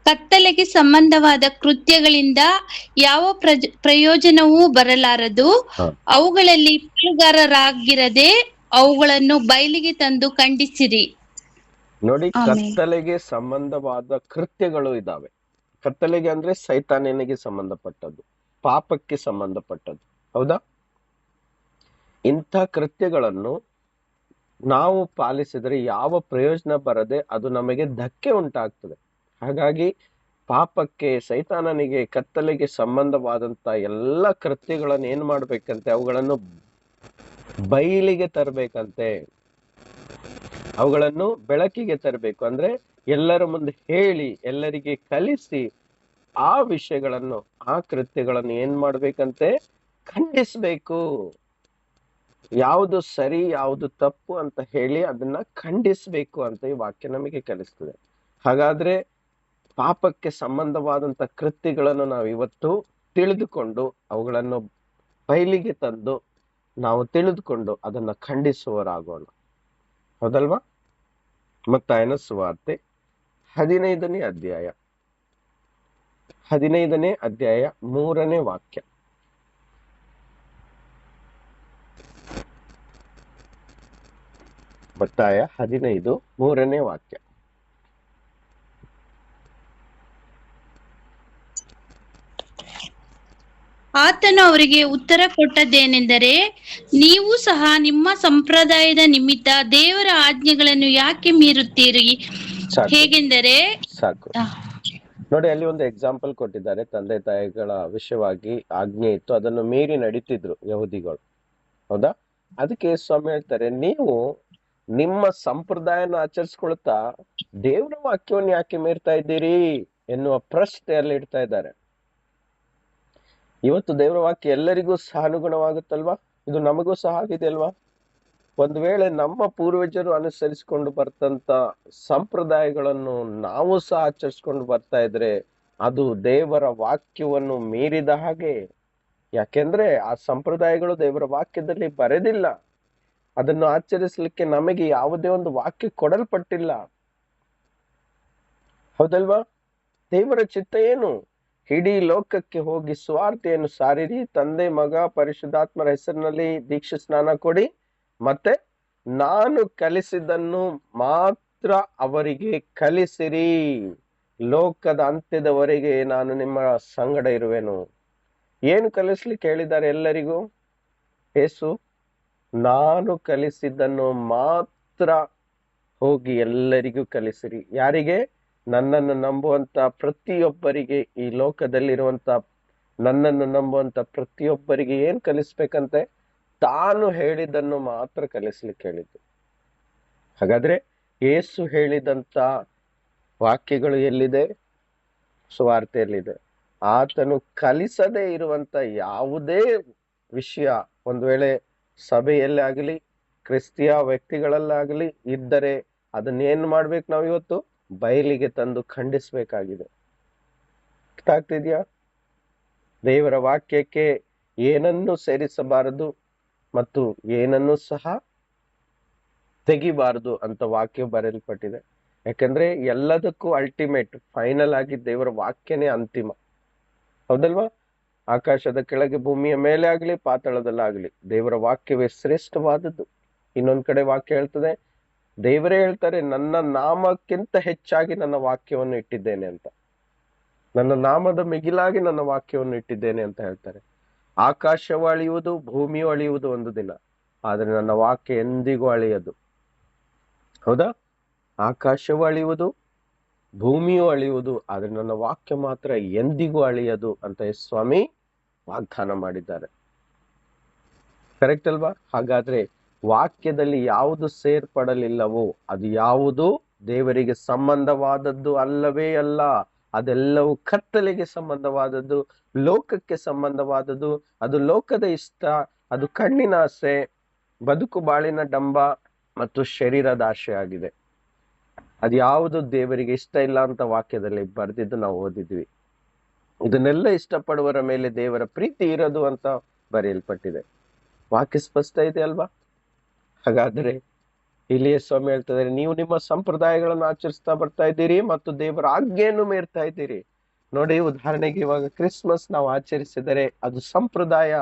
E: ಕತ್ತಲೆಗೆ ಸಂಬಂಧವಾದ ಕೃತ್ಯಗಳಿಂದ ಯಾವ ಪ್ರಯೋಜನವೂ ಬರಲಾರದು. ಅವುಗಳಲ್ಲಿ ಪಾಲುಗಾರರಾಗಿರದೆ ಅವುಗಳನ್ನು ಬಯಲಿಗೆ ತಂದು ಖಂಡಿಸಿರಿ.
A: ನೋಡಿ, ಕತ್ತಲೆಗೆ ಸಂಬಂಧವಾದ ಕೃತ್ಯಗಳು ಇದಾವೆ. ಕತ್ತಲೆಗೆ ಅಂದ್ರೆ ಸೈತಾನನಿಗೆ ಸಂಬಂಧಪಟ್ಟದ್ದು, ಪಾಪಕ್ಕೆ ಸಂಬಂಧಪಟ್ಟದ್ದು. ಹೌದಾ? ಇಂಥ ಕೃತ್ಯಗಳನ್ನು ನಾವು ಪಾಲಿಸಿದರೆ ಯಾವ ಪ್ರಯೋಜನ ಬರದೆ ಅದು ನಮಗೆ ಧಕ್ಕೆ ಉಂಟಾಗ್ತದೆ. ಹಾಗಾಗಿ ಪಾಪಕ್ಕೆ, ಸೈತಾನನಿಗೆ, ಕತ್ತಲೆಗೆ ಸಂಬಂಧವಾದಂತ ಎಲ್ಲ ಕೃತ್ಯಗಳನ್ನು ಏನ್ ಮಾಡ್ಬೇಕಂತೆ, ಅವುಗಳನ್ನು ಬಯಲಿಗೆ ತರಬೇಕಂತೆ, ಅವುಗಳನ್ನು ಬೆಳಕಿಗೆ ತರಬೇಕು. ಅಂದ್ರೆ ಎಲ್ಲರ ಮುಂದೆ ಹೇಳಿ, ಎಲ್ಲರಿಗೆ ಕಲಿಸಿ ಆ ವಿಷಯಗಳನ್ನು, ಆ ಕೃತ್ಯಗಳನ್ನು ಏನ್ ಮಾಡ್ಬೇಕಂತೆ, ಖಂಡಿಸ್ಬೇಕು. ಯಾವುದು ಸರಿ ಯಾವುದು ತಪ್ಪು ಅಂತ ಹೇಳಿ ಅದನ್ನ ಖಂಡಿಸ್ಬೇಕು ಅಂತ ಈ ವಾಕ್ಯ ನಮಗೆ ಕಲಿಸ್ತದೆ. ಹಾಗಾದ್ರೆ ಪಾಪಕ್ಕೆ ಸಂಬಂಧವಾದಂತ ಕೃತ್ಯಗಳನ್ನು ನಾವು ಇವತ್ತು ತಿಳಿದುಕೊಂಡು ಅವುಗಳನ್ನು ಬಯಲಿಗೆ ತಂದು ನಾವು ತಿಳಿದುಕೊಂಡು ಅದನ್ನ ಖಂಡಿಸುವವರಾಗೋಣ. ಹೌದಲ್ವಾ? ಮತ್ತಾಯನ ಸುವಾರ್ತೆ 15ನೇ ಅಧ್ಯಾಯ 3ನೇ ವಾಕ್ಯ. ಮತ್ತಾಯ 15 3ನೇ ವಾಕ್ಯ.
E: ಆತನು ಅವರಿಗೆ ಉತ್ತರ ಕೊಟ್ಟದ್ದೇನೆಂದರೆ, ನೀವು ಸಹ ನಿಮ್ಮ ಸಂಪ್ರದಾಯದ ನಿಮಿತ್ತ ದೇವರ ಆಜ್ಞೆಗಳನ್ನು ಯಾಕೆ ಮೀರುತ್ತೀರಿ? ಹೇಗೆಂದರೆ,
A: ಸಾಕು. ನೋಡಿ, ಅಲ್ಲಿ ಒಂದು ಎಕ್ಸಾಂಪಲ್ ಕೊಟ್ಟಿದ್ದಾರೆ. ತಂದೆ ತಾಯಿಗಳ ವಿಷಯವಾಗಿ ಆಜ್ಞೆ ಇತ್ತು, ಅದನ್ನು ಮೀರಿ ನಡೀತಿದ್ರು ಯಹೂದಿಗಳು. ಹೌದಾ? ಅದಕ್ಕೆ ಸ್ವಾಮಿ ಹೇಳ್ತಾರೆ, ನೀವು ನಿಮ್ಮ ಸಂಪ್ರದಾಯನ ಆಚರಿಸ್ಕೊಳ್ತಾ ದೇವರ ವಾಕ್ಯವನ್ನು ಯಾಕೆ ಮೀರ್ತಾ ಇದ್ದೀರಿ ಎನ್ನುವ ಪ್ರಶ್ನೆಯಲ್ಲಿ ಇಡ್ತಾ ಇದ್ದಾರೆ. ಇವತ್ತು ದೇವರ ವಾಕ್ಯ ಎಲ್ಲರಿಗೂ ಸಹ ಅನುಗುಣವಾಗುತ್ತಲ್ವಾ? ಇದು ನಮಗೂ ಸಹ ಆಗಿದೆ ಅಲ್ವಾ? ಒಂದು ವೇಳೆ ನಮ್ಮ ಪೂರ್ವಜರು ಅನುಸರಿಸಿಕೊಂಡು ಬರ್ತಂತ ಸಂಪ್ರದಾಯಗಳನ್ನು ನಾವು ಸಹ ಆಚರಿಸ್ಕೊಂಡು ಬರ್ತಾ ಇದ್ರೆ ಅದು ದೇವರ ವಾಕ್ಯವನ್ನು ಮೀರಿದ ಹಾಗೆ. ಯಾಕೆಂದ್ರೆ ಆ ಸಂಪ್ರದಾಯಗಳು ದೇವರ ವಾಕ್ಯದಲ್ಲಿ ಬರೆದಿಲ್ಲ. ಅದನ್ನು ಆಚರಿಸಲಿಕ್ಕೆ ನಮಗೆ ಯಾವುದೇ ಒಂದು ವಾಕ್ಯ ಕೊಡಲ್ಪಟ್ಟಿಲ್ಲ. ಹೌದಲ್ವಾ? ದೇವರ ಚಿತ್ತ ಏನು? ಇಡೀ ಲೋಕಕ್ಕೆ ಹೋಗಿ ಸುವಾರ್ತೆಯನ್ನು ಸಾರಿರಿ, ತಂದೆ ಮಗ ಪರಿಶುದ್ಧಾತ್ಮರ ಹೆಸರಿನಲ್ಲಿ ದೀಕ್ಷಾ ಸ್ನಾನ ಕೊಡಿ, ಮತ್ತೆ ನಾನು ಕಲಿಸಿದ್ದನ್ನು ಮಾತ್ರ ಅವರಿಗೆ ಕಲಿಸಿರಿ, ಲೋಕದ ಅಂತ್ಯದವರೆಗೆ ನಾನು ನಿಮ್ಮ ಸಂಗಡ ಇರುವೆನು. ಏನು ಕಲಿಸ್ಲಿಕ್ಕೆ ಹೇಳಿದ್ದಾರೆ ಎಲ್ಲರಿಗೂ? ಯೇಸು, ನಾನು ಕಲಿಸಿದ್ದನ್ನು ಮಾತ್ರ ಹೋಗಿ ಎಲ್ಲರಿಗೂ ಕಲಿಸಿರಿ. ಯಾರಿಗೆ? ನನ್ನನ್ನು ನಂಬುವಂತ ಪ್ರತಿಯೊಬ್ಬರಿಗೆ, ಈ ಲೋಕದಲ್ಲಿರುವಂತ ನನ್ನನ್ನು ನಂಬುವಂತ ಪ್ರತಿಯೊಬ್ಬರಿಗೆ ಏನ್ ಕಲಿಸ್ಬೇಕಂತೆ? ತಾನು ಹೇಳಿದ್ದನ್ನು ಮಾತ್ರ ಕಲಿಸ್ಲಿಕ್ಕೆ ಹೇಳಿದ್ದು. ಹಾಗಾದ್ರೆ ಯೇಸು ಹೇಳಿದಂತ ವಾಕ್ಯಗಳು ಎಲ್ಲಿದೆ? ಸುವಾರ್ತೆಯಲ್ಲಿದೆ. ಆತನು ಕಲಿಸದೇ ಇರುವಂತ ಯಾವುದೇ ವಿಷಯ ಒಂದು ವೇಳೆ ಸಭೆಯಲ್ಲೇ ಆಗಲಿ ಕ್ರಿಸ್ತಿಯ ವ್ಯಕ್ತಿಗಳಲ್ಲಾಗಲಿ ಇದ್ದರೆ ಅದನ್ನೇನ್ ಮಾಡ್ಬೇಕು? ನಾವು ಇವತ್ತು ಬಯಲಿಗೆ ತಂದು ಖಂಡಿಸ್ಬೇಕಾಗಿದೆ. ಅರ್ಥ ಆಗ್ತಿದ್ಯಾ? ದೇವರ ವಾಕ್ಯಕ್ಕೆ ಏನನ್ನು ಸೇರಿಸಬಾರದು, ಮತ್ತು ಏನನ್ನು ಸಹ ತೆಗಿಬಾರದು ಅಂತ ವಾಕ್ಯ ಬರೆಯಲ್ಪಟ್ಟಿದೆ. ಯಾಕಂದ್ರೆ ಎಲ್ಲದಕ್ಕೂ ಅಲ್ಟಿಮೇಟ್ ಫೈನಲ್ ಆಗಿ ದೇವರ ವಾಕ್ಯನೇ ಅಂತಿಮ, ಹೌದಲ್ವಾ? ಆಕಾಶದ ಕೆಳಗೆ ಭೂಮಿಯ ಮೇಲೆ ಆಗ್ಲಿ ಪಾತಾಳದಲ್ಲಾಗ್ಲಿ ದೇವರ ವಾಕ್ಯವೇ ಶ್ರೇಷ್ಠವಾದದ್ದು. ಇನ್ನೊಂದ್ ಕಡೆ ವಾಕ್ಯ ಹೇಳ್ತದೆ, ದೇವರೇ ಹೇಳ್ತಾರೆ, ನನ್ನ ನಾಮಕ್ಕಿಂತ ಹೆಚ್ಚಾಗಿ ನನ್ನ ವಾಕ್ಯವನ್ನು ಇಟ್ಟಿದ್ದೇನೆ ಅಂತ. ನನ್ನ ನಾಮದ ಮಿಗಿಲಾಗಿ ನನ್ನ ವಾಕ್ಯವನ್ನು ಇಟ್ಟಿದ್ದೇನೆ ಅಂತ ಹೇಳ್ತಾರೆ. ಆಕಾಶವು ಅಳಿಯುವುದು, ಭೂಮಿಯು ಅಳಿಯುವುದು ಒಂದು ದಿನ, ಆದ್ರೆ ನನ್ನ ವಾಕ್ಯ ಎಂದಿಗೂ ಅಳಿಯದು. ಹೌದಾ? ಆಕಾಶವು ಅಳಿಯುವುದು, ಭೂಮಿಯು ಅಳಿಯುವುದು, ಆದ್ರೆ ನನ್ನ ವಾಕ್ಯ ಮಾತ್ರ ಎಂದಿಗೂ ಅಳಿಯದು ಅಂತ ಸ್ವಾಮಿ ವಾಗ್ದಾನ ಮಾಡಿದ್ದಾರೆ. ಕರೆಕ್ಟ್ ಅಲ್ವಾ? ಹಾಗಾದ್ರೆ ವಾಕ್ಯದಲ್ಲಿ ಯಾವುದು ಸೇರ್ಪಡಲಿಲ್ಲವೋ ಅದು ಯಾವುದು ದೇವರಿಗೆ ಸಂಬಂಧವಾದದ್ದು ಅಲ್ಲವೇ ಅಲ್ಲ. ಅದೆಲ್ಲವೂ ಕತ್ತಲೆಗೆ ಸಂಬಂಧವಾದದ್ದು, ಲೋಕಕ್ಕೆ ಸಂಬಂಧವಾದದ್ದು. ಅದು ಲೋಕದ ಇಷ್ಟ, ಅದು ಕಣ್ಣಿನ ಆಸೆ, ಬದುಕು ಬಾಳಿನ ಡಂಬ ಮತ್ತು ಶರೀರದ ಆಸೆ ಆಗಿದೆ. ಅದು ಯಾವುದು ದೇವರಿಗೆ ಇಷ್ಟ ಇಲ್ಲ ಅಂತ ವಾಕ್ಯದಲ್ಲಿ ಬರೆದಿದ್ದು ನಾವು ಓದಿದ್ವಿ. ಇದನ್ನೆಲ್ಲ ಇಷ್ಟಪಡುವರ ಮೇಲೆ ದೇವರ ಪ್ರೀತಿ ಇರೋದು ಅಂತ ಬರೆಯಲ್ಪಟ್ಟಿದೆ. ವಾಕ್ಯ ಸ್ಪಷ್ಟ ಇದೆ ಅಲ್ವಾ? ಹಾಗಾದ್ರೆ ಇಲ್ಲಿಯೇ ಸ್ವಾಮಿ ಹೇಳ್ತಿದ್ದಾರೆ, ನೀವು ನಿಮ್ಮ ಸಂಪ್ರದಾಯಗಳನ್ನು ಆಚರಿಸ್ತಾ ಬರ್ತಾ ಇದ್ದೀರಿ ಮತ್ತು ದೇವರ ಆಜ್ಞೆಯನ್ನು ಮೀರ್ತಾ ಇದ್ದೀರಿ. ನೋಡಿ, ಉದಾಹರಣೆಗೆ ಇವಾಗ ಕ್ರಿಸ್ಮಸ್ ನಾವು ಆಚರಿಸಿದರೆ ಅದು ಸಂಪ್ರದಾಯ.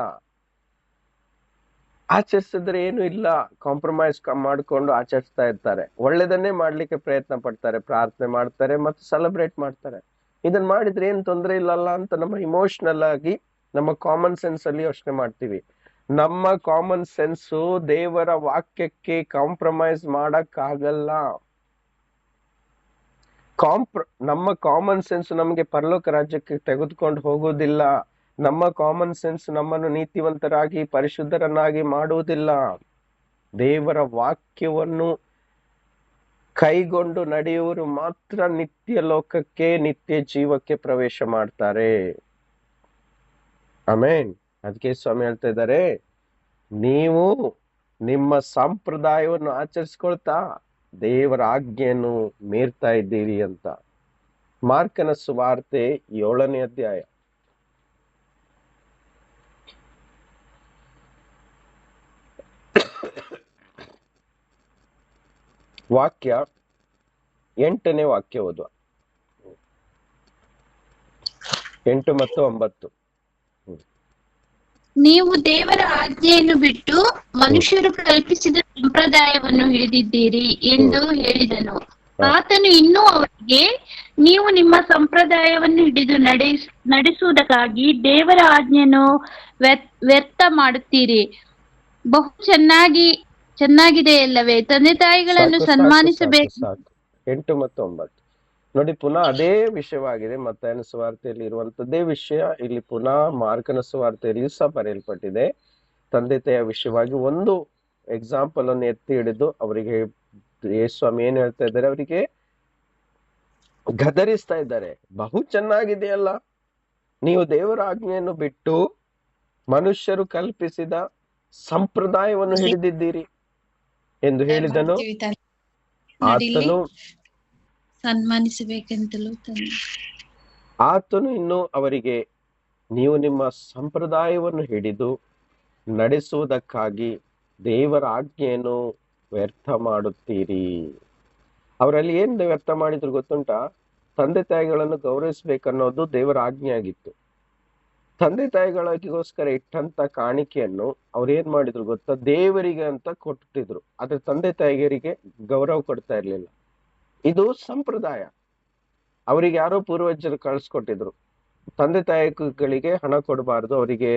A: ಆಚರಿಸಿದ್ರೆ ಏನು ಇಲ್ಲ, ಕಾಂಪ್ರಮೈಸ್ ಮಾಡ್ಕೊಂಡು ಆಚರಿಸ್ತಾ ಇರ್ತಾರೆ. ಒಳ್ಳೆದನ್ನೇ ಮಾಡ್ಲಿಕ್ಕೆ ಪ್ರಯತ್ನ ಪಡ್ತಾರೆ, ಪ್ರಾರ್ಥನೆ ಮಾಡ್ತಾರೆ ಮತ್ತು ಸೆಲೆಬ್ರೇಟ್ ಮಾಡ್ತಾರೆ. ಇದನ್ನ ಮಾಡಿದ್ರೆ ಏನ್ ತೊಂದರೆ ಇಲ್ಲಲ್ಲ ಅಂತ ನಮ್ಮ ಇಮೋಷನಲ್ ಆಗಿ ನಮ್ಮ ಕಾಮನ್ ಸೆನ್ಸ್ ಅಲ್ಲಿ ಯೋಚನೆ ಮಾಡ್ತೀವಿ. ನಮ್ಮ ಕಾಮನ್ ಸೆನ್ಸು ದೇವರ ವಾಕ್ಯಕ್ಕೆ ಕಾಂಪ್ರಮೈಸ್ ಮಾಡಕ್ ಆಗಲ್ಲ. ನಮ್ಮ ಕಾಮನ್ ಸೆನ್ಸ್ ನಮಗೆ ಪರಲೋಕ ರಾಜ್ಯಕ್ಕೆ ತೆಗೆದುಕೊಂಡು ಹೋಗೋದಿಲ್ಲ. ನಮ್ಮ ಕಾಮನ್ ಸೆನ್ಸ್ ನಮ್ಮನ್ನು ನೀತಿವಂತರಾಗಿ ಪರಿಶುದ್ಧರನ್ನಾಗಿ ಮಾಡುವುದಿಲ್ಲ. ದೇವರ ವಾಕ್ಯವನ್ನು ಕೈಗೊಂಡು ನಡೆಯುವವರು ಮಾತ್ರ ನಿತ್ಯ ಲೋಕಕ್ಕೆ, ನಿತ್ಯ ಜೀವಕ್ಕೆ ಪ್ರವೇಶ ಮಾಡ್ತಾರೆ. ಆಮೇನ್. ಅದಕ್ಕೆ ಸ್ವಾಮಿ ಹೇಳ್ತಾ ಇದ್ದಾರೆ, ನೀವು ನಿಮ್ಮ ಸಂಪ್ರದಾಯವನ್ನು ಆಚರಿಸ್ಕೊಳ್ತಾ ದೇವರ ಆಜ್ಞೆಯನ್ನು ಮೀರ್ತಾ ಇದ್ದೀರಿ ಅಂತ. ಮಾರ್ಕನ ಸುವಾರ್ತೆ 7ನೇ ಅಧ್ಯಾಯ ವಾಕ್ಯ 8ನೇ ವಾಕ್ಯ ಓದುವ. 8 ಮತ್ತು 9.
E: ನೀವು ದೇವರ ಆಜ್ಞೆಯನ್ನು ಬಿಟ್ಟು ಮನುಷ್ಯರು ಕಲ್ಪಿಸಿದ ಸಂಪ್ರದಾಯವನ್ನು ಹಿಡಿದಿದ್ದೀರಿ ಎಂದು ಹೇಳಿದನು. ಆತನು ಇನ್ನೂ ಅವರಿಗೆ, ನೀವು ನಿಮ್ಮ ಸಂಪ್ರದಾಯವನ್ನು ಹಿಡಿದು ನಡೆಸುವುದಕ್ಕಾಗಿ ದೇವರ ಆಜ್ಞೆಯನ್ನು ವ್ಯರ್ಥ ಮಾಡುತ್ತೀರಿ. ಬಹು ಚೆನ್ನಾಗಿದೆಯಲ್ಲವೇ? ತಂದೆ ತಾಯಿಗಳನ್ನು ಸನ್ಮಾನಿಸಬೇಕು.
A: 8 ಮತ್ತು 9 ನೋಡಿ, ಪುನಃ ಅದೇ ವಿಷಯವಾಗಿದೆ. ಮತ್ತಾಯನ ಸುವಾರ್ತೆಯಲ್ಲಿ ಇರುವಂತದ್ದೇ ವಿಷಯ ಇಲ್ಲಿ ಪುನಃ ಮಾರ್ಕನ ಸುವಾರ್ತೆಯಲ್ಲಿ ಸಹ ಬರೆಯಲ್ಪಟ್ಟಿದೆ. ತಂದೆ ತಾಯಿಯ ವಿಷಯವಾಗಿ ಒಂದು ಎಕ್ಸಾಂಪಲ್ ಅನ್ನು ಎತ್ತಿ ಹಿಡಿದು ಅವರಿಗೆ ಯೇಸ್ವಾಮಿ ಏನ್ ಹೇಳ್ತಾ ಇದ್ದಾರೆ, ಅವರಿಗೆ ಗದರಿಸ್ತಾ ಇದ್ದಾರೆ. ಬಹು ಚೆನ್ನಾಗಿದೆಯಲ್ಲ, ನೀವು ದೇವರ ಆಜ್ಞೆಯನ್ನು ಬಿಟ್ಟು ಮನುಷ್ಯರು ಕಲ್ಪಿಸಿದ ಸಂಪ್ರದಾಯವನ್ನು ಹಿಡಿದಿದ್ದೀರಿ ಎಂದು ಹೇಳಿದನು. ಆತನು
E: ಸನ್ಮಾನಿಸಬೇಕೆಂತಲೂ
A: ಆತನು ಇನ್ನು ಅವರಿಗೆ, ನೀವು ನಿಮ್ಮ ಸಂಪ್ರದಾಯವನ್ನು ಹಿಡಿದು ನಡೆಸುವುದಕ್ಕಾಗಿ ದೇವರ ಆಜ್ಞೆಯನ್ನು ವ್ಯರ್ಥ ಮಾಡುತ್ತೀರಿ. ಅವರಲ್ಲಿ ಏನ್ ವ್ಯರ್ಥ ಮಾಡಿದ್ರು ಗೊತ್ತುಂಟಾ? ತಂದೆ ತಾಯಿಗಳನ್ನು ಗೌರವಿಸ್ಬೇಕನ್ನೋದು ದೇವರ ಆಜ್ಞೆ ಆಗಿತ್ತು. ತಂದೆ ತಾಯಿಗಳಿಗೋಸ್ಕರ ಇಟ್ಟಂತ ಕಾಣಿಕೆಯನ್ನು ಅವ್ರು ಏನ್ ಮಾಡಿದ್ರು ಗೊತ್ತಾ? ದೇವರಿಗೆ ಅಂತ ಕೊಟ್ಟಿದ್ರು. ಆದ್ರೆ ತಂದೆ ತಾಯಿಗರಿಗೆ ಗೌರವ ಕೊಡ್ತಾ ಇರ್ಲಿಲ್ಲ. ಇದು ಸಂಪ್ರದಾಯ. ಅವರಿಗೆ ಯಾರೋ ಪೂರ್ವಜರು ಕಳ್ಸಿಕೊಟ್ಟಿದ್ರು, ತಂದೆ ತಾಯಿಗಳಿಗೆ ಹಣ ಕೊಡಬಾರ್ದು, ಅವರಿಗೆ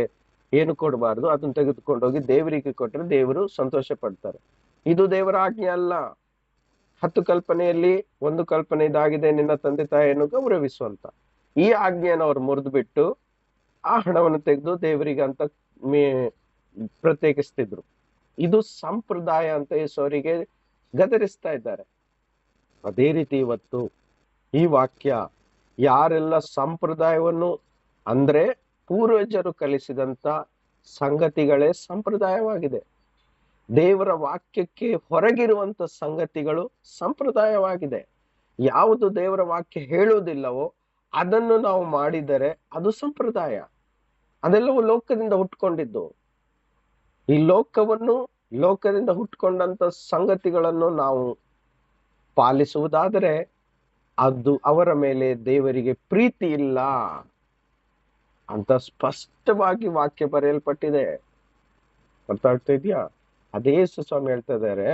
A: ಏನು ಕೊಡಬಾರ್ದು, ಅದನ್ನ ತೆಗೆದುಕೊಂಡೋಗಿ ದೇವರಿಗೆ ಕೊಟ್ಟರೆ ದೇವರು ಸಂತೋಷ ಪಡ್ತಾರೆ. ಇದು ದೇವರ ಆಜ್ಞೆ ಅಲ್ಲ. 10 ಕಲ್ಪನೆಯಲ್ಲಿ ಒಂದು ಕಲ್ಪನೆ ಇದಾಗಿದೆ, ನಿನ್ನ ತಂದೆ ತಾಯಿಯನ್ನು ಗೌರವಿಸುವಂತ. ಈ ಆಜ್ಞೆಯನ್ನು ಅವ್ರು ಮುರಿದು ಬಿಟ್ಟು ಆ ಹಣವನ್ನು ತೆಗೆದು ದೇವರಿಗೆ ಅಂತ ಪ್ರತ್ಯೇಕಿಸ್ತಿದ್ರು. ಇದು ಸಂಪ್ರದಾಯ ಅಂತ ಯೇಸುವರಿಗೆ ಗದರಿಸ್ತಾ ಇದ್ದಾರೆ. ಅದೇ ರೀತಿ ಇವತ್ತು ಈ ವಾಕ್ಯ ಯಾರೆಲ್ಲ ಸಂಪ್ರದಾಯವನ್ನು, ಅಂದ್ರೆ ಪೂರ್ವಜರು ಕಲಿಸಿದಂತ ಸಂಗತಿಗಳೇ ಸಂಪ್ರದಾಯವಾಗಿದೆ. ದೇವರ ವಾಕ್ಯಕ್ಕೆ ಹೊರಗಿರುವಂತ ಸಂಗತಿಗಳು ಸಂಪ್ರದಾಯವಾಗಿದೆ. ಯಾವುದು ದೇವರ ವಾಕ್ಯ ಹೇಳುವುದಿಲ್ಲವೋ ಅದನ್ನು ನಾವು ಮಾಡಿದರೆ ಅದು ಸಂಪ್ರದಾಯ. ಅದೆಲ್ಲವೂ ಲೋಕದಿಂದ ಹುಟ್ಕೊಂಡಿದ್ದು. ಈ ಲೋಕದಿಂದ ಹುಟ್ಕೊಂಡಂತ ಸಂಗತಿಗಳನ್ನು ನಾವು ಪಾಲಿಸುವುದಾದರೆ ಅದು ಅವರ ಮೇಲೆ ದೇವರಿಗೆ ಪ್ರೀತಿ ಇಲ್ಲ ಅಂತ ಸ್ಪಷ್ಟವಾಗಿ ವಾಕ್ಯ ಬರೆಯಲ್ಪಟ್ಟಿದೆ. ಅರ್ಥ ಆಗ್ತಾ ಇದೆಯಾ? ಅದೇ ಯೇಸು ಸ್ವಾಮಿ ಹೇಳ್ತಾ ಇದ್ದಾರೆ,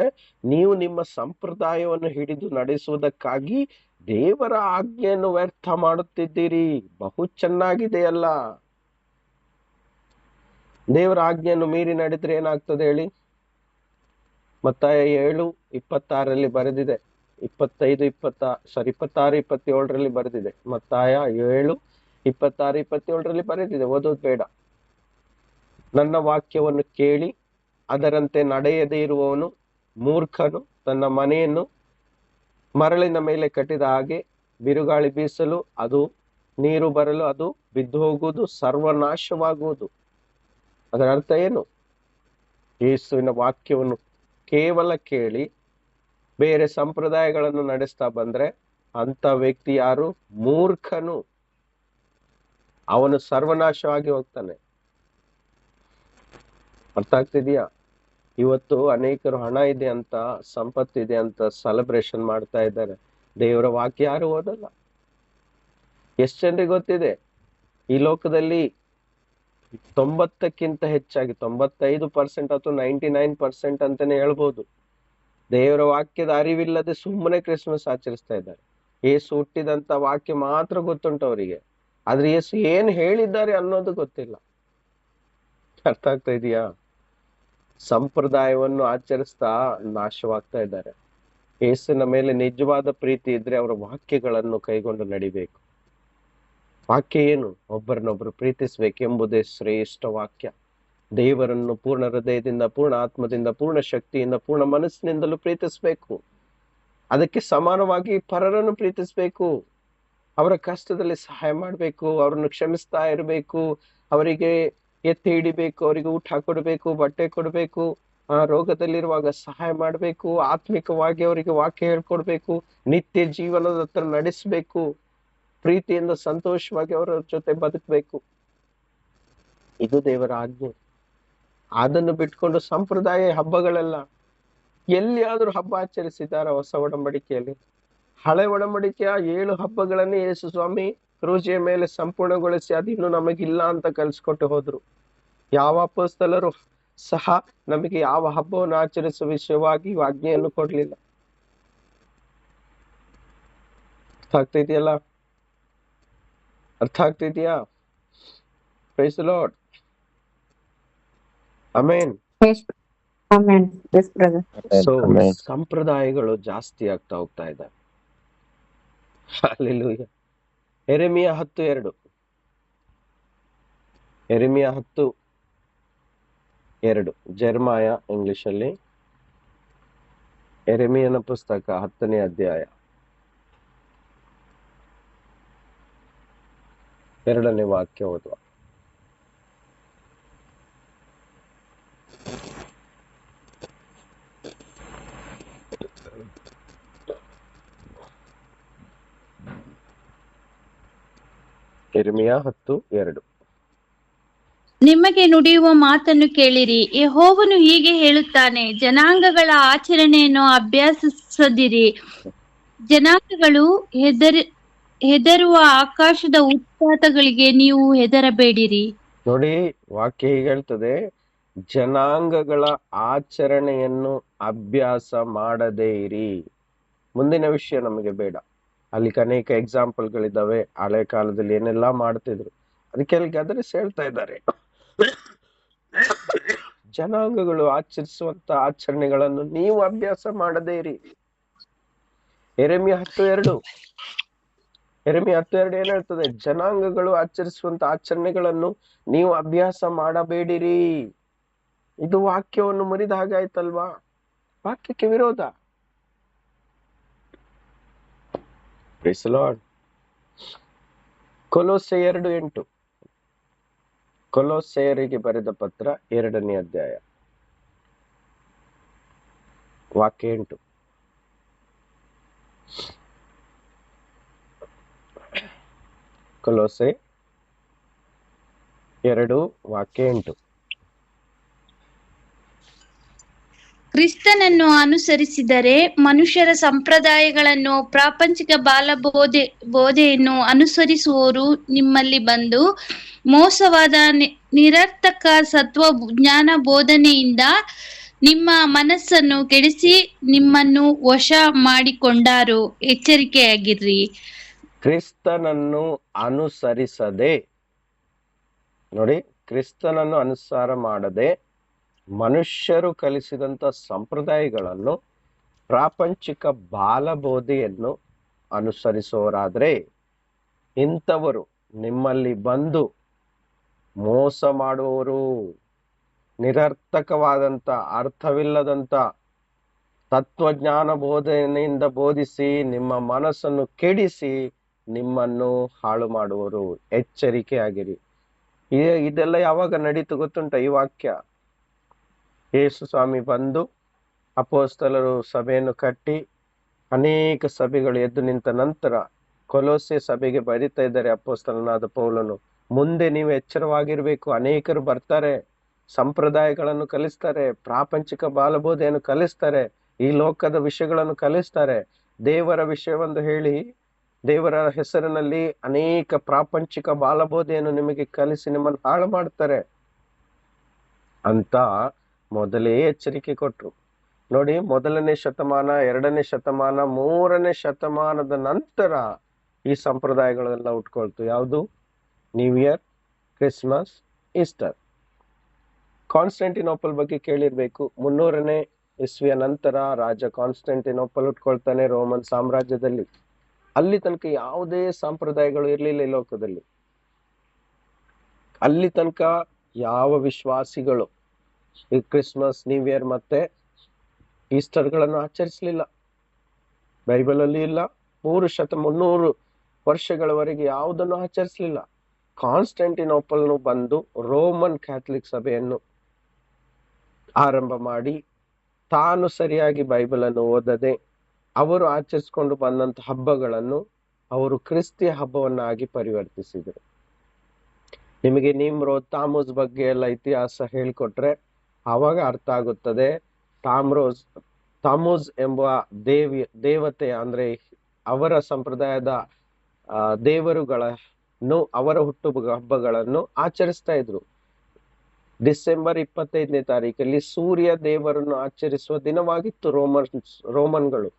A: ನೀವು ನಿಮ್ಮ ಸಂಪ್ರದಾಯವನ್ನು ಹಿಡಿದು ನಡೆಸುವುದಕ್ಕಾಗಿ ದೇವರ ಆಜ್ಞೆಯನ್ನು ವ್ಯರ್ಥ ಮಾಡುತ್ತಿದ್ದೀರಿ. ಬಹು ಚೆನ್ನಾಗಿದೆಯಲ್ಲ. ದೇವರ ಆಜ್ಞೆಯನ್ನು ಮೀರಿ ನಡೆದ್ರೆ ಏನಾಗ್ತದೆ ಹೇಳಿ? ಮತ್ತಾಯ 7:26 ಬರೆದಿದೆ. 26-27 ಬರೆದಿದೆ. ಮತ್ತಾಯ 7:26-27 ಬರೆದಿದೆ. ಓದೋದು ಬೇಡ. ನನ್ನ ವಾಕ್ಯವನ್ನು ಕೇಳಿ ಅದರಂತೆ ನಡೆಯದೇ ಇರುವವನು ಮೂರ್ಖನು. ತನ್ನ ಮನೆಯನ್ನು ಮರಳಿನ ಮೇಲೆ ಕಟ್ಟಿದ ಹಾಗೆ ಬಿರುಗಾಳಿ ಬೀಸಲು ಅದು ನೀರು ಬರಲು ಅದು ಬಿದ್ದು ಹೋಗುವುದು, ಸರ್ವನಾಶವಾಗುವುದು. ಅದರ ಅರ್ಥ ಏನು? ಯೇಸುವಿನ ವಾಕ್ಯವನ್ನು ಕೇವಲ ಕೇಳಿ ಬೇರೆ ಸಂಪ್ರದಾಯಗಳನ್ನು ನಡೆಸ್ತಾ ಬಂದ್ರೆ ಅಂತ ವ್ಯಕ್ತಿ ಯಾರು? ಮೂರ್ಖನು. ಅವನು ಸರ್ವನಾಶವಾಗಿ ಹೋಗ್ತಾನೆ. ಅರ್ಥ ಆಗ್ತಿದೆಯಾ? ಇವತ್ತು ಅನೇಕರು ಹಣ ಇದೆ ಅಂತ, ಸಂಪತ್ತಿದೆ ಅಂತ ಸೆಲೆಬ್ರೇಷನ್ ಮಾಡ್ತಾ ಇದ್ದಾರೆ. ದೇವರ ವಾಕ್ಯ ಯಾರು ಓದಲ್ಲ. ಎಷ್ಟು ಜನರಿಗೆ ಗೊತ್ತಿದೆ ಈ ಲೋಕದಲ್ಲಿ 90ಕ್ಕಿಂತ ಹೆಚ್ಚಾಗಿ 95% ಅಥವಾ 99% ಅಂತಾನೆ ಹೇಳ್ಬೋದು, ದೇವರ ವಾಕ್ಯದ ಅರಿವಿಲ್ಲದೆ ಸುಮ್ಮನೆ ಕ್ರಿಸ್ಮಸ್ ಆಚರಿಸ್ತಾ ಇದ್ದಾರೆ. ಯೇಸು ಹುಟ್ಟಿದಂತ ವಾಕ್ಯ ಮಾತ್ರ ಗೊತ್ತುಂಟು ಅವರಿಗೆ, ಆದ್ರೆ ಯೇಸು ಏನ್ ಹೇಳಿದ್ದಾರೆ ಅನ್ನೋದು ಗೊತ್ತಿಲ್ಲ. ಅರ್ಥ ಆಗ್ತಾ ಇದೆಯಾ? ಸಂಪ್ರದಾಯವನ್ನು ಆಚರಿಸ್ತಾ ನಾಶವಾಗ್ತಾ ಇದ್ದಾರೆ. ಯೇಸುವಿನ ಮೇಲೆ ನಿಜವಾದ ಪ್ರೀತಿ ಇದ್ರೆ ಅವರ ವಾಕ್ಯಗಳನ್ನು ಕೈಗೊಂಡು ನಡಿಬೇಕು. ವಾಕ್ಯ ಏನು? ಒಬ್ಬರನ್ನೊಬ್ಬರು ಪ್ರೀತಿಸ್ಬೇಕೆಂಬುದೇ ಶ್ರೇಷ್ಠ ವಾಕ್ಯ. ದೇವರನ್ನು ಪೂರ್ಣ ಹೃದಯದಿಂದ, ಪೂರ್ಣ ಆತ್ಮದಿಂದ, ಪೂರ್ಣ ಶಕ್ತಿಯಿಂದ, ಪೂರ್ಣ ಮನಸ್ಸಿನಿಂದಲೂ ಪ್ರೀತಿಸ್ಬೇಕು. ಅದಕ್ಕೆ ಸಮಾನವಾಗಿ ಪರರನ್ನು ಪ್ರೀತಿಸ್ಬೇಕು. ಅವರ ಕಷ್ಟದಲ್ಲಿ ಸಹಾಯ ಮಾಡ್ಬೇಕು, ಅವರನ್ನು ಕ್ಷಮಿಸ್ತಾ ಇರಬೇಕು, ಅವರಿಗೆ ಎತ್ತಿ ಹಿಡಿಬೇಕು, ಅವರಿಗೆ ಊಟ ಕೊಡಬೇಕು, ಬಟ್ಟೆ ಕೊಡಬೇಕು, ರೋಗದಲ್ಲಿರುವಾಗ ಸಹಾಯ ಮಾಡ್ಬೇಕು, ಆತ್ಮಿಕವಾಗಿ ಅವರಿಗೆ ವಾಕ್ಯ ಹೇಳ್ಕೊಡ್ಬೇಕು, ನಿತ್ಯ ಜೀವನದ ಹತ್ರ ನಡೆಸ್ಬೇಕು, ಪ್ರೀತಿಯಿಂದ ಸಂತೋಷವಾಗಿ ಅವರ ಜೊತೆ ಬದುಕಬೇಕು. ಇದು ದೇವರ ಆಜ್ಞೆ. ಅದನ್ನು ಬಿಟ್ಕೊಂಡು ಸಂಪ್ರದಾಯ ಹಬ್ಬಗಳೆಲ್ಲ, ಎಲ್ಲಿಯಾದ್ರೂ ಹಬ್ಬ ಆಚರಿಸಿದಾರ ಹೊಸ ಒಡಂಬಡಿಕೆಯಲ್ಲಿ? ಹಳೆ ಒಡಂಬಡಿಕೆಯ 7 ಹಬ್ಬಗಳನ್ನೇ ಯೇಸು ಸ್ವಾಮಿ ಕ್ರೂಜೆಯ ಮೇಲೆ ಸಂಪೂರ್ಣಗೊಳಿಸಿ ಅದಿನ್ನು ನಮಗಿಲ್ಲ ಅಂತ ಕಲಿಸ್ಕೊಟ್ಟು ಹೋದ್ರು. ಯಾವ ಅಪೊಸ್ತಲರು ಸಹ ನಮಗೆ ಯಾವ ಹಬ್ಬವನ್ನು ಆಚರಿಸುವ ವಿಷಯವಾಗಿ ಆಜ್ಞೆಯನ್ನು ಕೊಡ್ಲಿಲ್ಲ. ಅರ್ಥ ಆಗ್ತಿದೆಯಲ್ಲ? ಅರ್ಥ ಆಗ್ತಿದ್ಯಾ? Praise the lord. Amen.
D: Amen. Yes, brother.
A: So ಸಂಪ್ರದಾಯಗಳು ಜಾಸ್ತಿ ಆಗ್ತಾ ಹೋಗ್ತಾ ಇದ್ದಾವೆ. ಹಲ್ಲೆಲೂಯಾ. ಯೆರೆಮೀಯ 10:2. ಯೆರೆಮೀಯ 10:2. ಜೆರ್ಮಾಯ ಇಂಗ್ಲಿಷ್ ಅಲ್ಲಿ. ಯೆರೆಮೀಯನ ಪುಸ್ತಕ 10ನೇ ಅಧ್ಯಾಯ 2ನೇ ವಾಕ್ಯ ಓದುವ. ಯೆರೆಮೀಯ 10:2.
E: ನಿಮಗೆ ನುಡಿಯುವ ಮಾತನ್ನು ಕೇಳಿರಿ. ಯೆಹೋವನು ಹೀಗೆ ಹೇಳುತ್ತಾನೆ, ಜನಾಂಗಗಳ ಆಚರಣೆಯನ್ನು ಅಭ್ಯಾಸಿಸದಿರಿ. ಜನಾಂಗಗಳು ಹೆದರುವ ಆಕಾಶದ ಉತ್ಪಾತಗಳಿಗೆ ನೀವು ಹೆದರಬೇಡಿರಿ.
A: ನೋಡಿ, ವಾಕ್ಯ ಹೀಗೆ ಹೇಳ್ತದೆ, ಜನಾಂಗಗಳ ಆಚರಣೆಯನ್ನು ಅಭ್ಯಾಸ ಮಾಡದೇ ಇರಿ. ಮುಂದಿನ ವಿಷಯ ನಮಗೆ ಬೇಡ. ಅಲ್ಲಿ ಅನೇಕ ಎಕ್ಸಾಂಪಲ್ಗಳಿದ್ದಾವೆ. ಹಳೆ ಕಾಲದಲ್ಲಿ ಏನೆಲ್ಲಾ ಮಾಡ್ತಿದ್ರು ಅದಕ್ಕೆ ಅಲ್ಲಿ ಗದರಿಸಿ ಹೇಳ್ತಾ ಇದ್ದಾರೆ. ಜನಾಂಗಗಳು ಆಚರಿಸುವಂತ ಆಚರಣೆಗಳನ್ನು ನೀವು ಅಭ್ಯಾಸ ಮಾಡದೇ ಇರಿ. ಯೆರೆಮೀಯ 10:2. ಯೆರೆಮೀಯ 10:2 ಏನ್ ಹೇಳ್ತದೆ? ಜನಾಂಗಗಳು ಆಚರಿಸುವಂತ ಆಚರಣೆಗಳನ್ನು ನೀವು ಅಭ್ಯಾಸ ಮಾಡಬೇಡಿರಿ. ಇದು ವಾಕ್ಯವನ್ನು ಮುರಿದ ಹಾಗಾಯ್ತಲ್ವಾ? ವಾಕ್ಯಕ್ಕೆ ವಿರೋಧ. Praise the Lord. ಕೊಲೋಸೆ 2:8. ಕೊಲೋಸೆಯರಿಗೆ ಬರೆದ ಪತ್ರ 2ನೇ ಅಧ್ಯಾಯ ವಾಕ್ಯ 8. ಕೊಲೋಸೆ 2 ವಾಕ್ಯ 8.
E: ಕ್ರಿಸ್ತನನ್ನು ಅನುಸರಿಸಿದರೆ ಮನುಷ್ಯರ ಸಂಪ್ರದಾಯಗಳನ್ನು ಪ್ರಾಪಂಚಿಕ ಬೋಧೆಯನ್ನು ಅನುಸರಿಸುವವರು ನಿಮ್ಮಲ್ಲಿ ಬಂದು ಮೋಸವಾದ ನಿರರ್ಥಕ ಸತ್ವ ಜ್ಞಾನ ಬೋಧನೆಯಿಂದ ನಿಮ್ಮ ಮನಸ್ಸನ್ನು ಕೆಡಿಸಿ ನಿಮ್ಮನ್ನು ವಶ ಮಾಡಿಕೊಂಡಾರು. ಎಚ್ಚರಿಕೆಯಾಗಿರ್ರಿ.
A: ಕ್ರಿಸ್ತನನ್ನು ಅನುಸರಿಸದೆ, ನೋಡಿ, ಕ್ರಿಸ್ತನನ್ನು ಅನುಸಾರ ಮಾಡದೆ ಮನುಷ್ಯರು ಕಲಿಸಿದಂತ ಸಂಪ್ರದಾಯಗಳನ್ನು ಪ್ರಾಪಂಚಿಕ ಬಾಲಬೋಧೆಯನ್ನು ಅನುಸರಿಸುವವರಾದ್ರೆ ಇಂಥವರು ನಿಮ್ಮಲ್ಲಿ ಬಂದು ಮೋಸ ಮಾಡುವವರು, ನಿರರ್ಥಕವಾದಂತ ಅರ್ಥವಿಲ್ಲದಂತ ತತ್ವಜ್ಞಾನ ಬೋಧನೆಯಿಂದ ಬೋಧಿಸಿ ನಿಮ್ಮ ಮನಸ್ಸನ್ನು ಕೆಡಿಸಿ ನಿಮ್ಮನ್ನು ಹಾಳು ಮಾಡುವರು. ಎಚ್ಚರಿಕೆ ಇದೆಲ್ಲ ಯಾವಾಗ ನಡೀತು ಗೊತ್ತುಂಟ? ಈ ವಾಕ್ಯ ಯೇಸು ಸ್ವಾಮಿ ಬಂದು ಅಪೊಸ್ತಲರು ಸಭೆಯನ್ನು ಕಟ್ಟಿ ಅನೇಕ ಸಭೆಗಳು ಎದ್ದು ನಿಂತ ನಂತರ ಕೊಲೊಸ್ಸೆ ಸಭೆಗೆ ಬರಿತಾ ಇದ್ದಾರೆ ಅಪೊಸ್ತಲನಾದ ಪೌಲನು, ಮುಂದೆ ನೀವು ಎಚ್ಚರವಾಗಿರ್ಬೇಕು, ಅನೇಕರು ಬರ್ತಾರೆ, ಸಂಪ್ರದಾಯಗಳನ್ನು ಕಲಿಸ್ತಾರೆ, ಪ್ರಾಪಂಚಿಕ ಬಾಲಬೋಧೆಯನ್ನು ಕಲಿಸ್ತಾರೆ, ಈ ಲೋಕದ ವಿಷಯಗಳನ್ನು ಕಲಿಸ್ತಾರೆ, ದೇವರ ವಿಷಯವೊಂದು ಹೇಳಿ ದೇವರ ಹೆಸರಿನಲ್ಲಿ ಅನೇಕ ಪ್ರಾಪಂಚಿಕ ಬಾಲಬೋಧೆಯನ್ನು ನಿಮಗೆ ಕಲಿಸಿ ನಿಮ್ಮನ್ನು ಹಾಳು ಮಾಡ್ತಾರೆ ಅಂತ ಮೊದಲೇ ಎಚ್ಚರಿಕೆ ಕೊಟ್ರು. ನೋಡಿ, 1ನೇ ಶತಮಾನ, 2ನೇ ಶತಮಾನ, 3ನೇ ಶತಮಾನದ ನಂತರ ಈ ಸಂಪ್ರದಾಯಗಳೆಲ್ಲ ಉಟ್ಕೊಳ್ತು. ಯಾವುದು? New year, Christmas, Easter. Constantinople ಬಗ್ಗೆ ಕೇಳಿರ್ಬೇಕು. 300ನೇ ಇಸ್ವಿಯ ನಂತರ ರಾಜ ಕಾನ್ಸ್ಟಂಟಿನೋಪಲ್ ಉಟ್ಕೊಳ್ತಾನೆ ರೋಮನ್ ಸಾಮ್ರಾಜ್ಯದಲ್ಲಿ. ಅಲ್ಲಿ ತನಕ ಯಾವುದೇ ಸಂಪ್ರದಾಯಗಳು ಇರ್ಲಿಲ್ಲ ಈ ಲೋಕದಲ್ಲಿ. ಅಲ್ಲಿ ತನಕ ಯಾವ ವಿಶ್ವಾಸಿಗಳು ಈ ಕ್ರಿಸ್ಮಸ್, ನ್ಯೂ ಇಯರ್ ಮತ್ತೆ ಈಸ್ಟರ್ಗಳನ್ನು ಆಚರಿಸಲಿಲ್ಲ. ಬೈಬಲ್ ಅಲ್ಲಿ ಇಲ್ಲ. 300 ವರ್ಷಗಳವರೆಗೆ ಯಾವುದನ್ನು ಆಚರಿಸಲಿಲ್ಲ. ಕಾನ್ಸ್ಟಂಟಿನೋಪಲ್ನು ಬಂದು ರೋಮನ್ ಕ್ಯಾಥಲಿಕ್ ಸಭೆಯನ್ನು ಆರಂಭ ಮಾಡಿ ತಾನು ಸರಿಯಾಗಿ ಬೈಬಲ್ ಅನ್ನು ಓದದೆ ಅವರು ಆಚರಿಸಿಕೊಂಡು ಬಂದಂತ ಹಬ್ಬಗಳನ್ನು ಅವರು ಕ್ರಿಸ್ತಿಯ ಹಬ್ಬವನ್ನಾಗಿ ಪರಿವರ್ತಿಸಿದರು. ನಿಮಗೆ ನಿಮ್ರೋದ್, ತಾಮೂಸ್ ಬಗ್ಗೆ ಎಲ್ಲ ಇತಿಹಾಸ ಹೇಳಿಕೊಟ್ರೆ ಆವಾಗ ಅರ್ಥ ಆಗುತ್ತದೆ. ತಾಮೂಸ್ ಎಂಬ ದೇವತೆ ಅಂದ್ರೆ ಅವರ ಸಂಪ್ರದಾಯದ ದೇವರುಗಳನ್ನು, ಅವರ ಹಬ್ಬಗಳನ್ನು ಆಚರಿಸ್ತಾ ಇದ್ರು. ಡಿಸೆಂಬರ್ 25ನೇ ತಾರೀಕಲ್ಲಿ ಸೂರ್ಯ ದೇವರನ್ನು ಆಚರಿಸುವ ದಿನವಾಗಿತ್ತು ರೋಮನ್ಗಳು.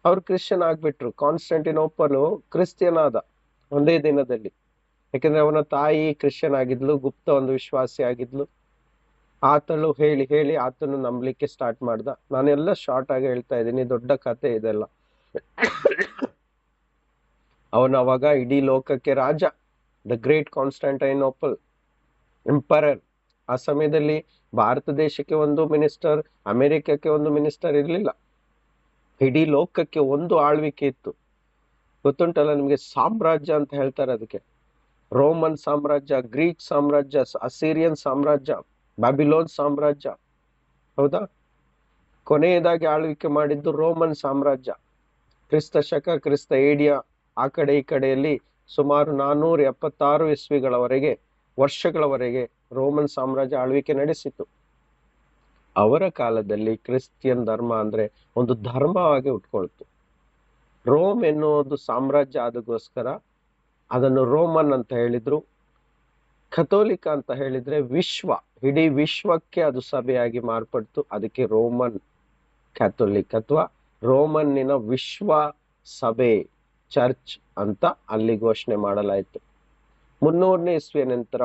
A: ಅವ್ರು ಕ್ರಿಶ್ಚಿಯನ್ ಆಗ್ಬಿಟ್ರು. ಕಾನ್ಸ್ಟಂಟಿನೋಪಲು ಕ್ರಿಸ್ಟಿಯನ್ ಆದ ಒಂದೇ ದಿನದಲ್ಲಿ. ಯಾಕಂದ್ರೆ ಅವನ ತಾಯಿ ಕ್ರಿಶ್ಚಿಯನ್ ಆಗಿದ್ಲು, ಗುಪ್ತ ಒಂದು ವಿಶ್ವಾಸಿ ಆಗಿದ್ಲು. ಆತಳು ಹೇಳಿ ಆತನು ನಂಬಲಿಕ್ಕೆ ಸ್ಟಾರ್ಟ್ ಮಾಡ್ದ. ನಾನೆಲ್ಲ ಶಾರ್ಟ್ ಆಗಿ ಹೇಳ್ತಾ ಇದ್ದೀನಿ, ದೊಡ್ಡ ಕತೆ ಇದೆಲ್ಲ. ಅವನು ಅವಾಗ ಇಡೀ ಲೋಕಕ್ಕೆ ರಾಜ, ದ ಗ್ರೇಟ್ ಕಾನ್ಸ್ಟಂಟೈನೋಪಲ್ ಎಂಪರರ್. ಆ ಸಮಯದಲ್ಲಿ ಭಾರತ ದೇಶಕ್ಕೆ ಒಂದು ಮಿನಿಸ್ಟರ್, ಅಮೆರಿಕಕ್ಕೆ ಒಂದು ಮಿನಿಸ್ಟರ್ ಇರ್ಲಿಲ್ಲ. ಇಡೀ ಲೋಕಕ್ಕೆ ಒಂದು ಆಳ್ವಿಕೆ ಇತ್ತು. ಗೊತ್ತುಂಟಲ್ಲ ನಿಮ್ಗೆ, ಸಾಮ್ರಾಜ್ಯ ಅಂತ ಹೇಳ್ತಾರೆ ಅದಕ್ಕೆ. ರೋಮನ್ ಸಾಮ್ರಾಜ್ಯ, ಗ್ರೀಕ್ ಸಾಮ್ರಾಜ್ಯ, ಅಸಿರಿಯನ್ ಸಾಮ್ರಾಜ್ಯ, ಬ್ಯಾಬಿಲೋನ್ ಸಾಮ್ರಾಜ್ಯ. ಹೌದಾ? ಕೊನೆಯದಾಗಿ ಆಳ್ವಿಕೆ ಮಾಡಿದ್ದು ರೋಮನ್ ಸಾಮ್ರಾಜ್ಯ. ಕ್ರಿಸ್ತ ಶಕ, ಕ್ರಿಸ್ತ ಏಡಿಯ ಆ ಕಡೆ ಈ ಕಡೆಯಲ್ಲಿ ಸುಮಾರು 476 ವರ್ಷಗಳವರೆಗೆ ರೋಮನ್ ಸಾಮ್ರಾಜ್ಯ ಆಳ್ವಿಕೆ ನಡೆಸಿತು. ಅವರ ಕಾಲದಲ್ಲಿ ಕ್ರಿಸ್ಟಿಯನ್ ಧರ್ಮ ಅಂದ್ರೆ ಒಂದು ಧರ್ಮವಾಗಿ ಉಟ್ಕೊಳ್ತು. ರೋಮ್ ಎನ್ನುವುದು ಸಾಮ್ರಾಜ್ಯ ಆದಗೋಸ್ಕರ ಅದನ್ನು ರೋಮನ್ ಅಂತ ಹೇಳಿದ್ರು. ಕಥೋಲಿಕ ಅಂತ ಹೇಳಿದ್ರೆ ಇಡೀ ವಿಶ್ವಕ್ಕೆ ಅದು ಸಭೆಯಾಗಿ ಮಾರ್ಪಡ್ತು. ಅದಕ್ಕೆ ರೋಮನ್ ಕ್ಯಾಥೋಲಿಕ್ ಅಥವಾ ರೋಮನ್ನಿನ ವಿಶ್ವ ಸಭೆ, ಚರ್ಚ್ ಅಂತ ಅಲ್ಲಿ ಘೋಷಣೆ ಮಾಡಲಾಯಿತು. 300ನೇ ಇಸ್ವಿಯ ನಂತರ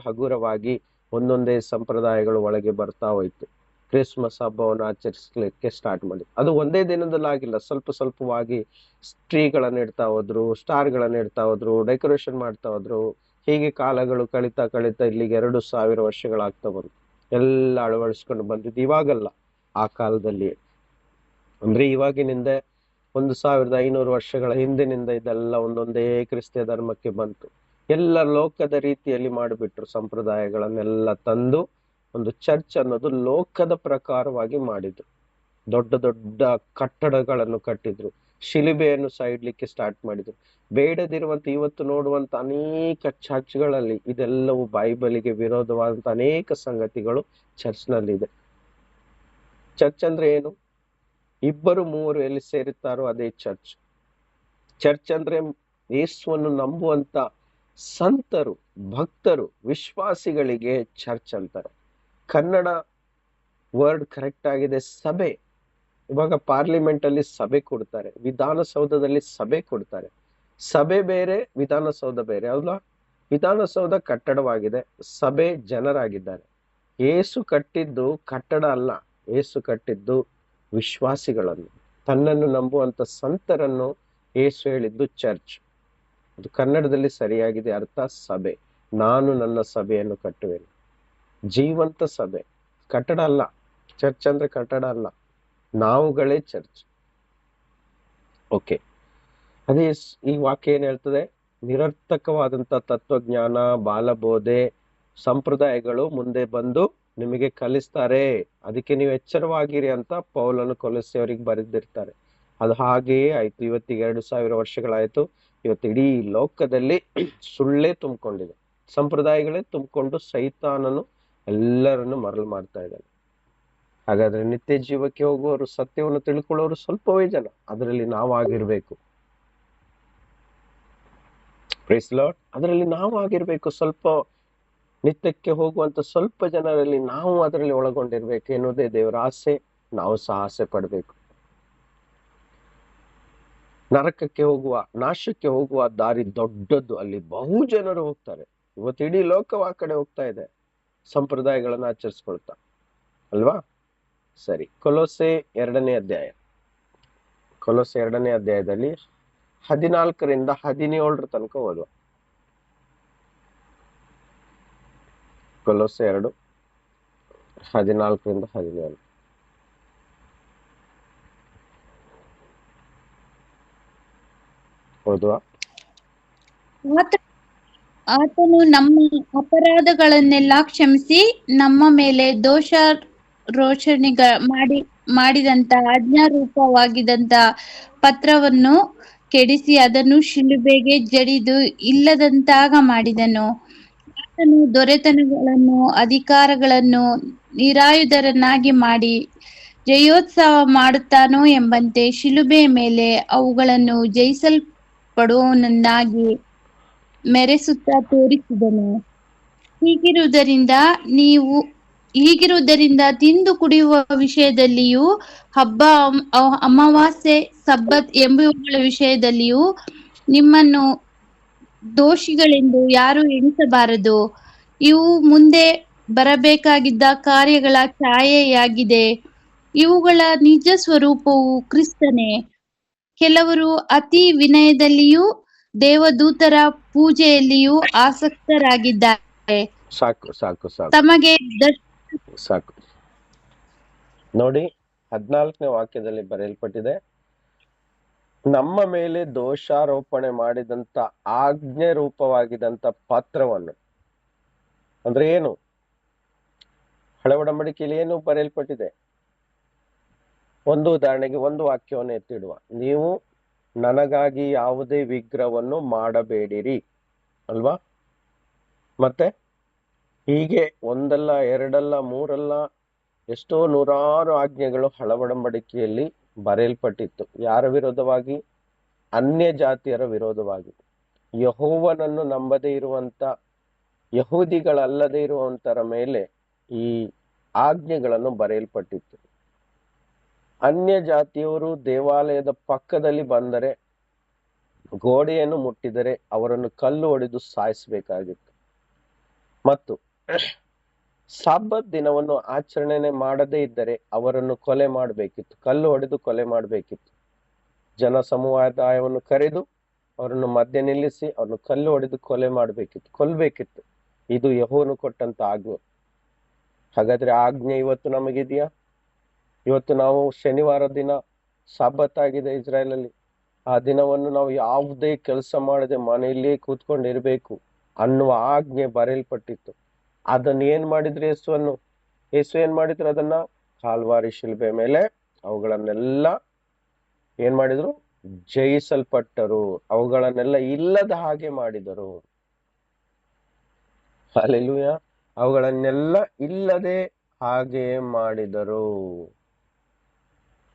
A: ಹಗುರವಾಗಿ ಒಂದೊಂದೇ ಸಂಪ್ರದಾಯಗಳು ಒಳಗೆ ಬರ್ತಾ ಹೋಯ್ತು. ಕ್ರಿಸ್ಮಸ್ ಹಬ್ಬವನ್ನು ಆಚರಿಸಲಿಕ್ಕೆ ಸ್ಟಾರ್ಟ್ ಮಾಡಿ. ಅದು ಒಂದೇ ದಿನದಲ್ಲಿ ಆಗಿಲ್ಲ, ಸ್ವಲ್ಪವಾಗಿ ಟ್ರೀಗಳನ್ನು ಇಡ್ತಾ ಹೋದ್ರು, ಸ್ಟಾರ್ಗಳನ್ನು ಇಡ್ತಾ ಹೋದ್ರು, ಡೆಕೋರೇಷನ್ ಮಾಡ್ತಾ ಹೋದ್ರು. ಹೀಗೆ ಕಾಲಗಳು ಕಳೀತಾ ಇಲ್ಲಿಗೆ 2000 ವರ್ಷಗಳಾಗ್ತಾ ಬಂತು. ಎಲ್ಲ ಅಳವಡಿಸ್ಕೊಂಡು ಬಂದಿದ್ದು ಇವಾಗಲ್ಲ, ಆ ಕಾಲದಲ್ಲಿ. ಅಂದ್ರೆ ಇವಾಗಿನಿಂದ 1500 ವರ್ಷಗಳ ಹಿಂದಿನಿಂದ ಇದೆಲ್ಲ ಒಂದೊಂದೇ ಕ್ರಿಸ್ತಿಯ ಧರ್ಮಕ್ಕೆ ಬಂತು. ಎಲ್ಲ ಲೋಕದ ರೀತಿಯಲ್ಲಿ ಮಾಡಿಬಿಟ್ರು. ಸಂಪ್ರದಾಯಗಳನ್ನೆಲ್ಲ ತಂದು ಒಂದು ಚರ್ಚ್ ಅನ್ನೋದು ಲೋಕದ ಪ್ರಕಾರವಾಗಿ ಮಾಡಿದ್ರು. ದೊಡ್ಡ ಕಟ್ಟಡಗಳನ್ನು ಕಟ್ಟಿದ್ರು. ಶಿಲುಬೆಯನ್ನು ಇಡ್ಲಿಕ್ಕೆ ಸ್ಟಾರ್ಟ್ ಮಾಡಿದ್ರು. ಬೇಡದಿರುವಂತ ಇವತ್ತು ನೋಡುವಂತ ಅನೇಕ ಚರ್ಚ್ಗಳಲ್ಲಿ ಇದೆಲ್ಲವೂ ಬೈಬಲಿಗೆ ವಿರೋಧವಾದಂತ ಅನೇಕ ಸಂಗತಿಗಳು ಚರ್ಚ್ನಲ್ಲಿದೆ. ಚರ್ಚ್ ಅಂದ್ರೆ ಏನು? ಇಬ್ಬರು ಮೂವರು ಎಲ್ಲಿ ಸೇರುತ್ತಾರೋ ಅದೇ ಚರ್ಚ್. ಚರ್ಚ್ ಅಂದ್ರೆ ಯೇಸುವನ್ನು ನಂಬುವಂತ ಸಂತರು, ಭಕ್ತರು, ವಿಶ್ವಾಸಿಗಳಿಗೆ ಚರ್ಚ್ ಅಂತಾರೆ. ಕನ್ನಡ ವರ್ಡ್ ಕರೆಕ್ಟ್ ಆಗಿದೆ ಸಭೆ. ಇವಾಗ ಪಾರ್ಲಿಮೆಂಟ್ ಅಲ್ಲಿ ಸಭೆ ಕೊಡ್ತಾರೆ, ವಿಧಾನಸೌಧದಲ್ಲಿ ಸಭೆ ಕೊಡ್ತಾರೆ. ಸಭೆ ಬೇರೆ, ವಿಧಾನಸೌಧ ಬೇರೆ. ಹೌದಾ? ವಿಧಾನಸೌಧ ಕಟ್ಟಡವಾಗಿದೆ, ಸಭೆ ಜನರಾಗಿದ್ದಾರೆ. ಏಸು ಕಟ್ಟಿದ್ದು ಕಟ್ಟಡ ಅಲ್ಲ, ಏಸು ಕಟ್ಟಿದ್ದು ವಿಶ್ವಾಸಿಗಳನ್ನು, ತನ್ನನ್ನು ನಂಬುವಂತ ಸಂತರನ್ನು ಏಸು ಹೇಳಿದ್ದು ಚರ್ಚ್. ಅದು ಕನ್ನಡದಲ್ಲಿ ಸರಿಯಾಗಿದೆ ಅರ್ಥ ಸಭೆ. ನಾನು ನನ್ನ ಸಭೆಯನ್ನು ಕಟ್ಟುವೆನು. ಜೀವಂತ ಸಭೆ, ಕಟ್ಟಡ ಅಲ್ಲ. ಚರ್ಚ್ ಅಂದ್ರೆ ಕಟ್ಟಡ ಅಲ್ಲ, ನಾವುಗಳೇ ಚರ್ಚ್. ಓಕೆ, ಅದೇ ಈ ವಾಕ್ಯ ಏನ್ ಹೇಳ್ತದೆ? ನಿರರ್ಥಕವಾದಂತ ತತ್ವಜ್ಞಾನ, ಬಾಲಬೋಧೆ, ಸಂಪ್ರದಾಯಗಳು ಮುಂದೆ ಬಂದು ನಿಮಗೆ ಕಲಿಸ್ತಾರೆ, ಅದಕ್ಕೆ ನೀವು ಎಚ್ಚರವಾಗಿರಿ ಅಂತ ಪೌಲನು ಕೊಲೊಸ್ಸೆಯವರಿಗೆ ಬರೆದಿರ್ತಾರೆ. ಅದು ಹಾಗೆಯೇ ಆಯ್ತು. ಇವತ್ತಿಗೆ 2000 ವರ್ಷಗಳಾಯ್ತು. ಇವತ್ತು ಇಡೀ ಲೋಕದಲ್ಲಿ ಸುಳ್ಳೇ ತುಂಬಿಕೊಂಡಿದೆ, ಸಂಪ್ರದಾಯಗಳೇ ತುಂಬಿಕೊಂಡು ಸೈತಾನನು ಎಲ್ಲರನ್ನು ಮರಳು ಮಾಡ್ತಾ ಇದ್ದಾನೆ. ಹಾಗಾದ್ರೆ ನಿತ್ಯ ಜೀವಕ್ಕೆ ಹೋಗುವವರು, ಸತ್ಯವನ್ನು ತಿಳ್ಕೊಳ್ಳೋರು ಸ್ವಲ್ಪವೇ ಜನ. ಅದರಲ್ಲಿ ನಾವಾಗಿರ್ಬೇಕು. Price lord. ಅದರಲ್ಲಿ ನಾವು ಆಗಿರ್ಬೇಕು. ಸ್ವಲ್ಪ ನಿತ್ಯಕ್ಕೆ ಹೋಗುವಂತ ಸ್ವಲ್ಪ ಜನರಲ್ಲಿ ನಾವು ಅದರಲ್ಲಿ ಒಳಗೊಂಡಿರ್ಬೇಕು ಎನ್ನುವುದೇ ದೇವರ ಆಸೆ. ನಾವು ಸಹ ಆಸೆ ಪಡ್ಬೇಕು. ನರಕಕ್ಕೆ ಹೋಗುವ, ನಾಶಕ್ಕೆ ಹೋಗುವ ದಾರಿ ದೊಡ್ಡದ್ದು, ಅಲ್ಲಿ ಬಹು ಜನರು ಹೋಗ್ತಾರೆ. ಇವತ್ತು ಇಡೀ ಲೋಕವ ಆ ಕಡೆ ಹೋಗ್ತಾ ಇದೆ, ಸಂಪ್ರದಾಯಗಳನ್ನ ಆಚರಿಸ್ಕೊಳ್ತಾ, ಅಲ್ವಾ? ಸರಿ, ಕೊಲೊಸ್ಸೆ 2ನೇ ಅಧ್ಯಾಯ. ಕೊಲೊಸ್ಸೆ 2ನೇ ಅಧ್ಯಾಯದಲ್ಲಿ 14ರಿಂದ 17 ತನಕ ಓದುವ. ಕೊಲೊಸ್ಸೆ 2, 14ರಿಂದ 17. ಓದುವ.
E: ಆತನು ನಮ್ಮ ಅಪರಾಧಗಳನ್ನೆಲ್ಲ ಕ್ಷಮಿಸಿ ನಮ್ಮ ಮೇಲೆ ದೋಷಾರೋಪಣೆ ಮಾಡಿದಂತ ಆಜ್ಞಾರೂಪವಾಗಿದ್ದಂತ ಪತ್ರವನ್ನು ಕೆಡಿಸಿ ಅದನ್ನು ಶಿಲುಬೆಗೆ ಜಡಿದು ಇಲ್ಲದಂತಾಗ ಮಾಡಿದನು. ಆತನು ದೊರೆತನಗಳನ್ನು, ಅಧಿಕಾರಗಳನ್ನು ನಿರಾಯುಧರನ್ನಾಗಿ ಮಾಡಿ ಜಯೋತ್ಸವ ಮಾಡುತ್ತಾನೋ ಎಂಬಂತೆ ಶಿಲುಬೆಯ ಮೇಲೆ ಅವುಗಳನ್ನು ಜಯಿಸಲ್ಪಡುವವನನ್ನಾಗಿ ಮೆರೆಸುತ್ತಾ ತೋರಿಸಿದನು. ಹೀಗಿರುವುದರಿಂದ ತಿಂದು ಕುಡಿಯುವ ವಿಷಯದಲ್ಲಿಯೂ, ಹಬ್ಬ, ಅಮಾವಾಸ್ಯೆ, ಸಬ್ಬತ್ ಎಂಬುವುಗಳ ವಿಷಯದಲ್ಲಿಯೂ ನಿಮ್ಮನ್ನು ದೋಷಿಗಳೆಂದು ಯಾರು ಎಣಿಸಬಾರದು. ಇವು ಮುಂದೆ ಬರಬೇಕಾಗಿದ್ದ ಕಾರ್ಯಗಳ ಛಾಯೆಯಾಗಿದೆ. ಇವುಗಳ ನಿಜ ಸ್ವರೂಪವು ಕ್ರಿಸ್ತನೇ. ಕೆಲವರು ಅತಿ ವಿನಯದಲ್ಲಿಯೂ ದೇವದೂತರ ಪೂಜೆಯಲ್ಲಿಯೂ ಆಸಕ್ತರಾಗಿದ್ದಾರೆ.
A: ಸಾಕು ಸಾಕು ಸಾಕು
E: ತಮಗೆ
A: ಸಾಕು. ನೋಡಿ, 14ನೇ ವಾಕ್ಯದಲ್ಲಿ ಬರೆಯಲ್ಪಟ್ಟಿದೆ, ನಮ್ಮ ಮೇಲೆ ದೋಷಾರೋಪಣೆ ಮಾಡಿದಂತ ಆಜ್ಞೆ ರೂಪವಾಗಿದ್ದಂತ ಪತ್ರವನ್ನು. ಅಂದ್ರೆ ಏನು? ಹಳೆ ಒಡಂಬಡಿಕೆಯಲ್ಲಿ ಏನು ಬರೆಯಲ್ಪಟ್ಟಿದೆ? ಒಂದು ಉದಾಹರಣೆಗೆ ಒಂದು ವಾಕ್ಯವನ್ನು ಎತ್ತಿಡುವ. ನೀವು ನನಗಾಗಿ ಯಾವುದೇ ವಿಗ್ರಹವನ್ನು ಮಾಡಬೇಡಿರಿ, ಅಲ್ವಾ? ಮತ್ತೆ ಹೀಗೆ ಒಂದಲ್ಲ, ಎರಡಲ್ಲ, ಮೂರಲ್ಲ, ಎಷ್ಟೋ ನೂರಾರು ಆಜ್ಞೆಗಳು ಹಳೆ ಒಡಂಬಡಿಕೆಯಲ್ಲಿ ಬರೆಯಲ್ಪಟ್ಟಿತ್ತು. ಯಾರ ವಿರೋಧವಾಗಿ? ಅನ್ಯ ಜಾತಿಯರ ವಿರೋಧವಾಗಿ. ಯೆಹೋವನನ್ನು ನಂಬದೇ ಇರುವಂತ, ಯಹೂದಿಗಳಲ್ಲದೆ ಇರುವಂತರ ಮೇಲೆ ಈ ಆಜ್ಞೆಗಳನ್ನು ಬರೆಯಲ್ಪಟ್ಟಿತ್ತು. ಅನ್ಯ ಜಾತಿಯವರು ದೇವಾಲಯದ ಪಕ್ಕದಲ್ಲಿ ಬಂದರೆ, ಗೋಡೆಯನ್ನು ಮುಟ್ಟಿದರೆ ಅವರನ್ನು ಕಲ್ಲು ಹೊಡೆದು ಸಾಯಿಸಬೇಕಾಗಿತ್ತು. ಮತ್ತು ಸಬ್ಬತ್ ದಿನವನ್ನು ಆಚರಣೆ ಮಾಡದೇ ಇದ್ದರೆ ಅವರನ್ನು ಕೊಲೆ ಮಾಡಬೇಕಿತ್ತು, ಕಲ್ಲು ಹೊಡೆದು ಕೊಲೆ ಮಾಡಬೇಕಿತ್ತು. ಜನ ಸಮುದಾಯವನ್ನು ಕರೆದು ಅವರನ್ನು ಮಧ್ಯೆ ನಿಲ್ಲಿಸಿ ಅವ್ರನ್ನು ಕಲ್ಲು ಹೊಡೆದು ಕೊಲ್ಲಬೇಕಿತ್ತು. ಇದು ಯೆಹೋವನು ಕೊಟ್ಟಂತ ಆಜ್ಞೆ. ಹಾಗಾದ್ರೆ ಆಜ್ಞೆ ಇವತ್ತು ನಮಗಿದೆಯಾ? ಇವತ್ತು ನಾವು ಶನಿವಾರ ದಿನ ಸಬ್ಬತ್ ಆಗಿದೆ ಇಸ್ರಾಯೇಲ್ ಅಲ್ಲಿ, ಆ ದಿನವನ್ನು ನಾವು ಯಾವುದೇ ಕೆಲಸ ಮಾಡದೆ ಮನೆಯಲ್ಲಿಯೇ ಕೂತ್ಕೊಂಡಿರ್ಬೇಕು ಅನ್ನುವ ಆಜ್ಞೆ ಬರೆಯಲ್ಪಟ್ಟಿತ್ತು. ಅದನ್ನ ಏನ್ ಮಾಡಿದ್ರು? ಯೇಸು ಏನ್ ಮಾಡಿದ್ರು? ಅದನ್ನ ಕಾಲ್ವಾರಿ ಶಿಲ್ಬೆ ಮೇಲೆ ಅವುಗಳನ್ನೆಲ್ಲ ಏನ್ ಮಾಡಿದ್ರು? ಜಯಿಸಲ್ಪಟ್ಟರು. ಅವುಗಳನ್ನೆಲ್ಲ ಇಲ್ಲದ ಹಾಗೆ ಮಾಡಿದರು. ಹಲ್ಲೆಲೂಯಾ. ಅವುಗಳನ್ನೆಲ್ಲ ಇಲ್ಲದೆ ಹಾಗೆ ಮಾಡಿದರು.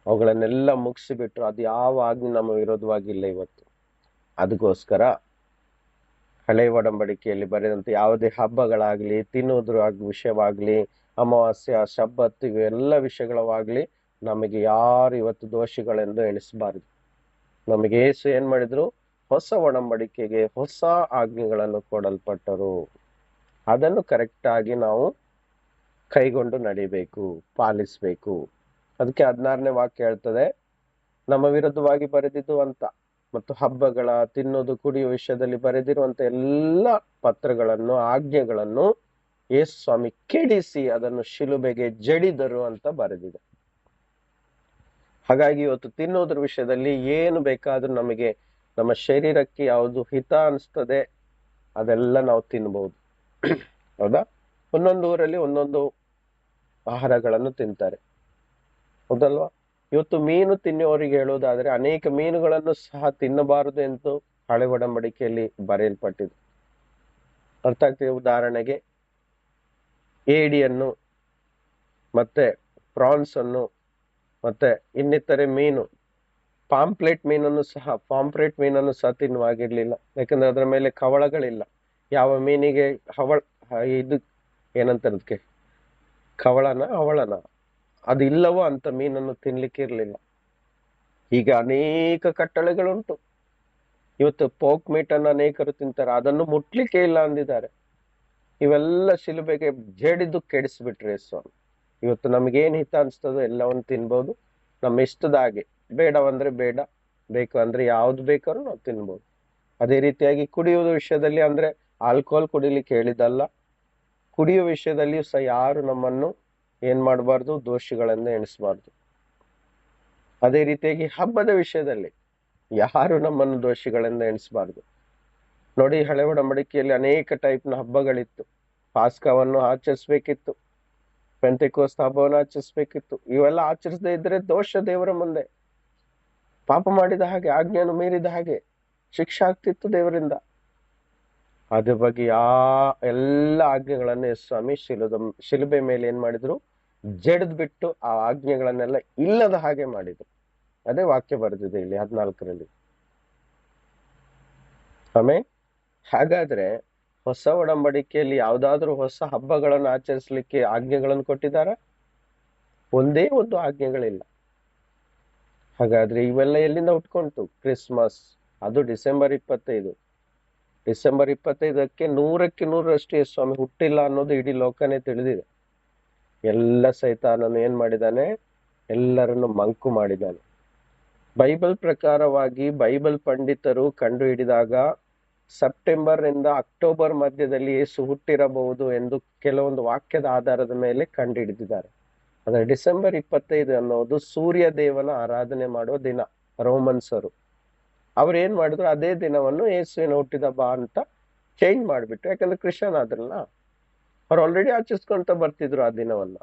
A: ಅವುಗಳನ್ನೆಲ್ಲ ಮುಗಿಸಿಬಿಟ್ರು. ಅದು ಯಾವ ಆಜ್ಞೆ ನಮ್ಮ ವಿರೋಧವಾಗಿಲ್ಲ ಇವತ್ತು. ಅದಕ್ಕೋಸ್ಕರ ಹಳೆ ಒಡಂಬಡಿಕೆಯಲ್ಲಿ ಬರೆದಂತೆ ಯಾವುದೇ ಹಬ್ಬಗಳಾಗ್ಲಿ, ತಿನ್ನುವುದ್ರ ವಿಷಯವಾಗ್ಲಿ, ಅಮಾವಾಸ್ಯ, ಶಬ್ಬತ್, ಇವೆಲ್ಲ ವಿಷಯಗಳವಾಗ್ಲಿ ನಮಗೆ ಯಾರು ಇವತ್ತು ದೋಷಿಗಳೆಂದು ಎಣಿಸಬಾರದು. ನಮಗೆ ಯೇಸು ಏನ್ ಮಾಡಿದ್ರು? ಹೊಸ ಒಡಂಬಡಿಕೆಗೆ ಹೊಸ ಆಜ್ಞೆಗಳನ್ನು ಕೊಡಲ್ಪಟ್ಟರು. ಅದನ್ನು ಕರೆಕ್ಟ್ ಆಗಿ ನಾವು ಕೈಗೊಂಡು ನಡಿಬೇಕು, ಪಾಲಿಸ್ಬೇಕು. ಅದಕ್ಕೆ 16ನೇ ವಾಕ್ಯ ಹೇಳ್ತದೆ, ನಮ್ಮ ವಿರುದ್ಧವಾಗಿ ಬರೆದಿದ್ದು ಅಂತ ಮತ್ತು ಹಬ್ಬಗಳ, ತಿನ್ನೋದು, ಕುಡಿಯುವ ವಿಷಯದಲ್ಲಿ ಬರೆದಿರುವಂತ ಎಲ್ಲ ಪತ್ರಗಳನ್ನು, ಆಜ್ಞೆಗಳನ್ನು ಯೇಸು ಸ್ವಾಮಿ ಕೆಡಿಸಿ ಅದನ್ನು ಶಿಲುಬೆಗೆ ಜಡಿದರು ಅಂತ ಬರೆದಿದೆ. ಹಾಗಾಗಿ ಇವತ್ತು ತಿನ್ನೋದ್ರ ವಿಷಯದಲ್ಲಿ ಏನು ಬೇಕಾದ್ರೂ ನಮಗೆ ನಮ್ಮ ಶರೀರಕ್ಕೆ ಯಾವುದು ಹಿತ ಅನಿಸ್ತದೆ ಅದೆಲ್ಲ ನಾವು ತಿನ್ಬಹುದು. ಹೌದಾ? ಒಂದೊಂದು ಊರಲ್ಲಿ ಒಂದೊಂದು ಆಹಾರಗಳನ್ನು ತಿಂತಾರೆ, ಹೌದಲ್ವಾ? ಇವತ್ತು ಮೀನು ತಿನ್ನುವವರಿಗೆ ಹೇಳುವುದಾದ್ರೆ ಅನೇಕ ಮೀನುಗಳನ್ನು ಸಹ ತಿನ್ನಬಾರದು ಎಂದು ಹಳೆ ಒಡಂಬಡಿಕೆಯಲ್ಲಿ ಬರೆಯಲ್ಪಟ್ಟಿದೆ. ಅರ್ಥ ಆಗ್ತದೆ? ಉದಾಹರಣೆಗೆ ಏಡಿಯನ್ನು, ಮತ್ತೆ ಪ್ರಾನ್ಸ್ ಅನ್ನು, ಮತ್ತೆ ಇನ್ನಿತರೆ ಮೀನು, ಪಾಂಪ್ಲೆಟ್ ಮೀನನ್ನು ಸಹ ತಿನ್ನುವಾಗಿರ್ಲಿಲ್ಲ. ಯಾಕಂದ್ರೆ ಅದರ ಮೇಲೆ ಕವಳಗಳಿಲ್ಲ. ಯಾವ ಮೀನಿಗೆ ಇದು ಏನಂತದಕ್ಕೆ, ಅವಳನ ಅದು ಇಲ್ಲವೋ ಅಂತ ಮೀನನ್ನು ತಿನ್ಲಿಕ್ಕೆ ಇರ್ಲಿಲ್ಲ. ಈಗ ಅನೇಕ ಕಟ್ಟಳೆಗಳುಂಟು. ಇವತ್ತು ಪೋಕ್ ಮೀಟ್ ಅನ್ನು ಅನೇಕರು ತಿಂತಾರೆ, ಅದನ್ನು ಮುಟ್ಲಿಕ್ಕೆ ಇಲ್ಲ ಅಂದಿದ್ದಾರೆ. ಇವೆಲ್ಲ ಶಿಲುಬೆಗೆ ಜಡಿದು ಕೆಡಿಸ್ಬಿಟ್ರೆ ಸ್ವಾಮಿ. ಇವತ್ತು ನಮಗೇನ್ ಹಿತ ಅನ್ಸ್ತದೋ ಎಲ್ಲವನ್ನು ತಿನ್ಬೋದು, ನಮ್ಮ ಇಷ್ಟದ ಹಾಗೆ. ಬೇಡವಂದ್ರೆ ಬೇಡ, ಬೇಕು ಅಂದ್ರೆ ಯಾವ್ದು ಬೇಕಾದ್ರೂ ನಾವು ತಿನ್ಬೋದು. ಅದೇ ರೀತಿಯಾಗಿ ಕುಡಿಯುವ ವಿಷಯದಲ್ಲಿ ಅಂದ್ರೆ ಆಲ್ಕೋಹಾಲ್ ಕುಡಿಲಿಕ್ಕೆ ಹೇಳಿದಲ್ಲ, ಕುಡಿಯುವ ವಿಷಯದಲ್ಲಿಯೂ ಸಹ ಯಾರು ನಮ್ಮನ್ನು ಏನ್ ಮಾಡಬಾರ್ದು? ದೋಷಿಗಳನ್ನ ಎಣಿಸಬಾರ್ದು. ಅದೇ ರೀತಿಯಾಗಿ ಹಬ್ಬದ ವಿಷಯದಲ್ಲಿ ಯಾರು ನಮ್ಮನ್ನು ದೋಷಿಗಳಿಂದ ಎಣಿಸಬಾರ್ದು. ನೋಡಿ, ಹಳೆ ಒಡಂಬಡಿಕೆಯಲ್ಲಿ ಅನೇಕ ಟೈಪ್ನ ಹಬ್ಬಗಳಿತ್ತು. ಪಾಸ್ಕವನ್ನು ಆಚರಿಸ್ಬೇಕಿತ್ತು, ಪೆಂತೆಕೋಸ್ತ ಹಬ್ಬವನ್ನು ಆಚರಿಸ್ಬೇಕಿತ್ತು. ಇವೆಲ್ಲ ಆಚರಿಸದೇ ಇದ್ರೆ ದೋಷ ದೇವರ ಮುಂದೆ. ಪಾಪ ಮಾಡಿದ ಹಾಗೆ, ಆಜ್ಞೆಯನ್ನು ಮೀರಿದ ಹಾಗೆ ಶಿಕ್ಷೆ ಆಗ್ತಿತ್ತು ದೇವರಿಂದ. ಅದ್ರ ಬಗ್ಗೆ ಎಲ್ಲ ಆಜ್ಞೆಗಳನ್ನು ಸ್ವಾಮಿ ಶಿಲುಬೆ ಮೇಲೆ ಏನ್ ಮಾಡಿದ್ರು? ಜಡ್ದ್ ಬಿಟ್ಟು ಆ ಆಜ್ಞೆಗಳನ್ನೆಲ್ಲ ಇಲ್ಲದ ಹಾಗೆ ಮಾಡಿದ್ರು. ಅದೇ ವಾಕ್ಯ ಬರೆದಿದೆ ಇಲ್ಲಿ 14ರಲ್ಲಿ. ಆಮೇಲೆ ಹಾಗಾದ್ರೆ ಹೊಸ ಒಡಂಬಡಿಕೆಯಲ್ಲಿ ಯಾವ್ದಾದ್ರು ಹೊಸ ಹಬ್ಬಗಳನ್ನು ಆಚರಿಸ್ಲಿಕ್ಕೆ ಆಜ್ಞೆಗಳನ್ನು ಕೊಟ್ಟಿದ್ದಾರ? ಒಂದೇ ಒಂದು ಆಜ್ಞೆಗಳಿಲ್ಲ. ಹಾಗಾದ್ರೆ ಇವೆಲ್ಲ ಎಲ್ಲಿಂದ ಹುಟ್ಕೊಂತು? ಕ್ರಿಸ್ಮಸ್, ಅದು ಡಿಸೆಂಬರ್ 25. ಡಿಸೆಂಬರ್ 25ಕ್ಕೆ 100ಕ್ಕೆ 100ರಷ್ಟು ಸ್ವಾಮಿ ಹುಟ್ಟಿಲ್ಲ ಅನ್ನೋದು ಇಡೀ ಲೋಕನೇ ತಿಳಿದಿದೆ. ಎಲ್ಲ ಸೈತಾನನು ಏನ್ ಮಾಡಿದಾನೆ? ಎಲ್ಲರನ್ನು ಮಂಕು ಮಾಡಿದ್ದಾನೆ. ಬೈಬಲ್ ಪ್ರಕಾರವಾಗಿ ಬೈಬಲ್ ಪಂಡಿತರು ಕಂಡು ಹಿಡಿದಾಗ ಸೆಪ್ಟೆಂಬರ್ ಇಂದ ಅಕ್ಟೋಬರ್ ಮಧ್ಯದಲ್ಲಿ ಯೇಸು ಹುಟ್ಟಿರಬಹುದು ಎಂದು ಕೆಲವೊಂದು ವಾಕ್ಯದ ಆಧಾರದ ಮೇಲೆ ಕಂಡು ಹಿಡಿದಿದ್ದಾರೆ. ಆದ್ರೆ ಡಿಸೆಂಬರ್ 25 ಅನ್ನೋದು ಸೂರ್ಯ ದೇವನ ಆರಾಧನೆ ಮಾಡುವ ದಿನ. ರೋಮನ್ಸರು ಅವ್ರು ಏನ್ ಮಾಡಿದ್ರು? ಅದೇ ದಿನವನ್ನು ಯೇಸುವಿನ ಹುಟ್ಟಿದ ಹಬ್ಬ ಅಂತ ಚೇಂಜ್ ಮಾಡ್ಬಿಟ್ರು. ಯಾಕಂದ್ರೆ ಕ್ರಿಶ್ಚಿಯನ್ ಆದ್ರಲ್ಲ, ಅವ್ರು ಆಲ್ರೆಡಿ ಆಚರಿಸ್ಕೊಂತ ಬರ್ತಿದ್ರು ಆ ದಿನವನ್ನ.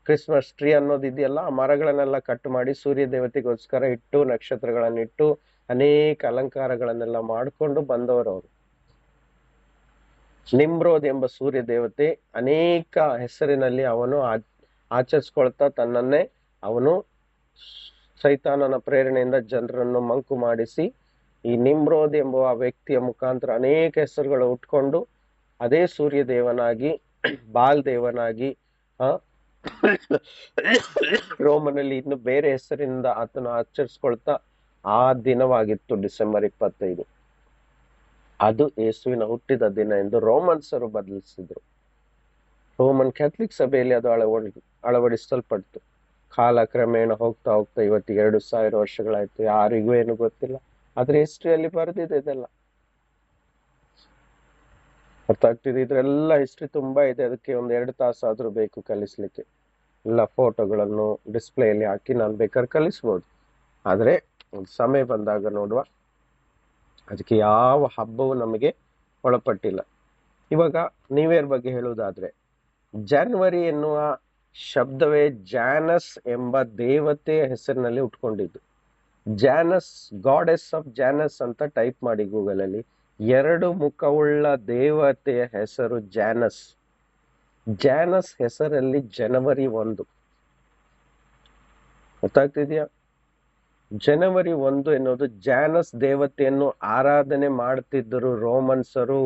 A: ಕ್ರಿಸ್ಮಸ್ ಟ್ರೀ ಅನ್ನೋದು ಇದೆಯಲ್ಲ, ಆ ಮರಗಳನ್ನೆಲ್ಲ ಕಟ್ ಮಾಡಿ ಸೂರ್ಯ ದೇವತೆಗೋಸ್ಕರ ಇಟ್ಟು, ನಕ್ಷತ್ರಗಳನ್ನಿಟ್ಟು, ಅನೇಕ ಅಲಂಕಾರಗಳನ್ನೆಲ್ಲ ಮಾಡಿಕೊಂಡು ಬಂದವರು ಅವರು. ನಿಮ್ರೋದ್ ಎಂಬ ಸೂರ್ಯ ದೇವತೆ ಅನೇಕ ಹೆಸರಿನಲ್ಲಿ ಅವನು ಆಚರಿಸ್ಕೊಳ್ತಾ ತನ್ನನ್ನೇ ಅವನು ಸೈತಾನನ ಪ್ರೇರಣೆಯಿಂದ ಜನರನ್ನು ಮಂಕು ಮಾಡಿಸಿ, ಈ ನಿಮ್ರೋದ್ ಎಂಬ ವ್ಯಕ್ತಿಯ ಮುಖಾಂತರ ಅನೇಕ ಹೆಸರುಗಳು ಉಟ್ಕೊಂಡು ಅದೇ ಸೂರ್ಯ ದೇವನಾಗಿ, ಬಾಲ್ ದೇವನಾಗಿ, ರೋಮನಲ್ಲಿ ಇನ್ನು ಬೇರೆ ಹೆಸರಿಂದ ಆತನ ಆಚರಿಸ್ಕೊಳ್ತಾ ಆ ದಿನವಾಗಿತ್ತು ಡಿಸೆಂಬರ್ 25. ಅದು ಯೇಸುವಿನ ಹುಟ್ಟಿದ ದಿನ ಎಂದು ರೋಮನ್ಸರು ಬದಲಿಸಿದ್ರು. ರೋಮನ್ ಕ್ಯಾಥಲಿಕ್ ಸಭೆಯಲ್ಲಿ ಅದು ಅಳವಡಿಸಲ್ಪಡ್ತು. ಕಾಲ ಕ್ರಮೇಣ ಹೋಗ್ತಾ ಇವತ್ತು 2000 ವರ್ಷಗಳಾಯ್ತು. ಯಾರಿಗೂ ಏನು ಗೊತ್ತಿಲ್ಲ, ಆದ್ರೆ ಹಿಸ್ಟ್ರಿಯಲ್ಲಿ ಬರೆದಿದೆ ಇದೆಲ್ಲ. ಅರ್ಥ ಆಗ್ತಿದೆ? ಇದ್ರೆಲ್ಲ ಹಿಸ್ಟ್ರಿ ತುಂಬಾ ಇದೆ. ಅದಕ್ಕೆ 1-2 ತಾಸಾದ್ರೂ ಬೇಕು ಕಲಿಸ್ಲಿಕ್ಕೆ. ಎಲ್ಲ ಫೋಟೋಗಳನ್ನು ಡಿಸ್ಪ್ಲೇಯಲ್ಲಿ ಹಾಕಿ ನಾನು ಬೇಕಾದ್ರೆ ಕಲಿಸ್ಬೋದು. ಆದ್ರೆ ಒಂದು ಸಮಯ ಬಂದಾಗ ನೋಡುವ. ಅದಕ್ಕೆ ಯಾವ ಹಬ್ಬವು ನಮಗೆ ಒಳಪಟ್ಟಿಲ್ಲ. ಇವಾಗ ನ್ಯೂ ಇಯರ್ ಬಗ್ಗೆ ಹೇಳುವುದಾದ್ರೆ, ಜಾನ್ವರಿ ಎನ್ನುವ ಶಬ್ದವೇ ಜಾನಸ್ ಎಂಬ ದೇವತೆಯ ಹೆಸರಿನಲ್ಲಿ ಉಟ್ಕೊಂಡಿದ್ದು. ಜಾನಸ್, ಗಾಡೆಸ್ ಆಫ್ ಜಾನಸ್ ಅಂತ ಟೈಪ್ ಮಾಡಿ ಗೂಗಲ್ ಅಲ್ಲಿ. 2 ಮುಖವುಳ್ಳ ದೇವತೆಯ ಹೆಸರು ಜಾನಸ್. ಜಾನಸ್ ಹೆಸರಲ್ಲಿ ಜನವರಿ 1. ಗೊತ್ತಾಗ್ತಿದ್ಯಾ? ಜನವರಿ 1 ಎನ್ನುವುದು ಜಾನಸ್ ದೇವತೆಯನ್ನು ಆರಾಧನೆ ಮಾಡ್ತಿದ್ದರು ರೋಮನ್ಸರು.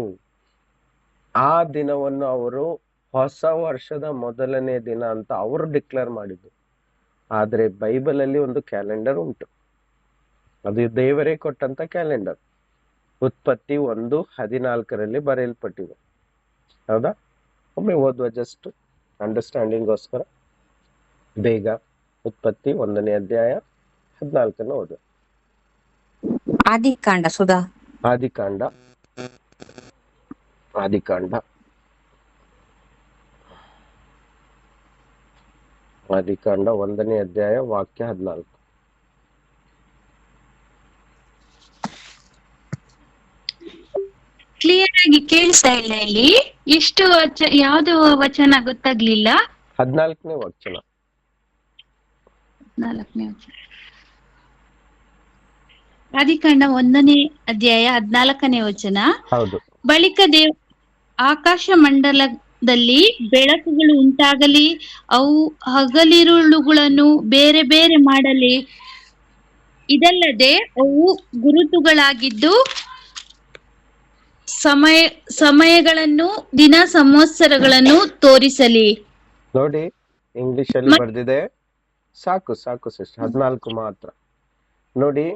A: ಆ ದಿನವನ್ನು ಅವರು ಹೊಸ ವರ್ಷದ ಮೊದಲನೇ ದಿನ ಅಂತ ಅವರು ಡಿಕ್ಲೇರ್ ಮಾಡಿದ್ರು. ಆದ್ರೆ ಬೈಬಲ್ ಅಲ್ಲಿ ಒಂದು ಕ್ಯಾಲೆಂಡರ್ ಉಂಟು, ಅದು ದೇವರೇ ಕೊಟ್ಟಂತ ಕ್ಯಾಲೆಂಡರ್. ಉತ್ಪತ್ತಿ 1:14 ಬರೆಯಲ್ಪಟ್ಟಿದೆ. ಹೌದಾ? ಒಮ್ಮೆ ಓದುವ, ಜಸ್ಟ್ ಅಂಡರ್ಸ್ಟ್ಯಾಂಡಿಂಗ್ಗೋಸ್ಕರ ಬೇಗ. ಉತ್ಪತ್ತಿ 1ನೇ ಅಧ್ಯಾಯ 14 ಓದು.
D: ಆದಿಕಾಂಡ ಸುಧಾ.
A: ಆದಿಕಾಂಡ ಆದಿಕಾಂಡ ಆದಿಕಾಂಡ 1ನೇ ಅಧ್ಯಾಯ ವಾಕ್ಯ 14.
E: ಕ್ಲಿಯರ್ ಆಗಿ ಕೇಳಿಸ್ತಾ ಇಲ್ಲ ಇಲ್ಲಿ. ಎಷ್ಟು ಯಾವ್ದು ವಚನ ಗೊತ್ತಾಗ್ಲಿಲ್ಲ.
A: 14ನೇ ವಚನ.
E: 14ನೇ ವಚನ. ಆದಿಕಾಂಡ 1ನೇ ಅಧ್ಯಾಯ 14ನೇ ವಚನ.
A: ಹೌದು.
E: ಬಳಿಕ ಆಕಾಶ ಮಂಡಲದಲ್ಲಿ ಬೆಳಕುಗಳು ಉಂಟಾಗಲಿ, ಅವು ಹಗಲಿರುಳುಗಳನ್ನು ಬೇರೆ ಬೇರೆ ಮಾಡಲಿ. ಇದಲ್ಲದೆ ಅವು ಗುರುತುಗಳಾಗಿದ್ದು ಸಮಯಗಳನ್ನು, ದಿನ ಸಂವತ್ಸರಗಳನ್ನು ತೋರಿಸಲಿ.
A: ನೋಡಿ, ಇಂಗ್ಲಿಷ್ ಅಲ್ಲಿ ಬರ್ದಿದೆ. ಸಾಕು ಸಿಸ್ಟರ್, 14 ಮಾತ್ರ. ನೋಡಿ,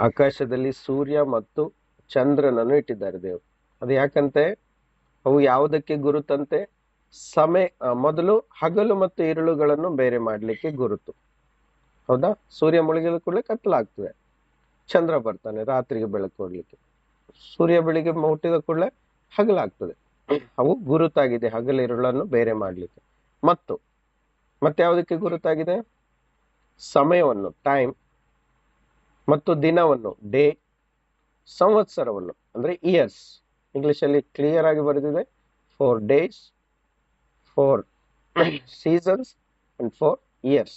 A: ಆಕಾಶದಲ್ಲಿ ಸೂರ್ಯ ಮತ್ತು ಚಂದ್ರನನ್ನು ಇಟ್ಟಿದ್ದಾರೆ ದೇವರು. ಅದು ಯಾಕಂತೆ? ಅವು ಯಾವುದಕ್ಕೆ ಗುರುತಂತೆ? ಮೊದಲು ಹಗಲು ಮತ್ತು ಇರುಳುಗಳನ್ನು ಬೇರೆ ಮಾಡ್ಲಿಕ್ಕೆ ಗುರುತು. ಹೌದಾ? ಸೂರ್ಯ ಮುಳುಗಿದ ಕೂಡಲೇ ಕತ್ತಲಾಗ್ತದೆ, ಚಂದ್ರ ಬರ್ತಾನೆ ರಾತ್ರಿಗೆ ಬೆಳಕು ಕೊಡ್ಲಿಕ್ಕೆ. ಸೂರ್ಯ ಬೆಳಿಗ್ಗೆ ಹುಟ್ಟಿದ ಕೂಡಲೇ ಹಗಲಾಗ್ತದೆ. ಅವು ಗುರುತಾಗಿದೆ, ಹಗಲಿರುಳನ್ನು ಬೇರೆ ಮಾಡ್ಲಿಕ್ಕೆ. ಮತ್ತೆ ಯಾವುದಕ್ಕೆ ಗುರುತಾಗಿದೆ? ಸಮಯವನ್ನು, ಟೈಮ್, ಮತ್ತು ದಿನವನ್ನು, ಡೇ, ಸಂವತ್ಸರವನ್ನು ಅಂದ್ರೆ ಇಯರ್ಸ್. ಇಂಗ್ಲಿಷ್ ಅಲ್ಲಿ ಕ್ಲಿಯರ್ ಆಗಿ ಬರೆದಿದೆ, 4 days, 4 seasons and 4 years.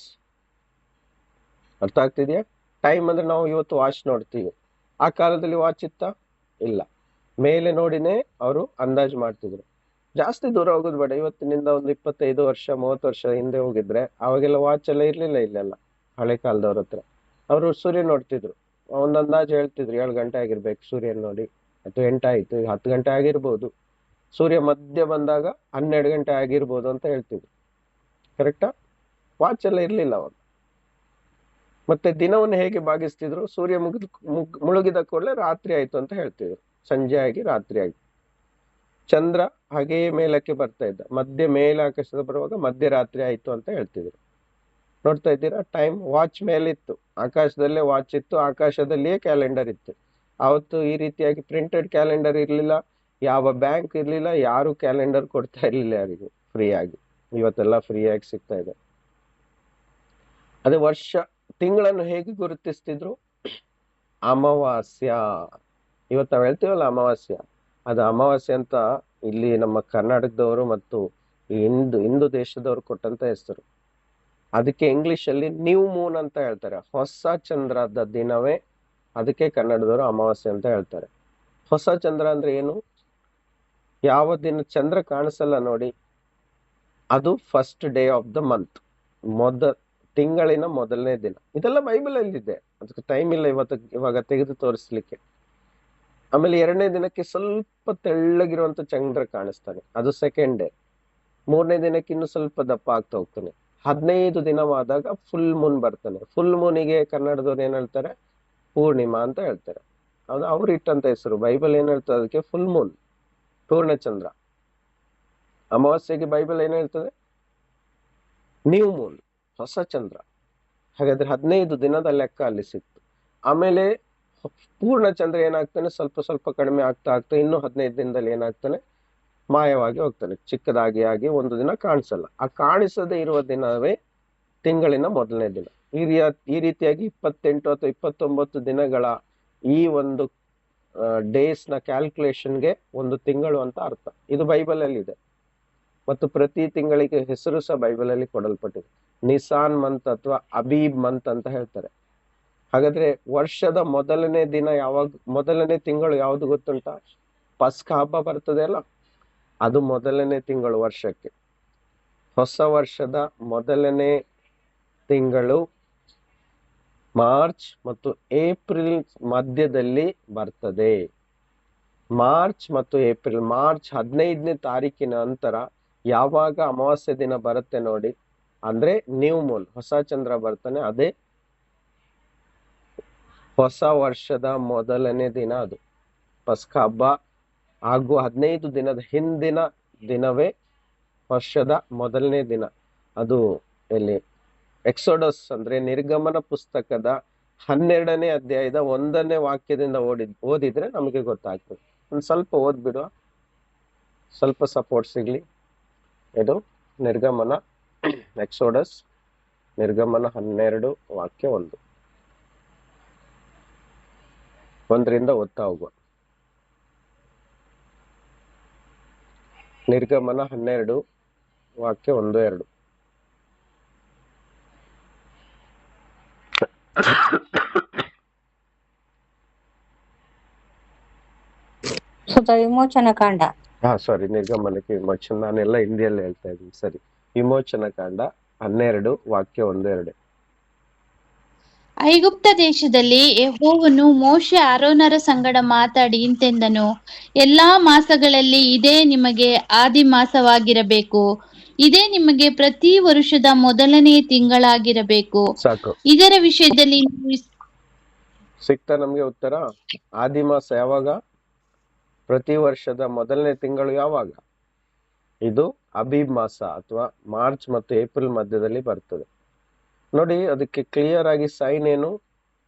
A: ಅರ್ಥ ಆಗ್ತಿದ್ಯಾ? ಟೈಮ್ ಅಂದ್ರೆ ನಾವು ಇವತ್ತು ವಾಚ್ ನೋಡ್ತೀವಿ, ಆ ಕಾಲದಲ್ಲಿ ವಾಚ್ ಇತ್ತ? ಇಲ್ಲ. ಮೇಲೆ ನೋಡಿನೇ ಅವರು ಅಂದಾಜು ಮಾಡ್ತಿದ್ರು. ಜಾಸ್ತಿ ದೂರ ಹೋಗೋದು ಬೇಡ, ಇವತ್ತಿನಿಂದ ಒಂದು 25 ವರ್ಷ 30 ವರ್ಷ ಹಿಂದೆ ಹೋಗಿದ್ರೆ ಅವಾಗೆಲ್ಲ ವಾಚ್ ಎಲ್ಲ ಇರ್ಲಿಲ್ಲ. ಇಲ್ಲೆಲ್ಲ ಹಳೆ ಕಾಲದವ್ರ ಹತ್ರ ಅವರು ಸೂರ್ಯ ನೋಡ್ತಿದ್ರು, ಒಂದ್ ಅಂದಾಜು ಹೇಳ್ತಿದ್ರು, 7 ಗಂಟೆ ಆಗಿರ್ಬೇಕು ಸೂರ್ಯನ್ ನೋಡಿ, ಅಥವಾ 8 ಆಯ್ತು, 10 ಗಂಟೆ ಆಗಿರ್ಬೋದು. ಸೂರ್ಯ ಮಧ್ಯ ಬಂದಾಗ 12 ಗಂಟೆ ಆಗಿರ್ಬೋದು ಅಂತ ಹೇಳ್ತಿದ್ರು. ಕರೆಕ್ಟಾ? ವಾಚ್ ಎಲ್ಲ ಇರ್ಲಿಲ್ಲ ಅವಾಗ. ಮತ್ತೆ ದಿನವನ್ನು ಹೇಗೆ ಭಾಗಿಸ್ತಿದ್ರು? ಸೂರ್ಯ ಮುಳುಗಿದ ಕೂಡಲೇ ರಾತ್ರಿ ಆಯ್ತು ಅಂತ ಹೇಳ್ತಿದ್ರು, ಸಂಜೆ ಆಗಿ ರಾತ್ರಿ ಆಗಿ. ಚಂದ್ರ ಹಾಗೆಯೇ ಮೇಲಕ್ಕೆ ಬರ್ತಾ ಇದ್ದ, ಮೇಲೆ ಆಕಾಶದ ಬರುವಾಗ ಮಧ್ಯರಾತ್ರಿ ಆಯ್ತು ಅಂತ ಹೇಳ್ತಿದ್ರು. ನೋಡ್ತಾ ಇದ್ದೀರಾ? ಟೈಮ್ ವಾಚ್ ಮೇಲಿತ್ತು, ಆಕಾಶದಲ್ಲೇ ವಾಚ್ ಇತ್ತು, ಆಕಾಶದಲ್ಲಿಯೇ ಕ್ಯಾಲೆಂಡರ್ ಇತ್ತು. ಅವತ್ತು ಈ ರೀತಿಯಾಗಿ ಪ್ರಿಂಟೆಡ್ ಕ್ಯಾಲೆಂಡರ್ ಇರ್ಲಿಲ್ಲ, ಯಾವ ಬ್ಯಾಂಕ್ ಇರ್ಲಿಲ್ಲ, ಯಾರು ಕ್ಯಾಲೆಂಡರ್ ಕೊಡ್ತಾ ಇರ್ಲಿಲ್ಲ ಯಾರಿಗೂ ಫ್ರೀ ಆಗಿ. ಇವತ್ತೆಲ್ಲ ಫ್ರೀ ಆಗಿ ಸಿಗ್ತಾ ಇದೆ. ಅದೇ ತಿಂಗಳನ್ನು ಹೇಗೆ ಗುರುತಿಸ್ತಿದ್ರು? ಅಮಾವಾಸ್ಯ. ಇವತ್ತು ನಾವು ಹೇಳ್ತೀವಲ್ಲ ಅಮಾವಾಸ್ಯ, ಅದು ಅಮಾವಾಸ್ಯೆ ಅಂತ ಇಲ್ಲಿ ನಮ್ಮ ಕರ್ನಾಟಕದವರು ಮತ್ತು ಹಿಂದೂ ದೇಶದವರು ಕೊಟ್ಟಂತ ಹೆಸರು. ಅದಕ್ಕೆ ಇಂಗ್ಲಿಷ್ ಅಲ್ಲಿ ನ್ಯೂ ಮೂನ್ ಅಂತ ಹೇಳ್ತಾರೆ. ಹೊಸ ಚಂದ್ರದ ದಿನವೇ ಅದಕ್ಕೆ ಕನ್ನಡದವರು ಅಮಾವಾಸ್ಯೆ ಅಂತ ಹೇಳ್ತಾರೆ. ಹೊಸ ಚಂದ್ರ ಅಂದ್ರೆ ಏನು? ಯಾವ ದಿನ ಚಂದ್ರ ಕಾಣಿಸಲ್ಲ ನೋಡಿ, ಅದು first day of the month, ತಿಂಗಳಿನ ಮೊದಲನೇ ದಿನ. ಇದೆಲ್ಲ ಬೈಬಲ್ ಅಲ್ಲಿ ಇದೆ, ಅದಕ್ಕೆ ಟೈಮ್ ಇಲ್ಲ ಇವಾಗ ತೆಗೆದು ತೋರಿಸ್ಲಿಕ್ಕೆ. ಆಮೇಲೆ 2ನೇ ದಿನಕ್ಕೆ ಸ್ವಲ್ಪ ತೆಳ್ಳಗಿರುವಂತ ಚಂದ್ರ ಕಾಣಿಸ್ತಾನೆ, ಅದು ಸೆಕೆಂಡ್ ಡೇ. 3ನೇ ದಿನಕ್ಕೆ ಇನ್ನು ಸ್ವಲ್ಪ ದಪ್ಪ ಆಗ್ತಾ ಹೋಗ್ತಾನೆ. 15 ದಿನವಾದಾಗ ಫುಲ್ ಮೂನ್ ಬರ್ತಾನೆ. ಫುಲ್ ಮೂನಿಗೆ ಕನ್ನಡದವ್ರು ಏನ್ ಹೇಳ್ತಾರೆ? ಪೂರ್ಣಿಮಾ ಅಂತ ಹೇಳ್ತಾರೆ. ಅದು ಅವ್ರು ಇಟ್ಟಂತ ಹೆಸರು. ಬೈಬಲ್ ಏನ್ ಹೇಳ್ತದೆ ಅದಕ್ಕೆ? ಫುಲ್ ಮೂನ್, ಪೂರ್ಣಚಂದ್ರ. ಅಮಾವಾಸ್ಯೆಗೆ ಬೈಬಲ್ ಏನ್ ಹೇಳ್ತದೆ? ನ್ಯೂ ಮೂನ್, ಹೊಸ ಚಂದ್ರ. ಹಾಗಾದ್ರೆ 15 ದಿನದ ಲೆಕ್ಕ ಅಲ್ಲಿ ಸಿಕ್ತು. ಆಮೇಲೆ ಪೂರ್ಣ ಚಂದ್ರ ಏನಾಗ್ತಾನೆ? ಸ್ವಲ್ಪ ಸ್ವಲ್ಪ ಕಡಿಮೆ ಆಗ್ತಾ ಇನ್ನು 15 ದಿನದಲ್ಲಿ ಏನಾಗ್ತಾನೆ? ಮಾಯವಾಗಿ ಹೋಗ್ತಾನೆ, ಚಿಕ್ಕದಾಗಿ ಆಗಿ ಒಂದು ದಿನ ಕಾಣಿಸಲ್ಲ. ಆ ಕಾಣಿಸದೇ ಇರುವ ದಿನವೇ ತಿಂಗಳಿನ ಮೊದಲನೇ ದಿನ. ಈ ರೀತಿಯಾಗಿ 28 ಅಥವಾ 29 ದಿನಗಳ ಈ ಒಂದು ಡೇಸ್ ನ ಕ್ಯಾಲ್ಕುಲೇಷನ್ಗೆ ಒಂದು ತಿಂಗಳು ಅಂತ ಅರ್ಥ. ಇದು ಬೈಬಲ್ ಅಲ್ಲಿ ಇದೆ. ಮತ್ತು ಪ್ರತಿ ತಿಂಗಳಿಗೆ ಹೆಸರು ಸಹ ಬೈಬಲ್ ಅಲ್ಲಿ ಕೊಡಲ್ಪಟ್ಟಿದೆ. ನಿಸಾನ್ ಮಂತ್ ಅಥವಾ ಅಬೀಬ್ ಮಂತ್ ಅಂತ ಹೇಳ್ತಾರೆ. ಹಾಗಾದ್ರೆ ವರ್ಷದ ಮೊದಲನೇ ದಿನ ಮೊದಲನೇ ತಿಂಗಳು ಯಾವುದು ಗೊತ್ತುಂಟ? ಪಸ್ಕ ಹಬ್ಬ ಬರ್ತದೆ ಅಲ್ಲ, ಅದು ಮೊದಲನೇ ತಿಂಗಳು ವರ್ಷಕ್ಕೆ. ಹೊಸ ವರ್ಷದ ಮೊದಲನೇ ತಿಂಗಳು ಮಾರ್ಚ್ ಮತ್ತು ಏಪ್ರಿಲ್ ಮಧ್ಯದಲ್ಲಿ ಬರ್ತದೆ. ಮಾರ್ಚ್ ಮತ್ತು ಏಪ್ರಿಲ್, ಮಾರ್ಚ್ 15ನೇ ತಾರೀಕಿನ ನಂತರ ಯಾವಾಗ ಅಮಾವಾಸ್ಯೆ ದಿನ ಬರುತ್ತೆ ನೋಡಿ, ಅಂದ್ರೆ ನ್ಯೂ ಮೂನ್, ಹೊಸ ಚಂದ್ರ ಬರ್ತಾನೆ, ಅದೇ ಹೊಸ ವರ್ಷದ ಮೊದಲನೇ ದಿನ. ಅದು ಪಸ್ಕ ಹಬ್ಬ ಹಾಗೂ 15 ದಿನದ ಹಿಂದಿನ ದಿನವೇ ವರ್ಷದ ಮೊದಲನೇ ದಿನ. ಅದು ಎಲ್ಲಿ ಎಕ್ಸೋಡಸ್ ಅಂದ್ರೆ ನಿರ್ಗಮನ ಪುಸ್ತಕದ 12ನೇ ಅಧ್ಯಾಯದ 1ನೇ ವಾಕ್ಯದಿಂದ ಓದಿದ್ರೆ ನಮಗೆ ಗೊತ್ತಾಗ್ತದೆ. ಒಂದು ಸ್ವಲ್ಪ ಓದ್ಬಿಡುವ, ಸ್ವಲ್ಪ ಸಪೋರ್ಟ್ ಸಿಗ್ಲಿ. ಇದು ನಿರ್ಗಮನ, ಎಕ್ಸೋಡಸ್ ನಿರ್ಗಮನ 12 ವಾಕ್ಯ 1ರಿಂದ ಓದ್ತಾ ಹೋಗುವ. ನಿರ್ಗಮನ 12 ವಾಕ್ಯ 1-2.
D: ಸುತ ವಿಮೋಚನ ಕಾಂಡ.
A: ಸಾರಿ, ನಿರ್ಗಮನಕ್ಕೆ ವಿಮೋಚನ, ನಾನೆಲ್ಲ ಹಿಂದಿಯಲ್ಲಿ ಹೇಳ್ತಾ ಇದ್ದೀನಿ. ಸರಿ, ವಿಮೋಚನ ಕಾಂಡ 12 ವಾಕ್ಯ 1-2.
F: ಐಗುಪ್ತ ದೇಶದಲ್ಲಿ ಯೆಹೋವನು ಮೋಶೆ ಆರೋನರ ಸಂಗಡ ಮಾತಾಡಿ ಇಂತೆಂದನು, ಎಲ್ಲಾ ಮಾಸಗಳಲ್ಲಿ ಇದೇ ನಿಮಗೆ ಆದಿ ಮಾಸವಾಗಿರಬೇಕು, ಇದೇ ನಿಮಗೆ ಪ್ರತಿ ವರುಷದ ಮೊದಲನೇ ತಿಂಗಳಾಗಿರಬೇಕು.
A: ಸಾಕು,
F: ಇದರ ವಿಷಯದಲ್ಲಿ ನೀವು
A: ಸಿಕ್ತಾ ನಮ್ಗೆ ಉತ್ತರ? ಆದಿ ಮಾಸ ಯಾವಾಗ? ಪ್ರತಿ ವರ್ಷದ ಮೊದಲನೇ ತಿಂಗಳು ಯಾವಾಗ? ಇದು ಅಬೀಬ್ ಮಾಸ ಅಥವಾ ಮಾರ್ಚ್ ಮತ್ತು ಏಪ್ರಿಲ್ ಮಧ್ಯದಲ್ಲಿ ಬರ್ತದೆ ನೋಡಿ. ಅದಕ್ಕೆ ಕ್ಲಿಯರ್ ಆಗಿ ಸೈನ್ ಏನು?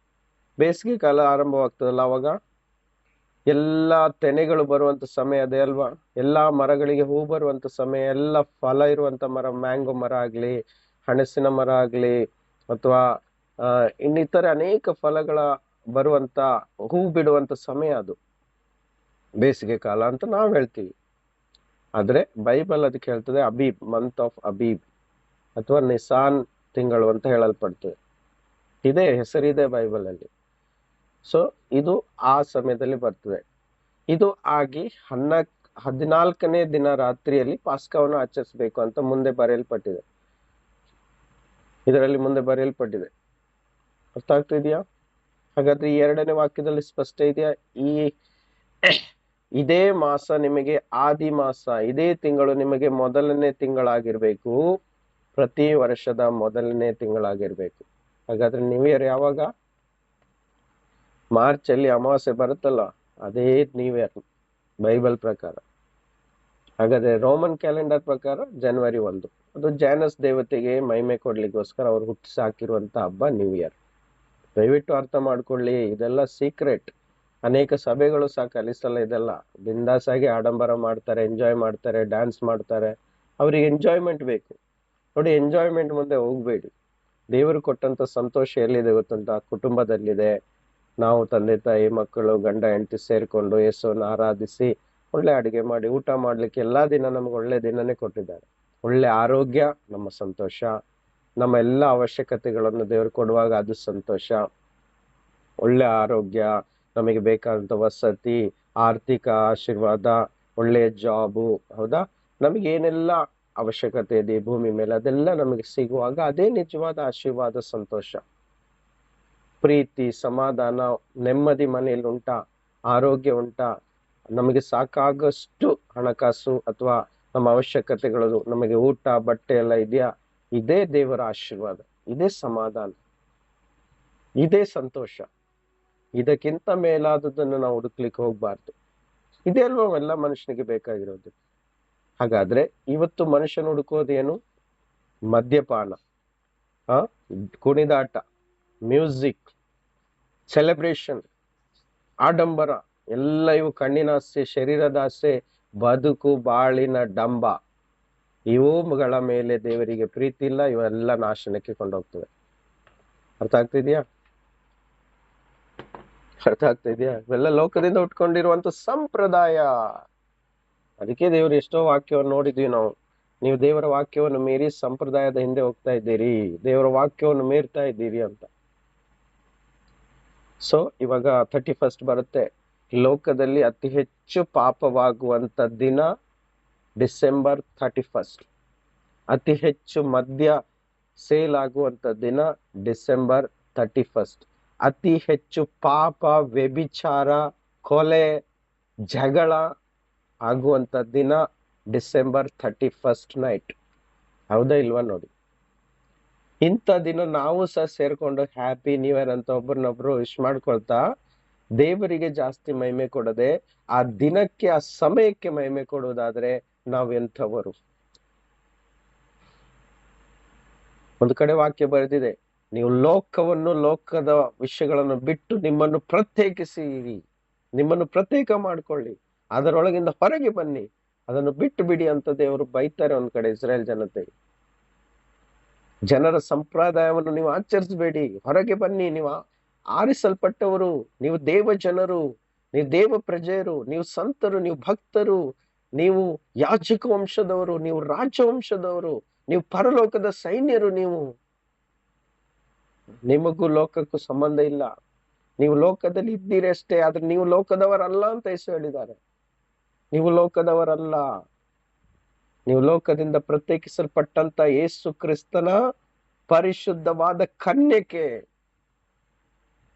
A: ಬೇಸಿಗೆ ಕಾಲ ಆರಂಭವಾಗ್ತದಲ್ಲ, ಅವಾಗ ಎಲ್ಲಾ ತೆನೆಗಳು ಬರುವಂತ ಸಮಯ ಅದೇ ಅಲ್ವಾ? ಎಲ್ಲಾ ಮರಗಳಿಗೆ ಹೂ ಬರುವಂತ ಸಮಯ, ಎಲ್ಲ ಫಲ ಇರುವಂತ ಮರ, ಮ್ಯಾಂಗೋ ಮರ ಆಗ್ಲಿ, ಹಣಸಿನ ಮರ ಆಗ್ಲಿ, ಅಥವಾ ಇನ್ನಿತರೆ ಅನೇಕ ಫಲಗಳ ಬರುವಂತ, ಹೂ ಬಿಡುವಂತ ಸಮಯ ಅದು ಬೇಸಿಗೆ ಕಾಲ ಅಂತ ನಾವು ಹೇಳ್ತೀವಿ. ಆದ್ರೆ ಬೈಬಲ್ ಅದಕ್ಕೆ ಹೇಳ್ತದೆ ಅಬೀಬ್, ಮಂತ್ ಆಫ್ ಅಬೀಬ್ ಅಥವಾ ನಿಸಾನ್ ತಿಂಗಳು ಅಂತ ಹೇಳಲ್ಪಡ್ತದೆ. ಇದೇ ಹೆಸರಿದೆ ಬೈಬಲ್ ಅಲ್ಲಿ. ಸೊ ಇದು ಆ ಸಮಯದಲ್ಲಿ ಬರ್ತದೆ. ಇದು ಆಗಿ 14ನೇ ದಿನ ರಾತ್ರಿಯಲ್ಲಿ ಪಾಸ್ಕವನ್ನು ಆಚರಿಸಬೇಕು ಅಂತ ಮುಂದೆ ಬರೆಯಲ್ಪಟ್ಟಿದೆ. ಇದರಲ್ಲಿ ಮುಂದೆ ಬರೆಯಲ್ಪಟ್ಟಿದೆ. ಅರ್ಥ ಆಗ್ತಿದ್ಯಾ? ಹಾಗಾದ್ರೆ ಈ 2ನೇ ವಾಕ್ಯದಲ್ಲಿ ಸ್ಪಷ್ಟ ಇದೆಯಾ? ಇದೇ ಮಾಸ ನಿಮಗೆ ಆದಿ ಮಾಸ, ಇದೇ ತಿಂಗಳು ನಿಮಗೆ ಮೊದಲನೇ ತಿಂಗಳಾಗಿರ್ಬೇಕು, ಪ್ರತಿ ವರ್ಷದ ಮೊದಲನೇ ತಿಂಗಳಾಗಿರ್ಬೇಕು. ಹಾಗಾದ್ರೆ ನ್ಯೂ ಇಯರ್ ಯಾವಾಗ? ಮಾರ್ಚ್ ಅಲ್ಲಿ ಅಮಾವಾಸ್ಯೆ ಬರುತ್ತಲ್ಲ, ಅದೇ ನ್ಯೂ ಇಯರ್ ಬೈಬಲ್ ಪ್ರಕಾರ. ಹಾಗಾದ್ರೆ ರೋಮನ್ ಕ್ಯಾಲೆಂಡರ್ ಪ್ರಕಾರ ಜನವರಿ 1. ಅದು ಜೈನಸ್ ದೇವತೆಗೆ ಮಹಿಮೆ ಕೊಡ್ಲಿಕ್ಕೋಸ್ಕರ ಅವ್ರು ಹುಟ್ಟಿಸಿ ಹಾಕಿರುವಂತ ಹಬ್ಬ ನ್ಯೂ ಇಯರ್. ದಯವಿಟ್ಟು ಅರ್ಥ ಮಾಡ್ಕೊಳ್ಳಿ, ಇದೆಲ್ಲ ಸೀಕ್ರೆಟ್. ಅನೇಕ ಸಭೆಗಳು ಸಹ ಕಲಿಸಲ್ಲ ಇದೆಲ್ಲ. ಬಿಂದಾಸಾಗಿ ಆಡಂಬರ ಮಾಡ್ತಾರೆ, ಎಂಜಾಯ್ ಮಾಡ್ತಾರೆ, ಡ್ಯಾನ್ಸ್ ಮಾಡ್ತಾರೆ. ಅವ್ರಿಗೆ ಎಂಜಾಯ್ಮೆಂಟ್ ಬೇಕು ನೋಡಿ. ಎಂಜಾಯ್ಮೆಂಟ್ ಮುಂದೆ ಹೋಗ್ಬೇಡಿ. ದೇವರು ಕೊಟ್ಟಂತ ಸಂತೋಷ ಎಲ್ಲಿದೆ ಗೊತ್ತುಂಟ? ಕುಟುಂಬದಲ್ಲಿದೆ. ನಾವು ತಂದೆ ತಾಯಿ ಮಕ್ಕಳು ಗಂಡ ಹೆಂಡತಿ ಸೇರ್ಕೊಂಡು ಯೇಸುವನ್ನು ಆರಾಧಿಸಿ ಒಳ್ಳೆ ಅಡಿಗೆ ಮಾಡಿ ಊಟ ಮಾಡ್ಲಿಕ್ಕೆ ಎಲ್ಲಾ ದಿನ ನಮ್ಗೆ ಒಳ್ಳೆ ದಿನನೇ ಕೊಟ್ಟಿದ್ದಾರೆ. ಒಳ್ಳೆ ಆರೋಗ್ಯ ನಮ್ಮ ಸಂತೋಷ. ನಮ್ಮ ಎಲ್ಲ ಅವಶ್ಯಕತೆಗಳನ್ನು ದೇವರು ಕೊಡುವಾಗ ಅದು ಸಂತೋಷ. ಒಳ್ಳೆ ಆರೋಗ್ಯ, ನಮಗೆ ಬೇಕಾದಂತ ವಸತಿ, ಆರ್ಥಿಕ ಆಶೀರ್ವಾದ, ಒಳ್ಳೆಯ ಜಾಬು, ಹೌದಾ? ನಮಗೆ ಏನೆಲ್ಲ ಅವಶ್ಯಕತೆ ಇದೆ ಭೂಮಿ ಮೇಲೆ ಅದೆಲ್ಲ ನಮಗೆ ಸಿಗುವಾಗ ಅದೇ ನಿಜವಾದ ಆಶೀರ್ವಾದ, ಸಂತೋಷ, ಪ್ರೀತಿ, ಸಮಾಧಾನ, ನೆಮ್ಮದಿ ಮನೆಯಲ್ಲಿ ಉಂಟಾ? ಆರೋಗ್ಯ ಉಂಟಾ? ನಮಗೆ ಸಾಕಾಗಷ್ಟು ಹಣಕಾಸು ಅಥವಾ ನಮ್ಮ ಅವಶ್ಯಕತೆಗಳು, ನಮಗೆ ಊಟ ಬಟ್ಟೆ ಎಲ್ಲ ಇದೆಯಾ? ಇದೇ ದೇವರ ಆಶೀರ್ವಾದ, ಇದೇ ಸಮಾಧಾನ, ಇದೇ ಸಂತೋಷ. ಇದಕ್ಕಿಂತ ಮೇಲಾದದನ್ನು ನಾವು ಹುಡುಕ್ಲಿಕ್ಕೆ ಹೋಗ್ಬಾರ್ದು. ಇದೇ ಅಲ್ವಾ ಎಲ್ಲ ಮನುಷ್ಯನಿಗೆ ಬೇಕಾಗಿರೋದು. ಹಾಗಾದ್ರೆ ಇವತ್ತು ಮನುಷ್ಯನ ಹುಡುಕೋದೇನು? ಮದ್ಯಪಾನ, ಕುಣಿದಾಟ, ಮ್ಯೂಸಿಕ್, ಸೆಲೆಬ್ರೇಷನ್, ಆಡಂಬರ, ಎಲ್ಲ ಇವು ಕಣ್ಣಿನ ಆಸೆ, ಶರೀರದ ಆಸೆ, ಬದುಕು ಬಾಳಿನ ಡಂಬ. ಇವುಗಳ ಮೇಲೆ ದೇವರಿಗೆ ಪ್ರೀತಿ ಇಲ್ಲ. ಇವೆಲ್ಲ ನಾಶನಕ್ಕೆ ಕೊಂಡೋಗ್ತವೆ. ಅರ್ಥ ಆಗ್ತಿದ್ಯಾ? ಅರ್ಥ ಆಗ್ತಾ ಇದೆಯಾ? ಇವೆಲ್ಲ ಲೋಕದಿಂದ ಉಟ್ಕೊಂಡಿರುವಂತ ಸಂಪ್ರದಾಯ. ಅದಕ್ಕೆ ದೇವರು ಎಷ್ಟೋ ವಾಕ್ಯವನ್ನು ನೋಡಿದ್ವಿ ನಾವು. ನೀವು ದೇವರ ವಾಕ್ಯವನ್ನು ಮೀರಿ ಸಂಪ್ರದಾಯದ ಹಿಂದೆ ಹೋಗ್ತಾ ಇದ್ದೀರಿ, ದೇವರ ವಾಕ್ಯವನ್ನು ಮೀರ್ತಾ ಇದ್ದೀರಿ ಅಂತ. ಸೊ ಇವಾಗ 31st ಬರುತ್ತೆ. ಲೋಕದಲ್ಲಿ ಅತಿ ಹೆಚ್ಚು ಪಾಪವಾಗುವಂತ ದಿನ ಡಿಸೆಂಬರ್ 31. ಅತಿ ಹೆಚ್ಚು ಮದ್ಯ ಸೇಲ್ ಆಗುವಂತ ದಿನ ಡಿಸೆಂಬರ್ 31. ಅತಿ ಹೆಚ್ಚು ಪಾಪ, ವ್ಯಭಿಚಾರ, ಕೊಲೆ, ಜಗಳ ಆಗುವಂತ ದಿನ ಡಿಸೆಂಬರ್ 31 ನೈಟ್. ಹೌದಾ ಇಲ್ವಾ ನೋಡಿ. ಇಂಥ ದಿನ ನಾವು ಸಹ ಸೇರ್ಕೊಂಡು ಹ್ಯಾಪಿ ನ್ಯೂ ಇಯರ್ ಅಂತ ಒಬ್ರನ್ನೊಬ್ರು ವಿಶ್ ಮಾಡ್ಕೊಳ್ತಾ ದೇವರಿಗೆ ಜಾಸ್ತಿ ಮಹಿಮೆ ಕೊಡದೆ ಆ ದಿನಕ್ಕೆ, ಆ ಸಮಯಕ್ಕೆ ಮಹಿಮೆ ಕೊಡುವುದಾದ್ರೆ ನಾವು ಎಂಥವರು. ಒಂದು ಕಡೆ ವಾಕ್ಯ ಬರೆದಿದೆ, ನೀವು ಲೋಕವನ್ನು, ಲೋಕದ ವಿಷಯಗಳನ್ನು ಬಿಟ್ಟು ನಿಮ್ಮನ್ನು ಪ್ರತ್ಯೇಕಿಸಿರಿ, ನಿಮ್ಮನ್ನು ಪ್ರತ್ಯೇಕ ಮಾಡ್ಕೊಳ್ಳಿ, ಅದರೊಳಗಿಂದ ಹೊರಗೆ ಬನ್ನಿ, ಅದನ್ನು ಬಿಟ್ಟು ಬಿಡಿ ಅಂತ ದೇವರು ಬೈತಾರೆ ಒಂದ್ ಕಡೆ ಇಸ್ರೇಲ್ ಜನತೆಗೆ. ಜನರ ಸಂಪ್ರದಾಯವನ್ನು ನೀವು ಆಚರಿಸಬೇಡಿ, ಹೊರಗೆ ಬನ್ನಿ, ನೀವು ಆರಿಸಲ್ಪಟ್ಟವರು, ನೀವು ದೇವ ಜನರು, ನೀವು ದೇವ ಪ್ರಜೆಯರು, ನೀವು ಸಂತರು, ನೀವು ಭಕ್ತರು, ನೀವು ಯಾಜಕ ವಂಶದವರು, ನೀವು ರಾಜವಂಶದವರು, ನೀವು ಪರಲೋಕದ ಸೈನ್ಯರು. ನಿಮಗೂ ಲೋಕಕ್ಕೂ ಸಂಬಂಧ ಇಲ್ಲ, ನೀವು ಲೋಕದಲ್ಲಿ ಇದ್ದೀರಿ ಅಷ್ಟೇ, ಆದ್ರೆ ನೀವು ಲೋಕದವರಲ್ಲ ಅಂತ ಯೇಸು ಹೇಳಿದ್ದಾರೆ. ನೀವು ಲೋಕದವರಲ್ಲ, ನೀವು ಲೋಕದಿಂದ ಪ್ರತ್ಯೇಕಿಸಲ್ಪಟ್ಟಂತ ಯೇಸು ಕ್ರಿಸ್ತನ ಪರಿಶುದ್ಧವಾದ ಕನ್ಯಕೆ.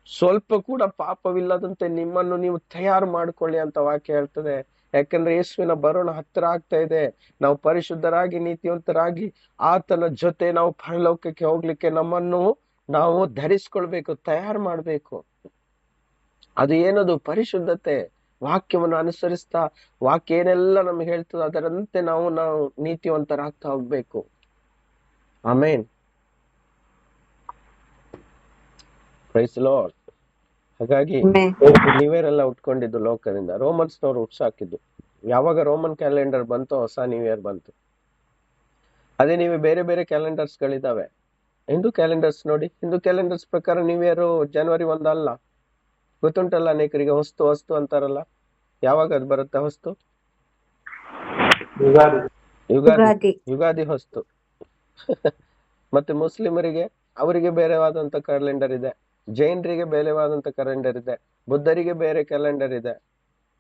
A: ಸ್ವಲ್ಪ ಕೂಡ ಪಾಪವಿಲ್ಲದಂತೆ ನಿಮ್ಮನ್ನು ನೀವು ತಯಾರು ಮಾಡ್ಕೊಳ್ಳಿ ಅಂತ ವಾಕ್ಯ ಹೇಳ್ತದೆ. ಯಾಕಂದ್ರೆ ಯೇಸುವಿನ ಬರೋಣ ಹತ್ತಿರ ಆಗ್ತಾ ಇದೆ. ನಾವು ಪರಿಶುದ್ಧರಾಗಿ, ನೀತಿವಂತರಾಗಿ ಆತನ ಜೊತೆ ನಾವು ಪರಲೋಕಕ್ಕೆ ಹೋಗ್ಲಿಕ್ಕೆ ನಮ್ಮನ್ನು ನಾವು ಧರಿಸ್ಕೊಳ್ಬೇಕು, ತಯಾರು ಮಾಡ್ಬೇಕು. ಅದು ಏನದು? ಪರಿಶುದ್ಧತೆ. ವಾಕ್ಯವನ್ನು ಅನುಸರಿಸ್ತಾ, ವಾಕ್ಯ ಏನೆಲ್ಲ ನಮ್ಗೆ ಹೇಳ್ತದೆ ಅದರಂತೆ ನಾವು ನೀತಿವಂತರಾಗ್ತಾ ಹೋಗ್ಬೇಕು. ಆಮೇನ್. Praise Lord. ಹಾಗಾಗಿ ನ್ಯೂ ಇಯರ್ ಎಲ್ಲ ಉಟ್ಕೊಂಡಿದ್ದು ಲೋಕದಿಂದ, ರೋಮನ್ಸ್ನವ್ರು ಹುಟ್ಸಾಕಿದ್ದು. ಯಾವಾಗ ರೋಮನ್ ಕ್ಯಾಲೆಂಡರ್ ಬಂತು, ಹೊಸ ನ್ಯೂ ಇಯರ್ ಬಂತು. ಅದೇ ನೀವು ಬೇರೆ ಬೇರೆ ಕ್ಯಾಲೆಂಡರ್ಸ್ ಗಳಿದಾವೆ. ಹಿಂದೂ ಕ್ಯಾಲೆಂಡರ್ಸ್ ನೋಡಿ, ಹಿಂದೂ ಕ್ಯಾಲೆಂಡರ್ಸ್ ಪ್ರಕಾರ ನ್ಯೂ ಇಯರ್ ಜನವರಿ 1 ಅಲ್ಲ. ಗೊತ್ತುಂಟಲ್ಲ ಅನೇಕರಿಗೆ, ಹೊಸ್ತು ಅಂತಾರಲ್ಲ. ಯಾವಾಗ ಅದು ಬರುತ್ತೆ ಹೊಸ್ತು? ಯುಗಾದಿ ಹೊಸ್ತು. ಮತ್ತೆ ಮುಸ್ಲಿಮರಿಗೆ, ಅವರಿಗೆ ಬೇರೆವಾದಂತ ಕ್ಯಾಲೆಂಡರ್ ಇದೆ. ಜೈನರಿಗೆ ಬೇರೆವಾದಂತ ಕ್ಯಾಲೆಂಡರ್ ಇದೆ. ಬುದ್ಧರಿಗೆ ಬೇರೆ ಕ್ಯಾಲೆಂಡರ್ ಇದೆ.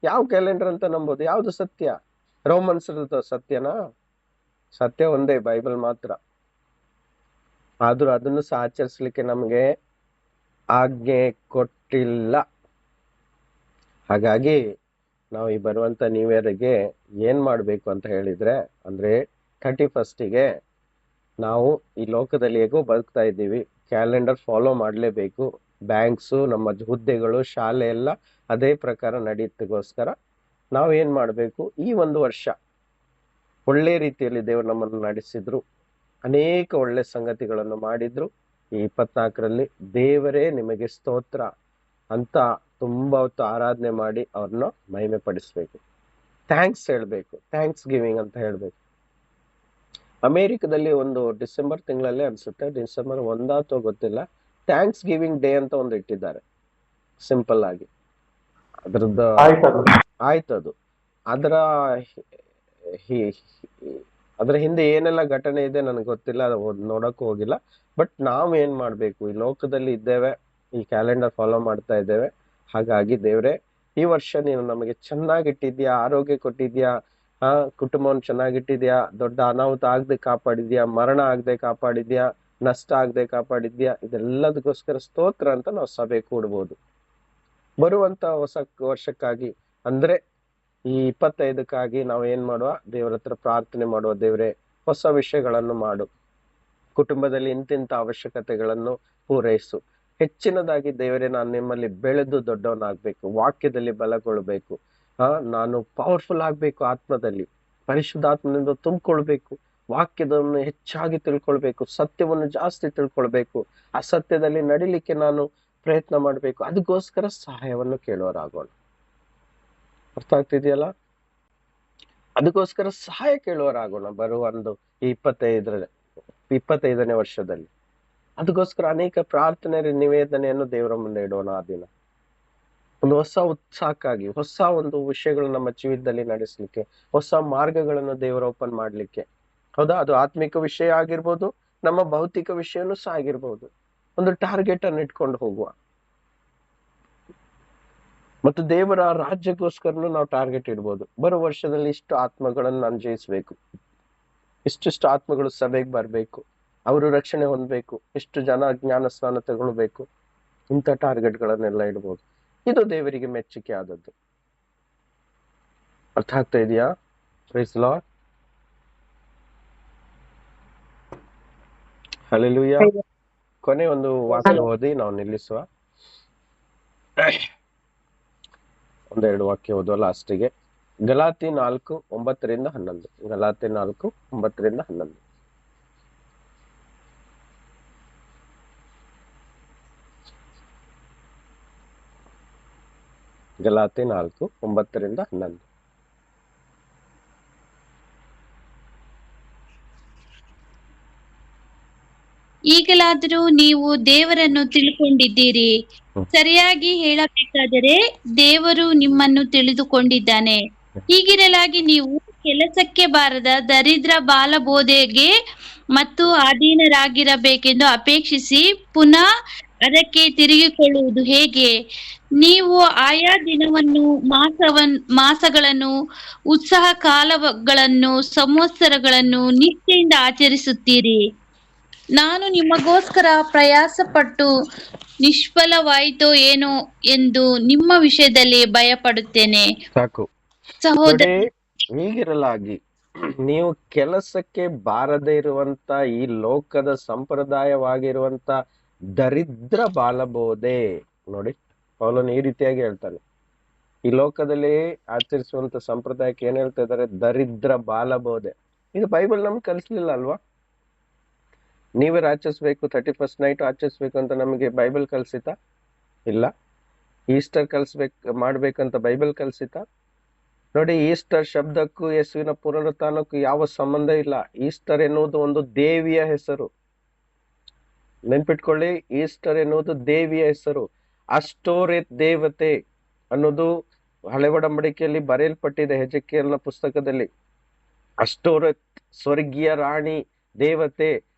A: ಯಾವ ಕ್ಯಾಲೆಂಡರ್ ಅಂತ ನಂಬೋದು? ಯಾವ್ದು ಸತ್ಯ? ರೋಮನ್ಸ್ ಸತ್ಯನಾ? ಸತ್ಯ ಒಂದೇ, ಬೈಬಲ್ ಮಾತ್ರ. ಆದ್ರೂ ಅದನ್ನು ಸಹ ಆಚರಿಸ್ಲಿಕ್ಕೆ ನಮ್ಗೆ ಆಜ್ಞೆ ಕೊಟ್ಟಿಲ್ಲ. ಹಾಗಾಗಿ ನಾವು ಈ ಬರುವಂತ ನ್ಯೂ ಇಯರ್ಗೆ ಏನ್ ಮಾಡ್ಬೇಕು ಅಂತ ಹೇಳಿದ್ರೆ, ಅಂದ್ರೆ 31ಗೆ ನಾವು ಈ ಲೋಕದಲ್ಲಿ ಹೇಗೋ ಬದುಕ್ತಾ ಇದ್ದೀವಿ, ಕ್ಯಾಲೆಂಡರ್ ಫಾಲೋ ಮಾಡ್ಲೇಬೇಕು. ಬ್ಯಾಂಕ್ಸು, ನಮ್ಮ ಹುದ್ದೆಗಳು, ಶಾಲೆ ಎಲ್ಲ ಅದೇ ಪ್ರಕಾರ ನಡೆಯೋದಕ್ಕೋಸ್ಕರ ನಾವು ಏನ್ ಮಾಡ್ಬೇಕು, ಈ ಒಂದು ವರ್ಷ ಒಳ್ಳೆ ರೀತಿಯಲ್ಲಿ ದೇವರು ನಮ್ಮನ್ನು ನಡೆಸಿದ್ರು, ಅನೇಕ ಒಳ್ಳೆ ಸಂಗತಿಗಳನ್ನು ಮಾಡಿದ್ರು. ಈ 24ರಲ್ಲಿ ದೇವರೇ ನಿಮಗೆ ಸ್ತೋತ್ರ ಅಂತ ತುಂಬಾ ಹೊತ್ತು ಆರಾಧನೆ ಮಾಡಿ ಅವ್ರನ್ನ ಮಹಿಮೆ ಪಡಿಸ್ಬೇಕು, ಥ್ಯಾಂಕ್ಸ್ ಹೇಳ್ಬೇಕು, ಥ್ಯಾಂಕ್ಸ್ ಗಿವಿಂಗ್ ಅಂತ ಹೇಳ್ಬೇಕು. ಅಮೇರಿಕದಲ್ಲಿ ಒಂದು ಡಿಸೆಂಬರ್ ತಿಂಗಳಲ್ಲೇ ಅನ್ಸುತ್ತೆ, ಡಿಸೆಂಬರ್ 1 ಅಥವಾ ಗೊತ್ತಿಲ್ಲ, ಥ್ಯಾಂಕ್ಸ್ ಗಿವಿಂಗ್ ಡೇ ಅಂತ ಒಂದು ಇಟ್ಟಿದ್ದಾರೆ, ಸಿಂಪಲ್ ಆಗಿ. ಅದ್ರದ್ದು ಆಯ್ತದು. ಅದ್ರ ಹಿಂದೆ ಏನೆಲ್ಲ ಘಟನೆ ಇದೆ ನನಗೆ ಗೊತ್ತಿಲ್ಲ, ನೋಡಕ್ಕೂ ಹೋಗಿಲ್ಲ. ಬಟ್ ನಾವು ಏನ್ ಮಾಡ್ಬೇಕು, ಈ ಲೋಕದಲ್ಲಿ ಇದ್ದೇವೆ, ಈ ಕ್ಯಾಲೆಂಡರ್ ಫಾಲೋ ಮಾಡ್ತಾ ಇದ್ದೇವೆ. ಹಾಗಾಗಿ ದೇವ್ರೆ, ಈ ವರ್ಷ ನೀನು ನಮಗೆ ಚೆನ್ನಾಗಿಟ್ಟಿದ್ಯಾ, ಆರೋಗ್ಯ ಕೊಟ್ಟಿದ್ಯಾ, ಕುಟುಂಬವನ್ನು ಚೆನ್ನಾಗಿಟ್ಟಿದ್ಯಾ, ದೊಡ್ಡ ಅನಾಹುತ ಆಗದೆ ಕಾಪಾಡಿದ್ಯಾ, ಮರಣ ಆಗದೆ ಕಾಪಾಡಿದ್ಯಾ, ನಷ್ಟ ಆಗದೆ ಕಾಪಾಡಿದ್ಯಾ. ಇದೆಲ್ಲದಕ್ಕೋಸ್ಕರ ಸ್ತೋತ್ರ ಅಂತ ನಾವು ಸಭೆ ಕೂಡ್ಬೋದು. ಬರುವಂತ ಹೊಸ ವರ್ಷಕ್ಕಾಗಿ, ಅಂದ್ರೆ ಈ 25ಕ್ಕಾಗಿ ನಾವು ಏನ್ ಮಾಡುವ, ದೇವರ ಹತ್ರ ಪ್ರಾರ್ಥನೆ ಮಾಡುವ, ದೇವ್ರೆ ಹೊಸ ವಿಷಯಗಳನ್ನು ಮಾಡು, ಕುಟುಂಬದಲ್ಲಿ ಇಂತಿಂತ ಅವಶ್ಯಕತೆಗಳನ್ನು ಪೂರೈಸು. ಹೆಚ್ಚಿನದಾಗಿ ದೇವರೇ, ನಾನು ನಿಮ್ಮಲ್ಲಿ ಬೆಳೆದು ದೊಡ್ಡವನಾಗ್ಬೇಕು, ವಾಕ್ಯದಲ್ಲಿ ಬಲಗೊಳ್ಬೇಕು, ನಾನು ಪವರ್ಫುಲ್ ಆಗ್ಬೇಕು, ಆತ್ಮದಲ್ಲಿ ಪರಿಶುದ್ಧಾತ್ಮನಿಂದ ತುಂಬಿಕೊಳ್ಬೇಕು, ವಾಕ್ಯದನ್ನು ಹೆಚ್ಚಾಗಿ ತಿಳ್ಕೊಳ್ಬೇಕು, ಸತ್ಯವನ್ನು ಜಾಸ್ತಿ ತಿಳ್ಕೊಳ್ಬೇಕು, ಅಸತ್ಯದಲ್ಲಿ ನಡಿಲಿಕ್ಕೆ ನಾನು ಪ್ರಯತ್ನ ಮಾಡ್ಬೇಕು. ಅದಕ್ಕೋಸ್ಕರ ಸಹಾಯವನ್ನು ಕೇಳುವರಾಗೋಣ. ಅರ್ಥ ಆಗ್ತಿದೆಯಲ್ಲ? ಅದಕ್ಕೋಸ್ಕರ ಸಹಾಯ ಕೇಳುವರಾಗೋಣ ಬರುವ ಒಂದು ಈ 25ನೇ ವರ್ಷದಲ್ಲಿ. ಅದಕ್ಕೋಸ್ಕರ ಅನೇಕ ಪ್ರಾರ್ಥನೆ, ನಿವೇದನೆಯನ್ನು ದೇವರ ಮುಂದೆ ಇಡೋಣ. ಆ ದಿನ ಒಂದು ಹೊಸ ಉತ್ಸಾಹಕ್ಕಾಗಿ, ಹೊಸ ಒಂದು ವಿಷಯಗಳು ನಮ್ಮ ಜೀವಿತದಲ್ಲಿ ನಡೆಸಲಿಕ್ಕೆ, ಹೊಸ ಮಾರ್ಗಗಳನ್ನು ದೇವರ ಓಪನ್ ಮಾಡ್ಲಿಕ್ಕೆ. ಹೌದಾ? ಅದು ಆತ್ಮಿಕ ವಿಷಯ ಆಗಿರ್ಬೋದು, ನಮ್ಮ ಭೌತಿಕ ವಿಷಯನೂ ಸಹ ಆಗಿರ್ಬೋದು. ಒಂದು ಟಾರ್ಗೆಟ್ ಅನ್ನು ಇಟ್ಕೊಂಡು ಹೋಗುವ, ಮತ್ತು ದೇವರ ರಾಜ್ಯಕ್ಕೋಸ್ಕರನು ನಾವು ಟಾರ್ಗೆಟ್ ಇಡ್ಬೋದು. ಬರುವ ವರ್ಷದಲ್ಲಿ ಇಷ್ಟು ಆತ್ಮಗಳನ್ನು ನಾನು ಜಯಿಸ್ಬೇಕು, ಇಷ್ಟಿಷ್ಟು ಆತ್ಮಗಳು ಸಭೆಗೆ ಬರ್ಬೇಕು, ಅವರು ರಕ್ಷಣೆ ಹೊಂದಬೇಕು, ಎಷ್ಟು ಜನ ಜ್ಞಾನ ಸ್ನಾನ ತಗೊಳ್ಬೇಕು, ಇಂಥ ಟಾರ್ಗೆಟ್ಗಳನ್ನೆಲ್ಲ ಇಡ್ಬೋದು. ಇದು ದೇವರಿಗೆ ಮೆಚ್ಚುಗೆ ಆದದ್ದು. ಅರ್ಥ ಆಗ್ತಾ ಇದೆಯಾ? Praise lord. ಹಲ್ಲೆಲೂಯಾ. ಕೊನೆ ಒಂದು ವಾಕ್ಯ ಓದಿ ನಾವು ನಿಲ್ಲಿಸುವ. ಒಂದೆರಡು ವಾಕ್ಯ ಓದುವ ಲಾಸ್ಟಿಗೆ. ಗಲಾತಿ 4:9-11. ಗಲಾತಿ 4:9-11. ಗಲಾತಿ 4:9-11.
F: ಈಗಲಾದರೂ ನೀವು ದೇವರನ್ನು ತಿಳ್ಕೊಂಡಿದ್ದೀರಿ. ಸರಿಯಾಗಿ ಹೇಳಬೇಕಾದರೆ ದೇವರು ನಿಮ್ಮನ್ನು ತಿಳಿದುಕೊಂಡಿದ್ದಾನೆ. ಹೀಗಿರಲಾಗಿ ನೀವು ಕೆಲಸಕ್ಕೆ ಬಾರದ ದರಿದ್ರ ಬಾಲಬೋಧೆಗೆ ಮತ್ತು ಅಧೀನರಾಗಿರಬೇಕೆಂದು ಅಪೇಕ್ಷಿಸಿ ಪುನಃ ಅದಕ್ಕೆ ತಿರುಗಿಕೊಳ್ಳುವುದು ಹೇಗೆ? ನೀವು ಆಯಾ ದಿನವನ್ನು, ಮಾಸಗಳನ್ನು, ಉತ್ಸಾಹ ಕಾಲಗಳನ್ನು, ಸಂವತ್ಸರಗಳನ್ನು ನಿಷ್ಠೆಯಿಂದ ಆಚರಿಸುತ್ತೀರಿ. ನಾನು ನಿಮಗೋಸ್ಕರ ಪ್ರಯಾಸಪಟ್ಟು ನಿಷ್ಫಲವಾಯಿತೋ ಏನೋ ಎಂದು ನಿಮ್ಮ ವಿಷಯದಲ್ಲಿ ಭಯಪಡುತ್ತೇನೆ.
A: ಸಾಕು.
F: ಸಹೋದರ,
A: ಹೀಗಿರಲಾಗಿ ನೀವು ಕೆಲಸಕ್ಕೆ ಬಾರದೇ ಇರುವಂತ ಈ ಲೋಕದ ಸಂಪ್ರದಾಯವಾಗಿರುವಂತ ದರಿದ್ರ ಬಾಲಬೋಧೆ. ನೋಡಿ, ಪೌಲನು ಈ ರೀತಿಯಾಗಿ ಹೇಳ್ತಾನೆ. ಈ ಲೋಕದಲ್ಲಿ ಆಚರಿಸುವಂತ ಸಂಪ್ರದಾಯಕ್ಕೆ ಏನ್ ಹೇಳ್ತಾ ಇದ್ದಾರೆ? ದರಿದ್ರ ಬಾಲಬೋಧೆ. ಇದು ಬೈಬಲ್ ನಮ್ಗೆ ಕಲಿಸ್ಲಿಲ್ಲ ಅಲ್ವಾ? ನೀವೇ ಆಚರಿಸ್ಬೇಕು, 31st ನೈಟ್ ಆಚರಿಸ್ಬೇಕು ಅಂತ ನಮಗೆ ಬೈಬಲ್ ಕಲ್ಸಿತಾ? ಇಲ್ಲ. ಈಸ್ಟರ್ ಮಾಡ್ಬೇಕಂತ ಬೈಬಲ್ ಕಲ್ಸಿತಾ? ನೋಡಿ, ಈಸ್ಟರ್ ಶಬ್ದಕ್ಕೂ ಯೇಸುವಿನ ಪುನರುತ್ಥಾನಕ್ಕೂ ಯಾವ ಸಂಬಂಧ ಇಲ್ಲ. ಈಸ್ಟರ್ ಎನ್ನುವುದು ಒಂದು ದೇವಿಯ ಹೆಸರು. ನೆನ್ಪಿಟ್ಕೊಳ್ಳಿ, ಈಸ್ಟರ್ ಎನ್ನುವುದು ದೇವಿಯ ಹೆಸರು. ಅಷ್ಟೋರೆತ್ ದೇವತೆ ಅನ್ನೋದು ಹಳೆ ಒಡಂಬಡಿಕೆಯಲ್ಲಿ ಬರೆಯಲ್ಪಟ್ಟಿದೆ, ಹೆಜಕೀಯನ ಪುಸ್ತಕದಲ್ಲಿ. ಅಷ್ಟೋರೆತ್ ಸ್ವರ್ಗೀಯ ರಾಣಿ ದೇವತೆ.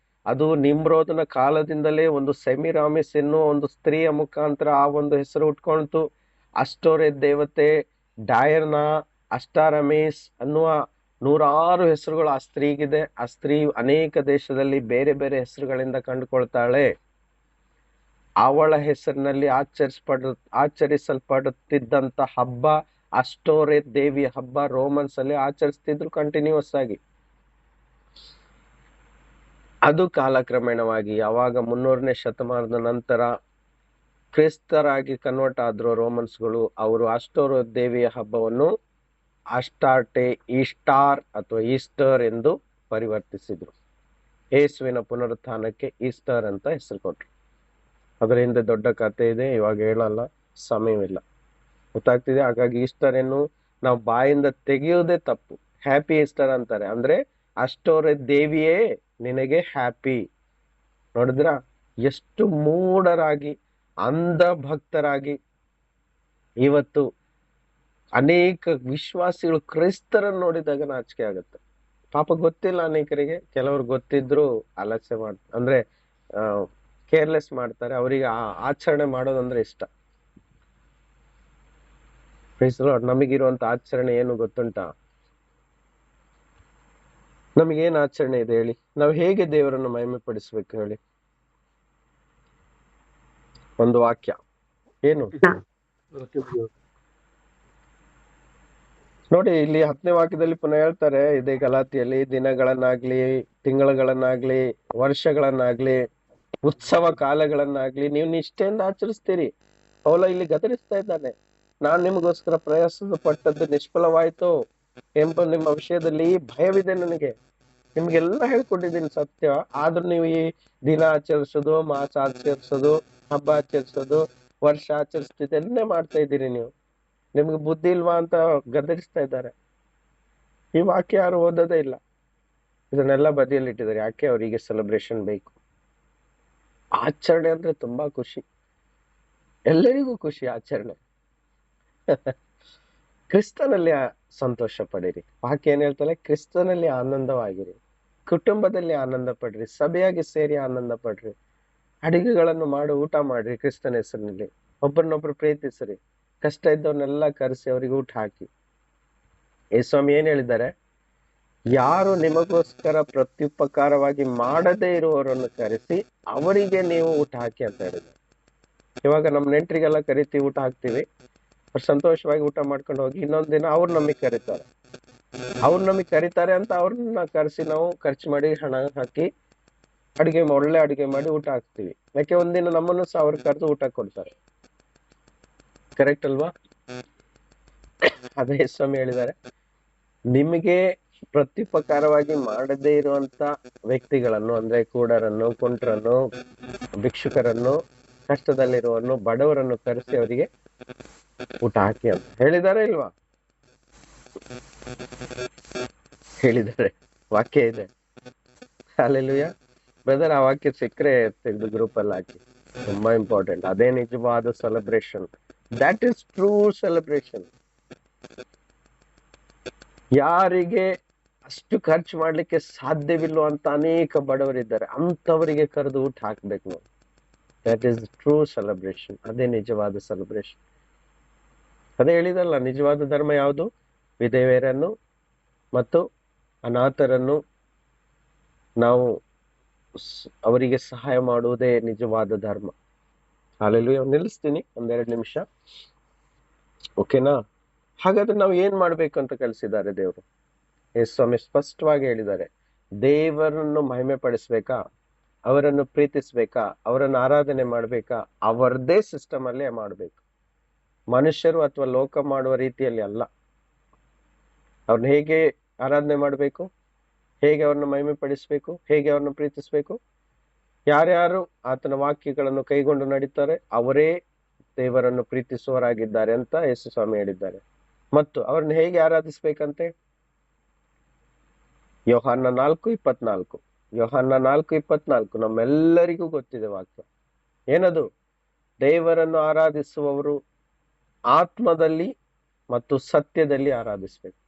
A: ಅದು ನಿಮ್ರೋದನ ಕಾಲದಿಂದಲೇ ಒಂದು ಸೆಮಿರಾಮಿಸ್ ಎನ್ನುವ ಒಂದು ಸ್ತ್ರೀಯ ಮುಖಾಂತರ ಆ ಒಂದು ಹೆಸರು ಉಟ್ಕೊಳ್ತು. ಅಷ್ಟೋರೆತ್ ದೇವತೆ, ಡಯರ್ನಾ, ಅಷ್ಟಾರಮೇಸ್ ಅನ್ನುವ 106 ಹೆಸರುಗಳು ಆ ಸ್ತ್ರೀಗಿದೆ. ಆ ಸ್ತ್ರೀ ಅನೇಕ ದೇಶದಲ್ಲಿ ಬೇರೆ ಬೇರೆ ಹೆಸರುಗಳಿಂದ ಕಂಡುಕೊಳ್ತಾಳೆ. ಅವಳ ಹೆಸರಿನಲ್ಲಿ ಆಚರಿಸಲ್ಪಡುತ್ತಿದ್ದಂತ ಹಬ್ಬ ಅಷ್ಟೋರೆತ್ ದೇವಿಯ ಹಬ್ಬ. ರೋಮನ್ಸ್ ಅಲ್ಲಿ ಆಚರಿಸ್ತಿದ್ರು ಕಂಟಿನ್ಯೂಸ್ ಆಗಿ. ಅದು ಕಾಲಕ್ರಮೇಣವಾಗಿ ಯಾವಾಗ 300ನೇ ಶತಮಾನದ ನಂತರ ಕ್ರಿಸ್ತರಾಗಿ ಕನ್ವರ್ಟ್ ಆದ್ರು ರೋಮನ್ಸ್ಗಳು, ಅವರು ಅಷ್ಟೋರೆತ್ ದೇವಿಯ ಹಬ್ಬವನ್ನು ಅಸ್ಟಾರ್ಟೆ, ಈಸ್ಟಾರ್ ಅಥವಾ ಈಸ್ಟರ್ ಎಂದು ಪರಿವರ್ತಿಸಿದ್ರು. ಯೇಸುವಿನ ಪುನರುತ್ಥಾನಕ್ಕೆ ಈಸ್ಟರ್ ಅಂತ ಹೆಸರು ಕೊಟ್ರು. ಅದರ ಹಿಂದೆ ದೊಡ್ಡ ಕಥೆ ಇದೆ, ಇವಾಗ ಹೇಳಲ್ಲ, ಸಮಯವಿಲ್ಲ. ಗೊತ್ತಾಗ್ತಿದೆ? ಹಾಗಾಗಿ ಈಸ್ಟರ್ ಅನ್ನು ನಾವು ಬಾಯಿಂದ ತೆಗೆಯುವುದೇ ತಪ್ಪು. ಹ್ಯಾಪಿ ಈಸ್ಟರ್ ಅಂತಾರೆ. ಅಂದ್ರೆ ಅಷ್ಟೋರೆತ್ ದೇವಿಯೇ ನಿನಗೆ ಹ್ಯಾಪಿ. ನೋಡಿದ್ರ ಎಷ್ಟು ಮೂಢರಾಗಿ, ಅಂಧ ಭಕ್ತರಾಗಿ ಇವತ್ತು ಅನೇಕ ವಿಶ್ವಾಸಿಗಳು ಕ್ರೈಸ್ತರನ್ನು ನೋಡಿದಾಗ ನಾಚಿಕೆ ಆಗುತ್ತೆ. ಪಾಪ ಗೊತ್ತಿಲ್ಲ ಅನೇಕರಿಗೆ. ಕೆಲವರು ಗೊತ್ತಿದ್ರು ಆಲಸ್ಯ ಅಂದ್ರೆ ಕೇರ್ಲೆಸ್ ಮಾಡ್ತಾರೆ. ಅವರಿಗೆ ಆಚರಣೆ ಮಾಡೋದಂದ್ರೆ ಇಷ್ಟ. ನಮಗಿರುವಂತ ಆಚರಣೆ ಏನು ಗೊತ್ತುಂಟಾ? ನಮಗೇನ್ ಆಚರಣೆ ಇದೆ ಹೇಳಿ? ನಾವು ಹೇಗೆ ದೇವರನ್ನು ಮಹಿಮೆ ಪಡಿಸ್ಬೇಕು ಹೇಳಿ? ಒಂದು ವಾಕ್ಯ ಏನು ನೋಡಿ, ಇಲ್ಲಿ 10ನೇ ವಾಕ್ಯದಲ್ಲಿ ಪುನಃ ಹೇಳ್ತಾರೆ, ಇದೇ ಗಲಾತಿಯಲ್ಲಿ, ದಿನಗಳನ್ನಾಗ್ಲಿ, ತಿಂಗಳುಗಳನ್ನಾಗ್ಲಿ, ವರ್ಷಗಳನ್ನಾಗ್ಲಿ, ಉತ್ಸವ ಕಾಲಗಳನ್ನಾಗ್ಲಿ ನೀವು ನಿಷ್ಠೆಯಿಂದ ಆಚರಿಸ್ತೀರಿ. ಪೌಲ ಇಲ್ಲಿ ಗದರಿಸ್ತಾ ಇದ್ದಾನೆ. ನಾನ್ ನಿಮಗೋಸ್ಕರ ಪ್ರಯಾಸ ಪಟ್ಟದ್ದು ನಿಷ್ಫಲವಾಯ್ತು ಎಂಬ ನಿಮ್ಮ ವಿಷಯದಲ್ಲಿ ಭಯವಿದೆ ನನಗೆ. ನಿಮ್ಗೆಲ್ಲ ಹೇಳ್ಕೊಟ್ಟಿದ್ದೀನಿ ಸತ್ಯ. ಆದ್ರೂ ನೀವು ಈ ದಿನ ಆಚರಿಸೋದು, ಮಾಸ ಆಚರಿಸೋದು, ಹಬ್ಬ ಆಚರಿಸೋದು, ವರ್ಷ ಆಚರಿಸ್ತಿದ್ದೆಲ್ಲೇ ಮಾಡ್ತಾ ಇದ್ದೀರಿ. ನಿಮ್ಗೆ ಬುದ್ಧಿ ಇಲ್ವಾ ಅಂತ ಗದರಿಸ್ತಾ ಇದ್ದಾರೆ. ಈ ವಾಕ್ಯ ಯಾರು ಓದೋದೇ ಇಲ್ಲ. ಇದನ್ನೆಲ್ಲ ಬದಿಯಲ್ಲಿ ಇಟ್ಟಿದ್ದಾರೆ. ಯಾಕೆ? ಅವರಿಗೆ ಸೆಲೆಬ್ರೇಷನ್ ಬೇಕು. ಆಚರಣೆ ಅಂದ್ರೆ ತುಂಬಾ ಖುಷಿ, ಎಲ್ಲರಿಗೂ ಖುಷಿ ಆಚರಣೆ. ಕ್ರಿಸ್ತನಲ್ಲಿ ಸಂತೋಷ ಪಡಿರಿ. ವಾಕ್ಯ ಏನ್ ಹೇಳ್ತಾರೆ? ಕ್ರಿಸ್ತನಲ್ಲಿ ಆನಂದವಾಗಿರಿ, ಕುಟುಂಬದಲ್ಲಿ ಆನಂದ ಪಡ್ರಿ, ಸಭೆಯಾಗಿ ಸೇರಿ ಆನಂದ ಪಡ್ರಿ, ಅಡಿಗೆಗಳನ್ನು ಮಾಡಿ ಊಟ ಮಾಡ್ರಿ. ಕ್ರಿಸ್ತನ ಹೆಸರಿನಲ್ಲಿ ಒಬ್ಬರನ್ನೊಬ್ರು ಪ್ರೀತಿಸ್ರಿ, ಕಷ್ಟ ಇದ್ದವ್ರನ್ನೆಲ್ಲ ಕರೆಸಿ ಅವ್ರಿಗೆ ಊಟ ಹಾಕಿ. ಸ್ವಾಮಿ ಏನ್ ಹೇಳಿದ್ದಾರೆ? ಯಾರು ನಿಮಗೋಸ್ಕರ ಪ್ರತ್ಯುಪಕಾರವಾಗಿ ಮಾಡದೇ ಇರುವವರನ್ನು ಕರೆಸಿ ಅವರಿಗೆ ನೀವು ಊಟ ಹಾಕಿ ಅಂತ ಹೇಳಿದ್ರು. ಇವಾಗ ನಮ್ಮ ನೆಂಟರಿಗೆಲ್ಲ ಕರಿತೀವಿ, ಊಟ ಹಾಕ್ತಿವಿ, ಅವ್ರು ಸಂತೋಷವಾಗಿ ಊಟ ಮಾಡ್ಕೊಂಡು ಹೋಗಿ ಇನ್ನೊಂದ್ ದಿನ ಅವ್ರು ನಮಗೆ ಕರೀತಾರೆ. ಅವ್ರು ನಮಗೆ ಕರೀತಾರೆ ಅಂತ ಅವ್ರನ್ನ ಕರೆಸಿ ನಾವು ಖರ್ಚು ಮಾಡಿ ಹಣ ಹಾಕಿ ಒಳ್ಳೆ ಅಡಿಗೆ ಮಾಡಿ ಊಟ ಹಾಕ್ತಿವಿ. ಯಾಕೆ ಒಂದಿನ ನಮ್ಮನ್ನು ಸಹ ಅವ್ರು ಕರೆದು ಊಟ ಕೊಡ್ತಾರೆ. ಕರೆಕ್ಟ್ ಅಲ್ವಾ? ಅದೇ ಸ್ವಾಮಿ ಹೇಳಿದ್ದಾರೆ, ನಿಮಗೆ ಪ್ರತ್ಯುಪಕಾರವಾಗಿ ಮಾಡದೇ ಇರುವಂತ ವ್ಯಕ್ತಿಗಳನ್ನು, ಅಂದ್ರೆ ಕೂಡರನ್ನು, ಕುಂಟ್ರನ್ನು, ಭಿಕ್ಷುಕರನ್ನು, ಕಷ್ಟದಲ್ಲಿರುವವನ್ನು, ಬಡವರನ್ನು ಕರೆಸಿ ಅವರಿಗೆ ಊಟ ಹಾಕಿ ಅಂತ ಹೇಳಿದಾರೆ ಇಲ್ವಾ? ಹೇಳಿದ್ದಾರೆ, ವಾಕ್ಯ ಇದೆ. ಹಲ್ಲೆಲೂಯಾ. ಬ್ರದರ್, ಆ ವಾಕ್ಯ ಸಿಕ್ಕರೆ ತೆಗೆದು ಗ್ರೂಪ್ ಅಲ್ಲಿ ಹಾಕಿ, ತುಂಬಾ ಇಂಪಾರ್ಟೆಂಟ್. ಅದೇ ನಿಜವಾದ celebration. That is true celebration. ಯಾರಿಗೆ ಅಷ್ಟು ಖರ್ಚು ಮಾಡ್ಲಿಕ್ಕೆ ಸಾಧ್ಯವಿಲ್ಲ ಅಂತ ಅನೇಕ ಬಡವರಿದ್ದಾರೆ, ಅಂತವರಿಗೆ ಕರೆದು ಊಟ ಹಾಕ್ಬೇಕು ನಾವು. That is true celebration. ಅದೇ ನಿಜವಾದ ಸೆಲೆಬ್ರೇಷನ್. ಅದೇ ಹೇಳಿದಲ್ಲ, ನಿಜವಾದ ಧರ್ಮ ಯಾವುದು? ವಿಧವೆಯರನ್ನು ಮತ್ತು ಅನಾಥರನ್ನು ನಾವು ಅವರಿಗೆ ಸಹಾಯ ಮಾಡುವುದೇ ನಿಜವಾದ ಧರ್ಮ. ಹಲ್ಲೆಲೂಯಾ. ನಿಲ್ಲಿಸ್ತೀನಿ 1-2 ನಿಮಿಷ, ಓಕೆನಾ? ಹಾಗಾದ್ರೆ ನಾವು ಏನ್ ಮಾಡ್ಬೇಕು ಅಂತ ಕಲಿಸಿದ್ದಾರೆ ದೇವರು. ಸ್ವಾಮಿ ಸ್ಪಷ್ಟವಾಗಿ ಹೇಳಿದ್ದಾರೆ, ದೇವರನ್ನು ಮಹಿಮೆ ಪಡಿಸ್ಬೇಕಾ, ಅವರನ್ನು ಪ್ರೀತಿಸ್ಬೇಕಾ, ಅವರನ್ನು ಆರಾಧನೆ ಮಾಡ್ಬೇಕಾ, ಅವರದೇ ಸಿಸ್ಟಮ್ ಅಲ್ಲೇ ಮಾಡ್ಬೇಕು. ಮನುಷ್ಯರು ಅಥವಾ ಲೋಕ ಮಾಡುವ ರೀತಿಯಲ್ಲಿ ಅಲ್ಲ. ಅವ್ರನ್ನ ಹೇಗೆ ಆರಾಧನೆ ಮಾಡ್ಬೇಕು, ಹೇಗೆ ಅವ್ರನ್ನ ಮಹಿಮೆ ಪಡಿಸ್ಬೇಕು, ಹೇಗೆ ಅವ್ರನ್ನ ಪ್ರೀತಿಸ್ಬೇಕು, ಯಾರ್ಯಾರು ಆತನ ವಾಕ್ಯಗಳನ್ನು ಕೈಗೊಂಡು ನಡೀತಾರೆ ಅವರೇ ದೇವರನ್ನು ಪ್ರೀತಿಸುವವರಾಗಿದ್ದಾರೆ ಅಂತ ಯೇಸು ಸ್ವಾಮಿ ಹೇಳಿದ್ದಾರೆ. ಮತ್ತು ಅವ್ರನ್ನ ಹೇಗೆ ಆರಾಧಿಸ್ಬೇಕಂತೆ? ಯೋಹಾನ 4:24 ಯೋಹಾನ 4:24 ನಮ್ಮೆಲ್ಲರಿಗೂ ಗೊತ್ತಿದೆ ವಾಕ್ಯ. ಏನದು? ದೇವರನ್ನು ಆರಾಧಿಸುವವರು ಆತ್ಮದಲ್ಲಿ ಮತ್ತು ಸತ್ಯದಲ್ಲಿ ಆರಾಧಿಸ್ಬೇಕು.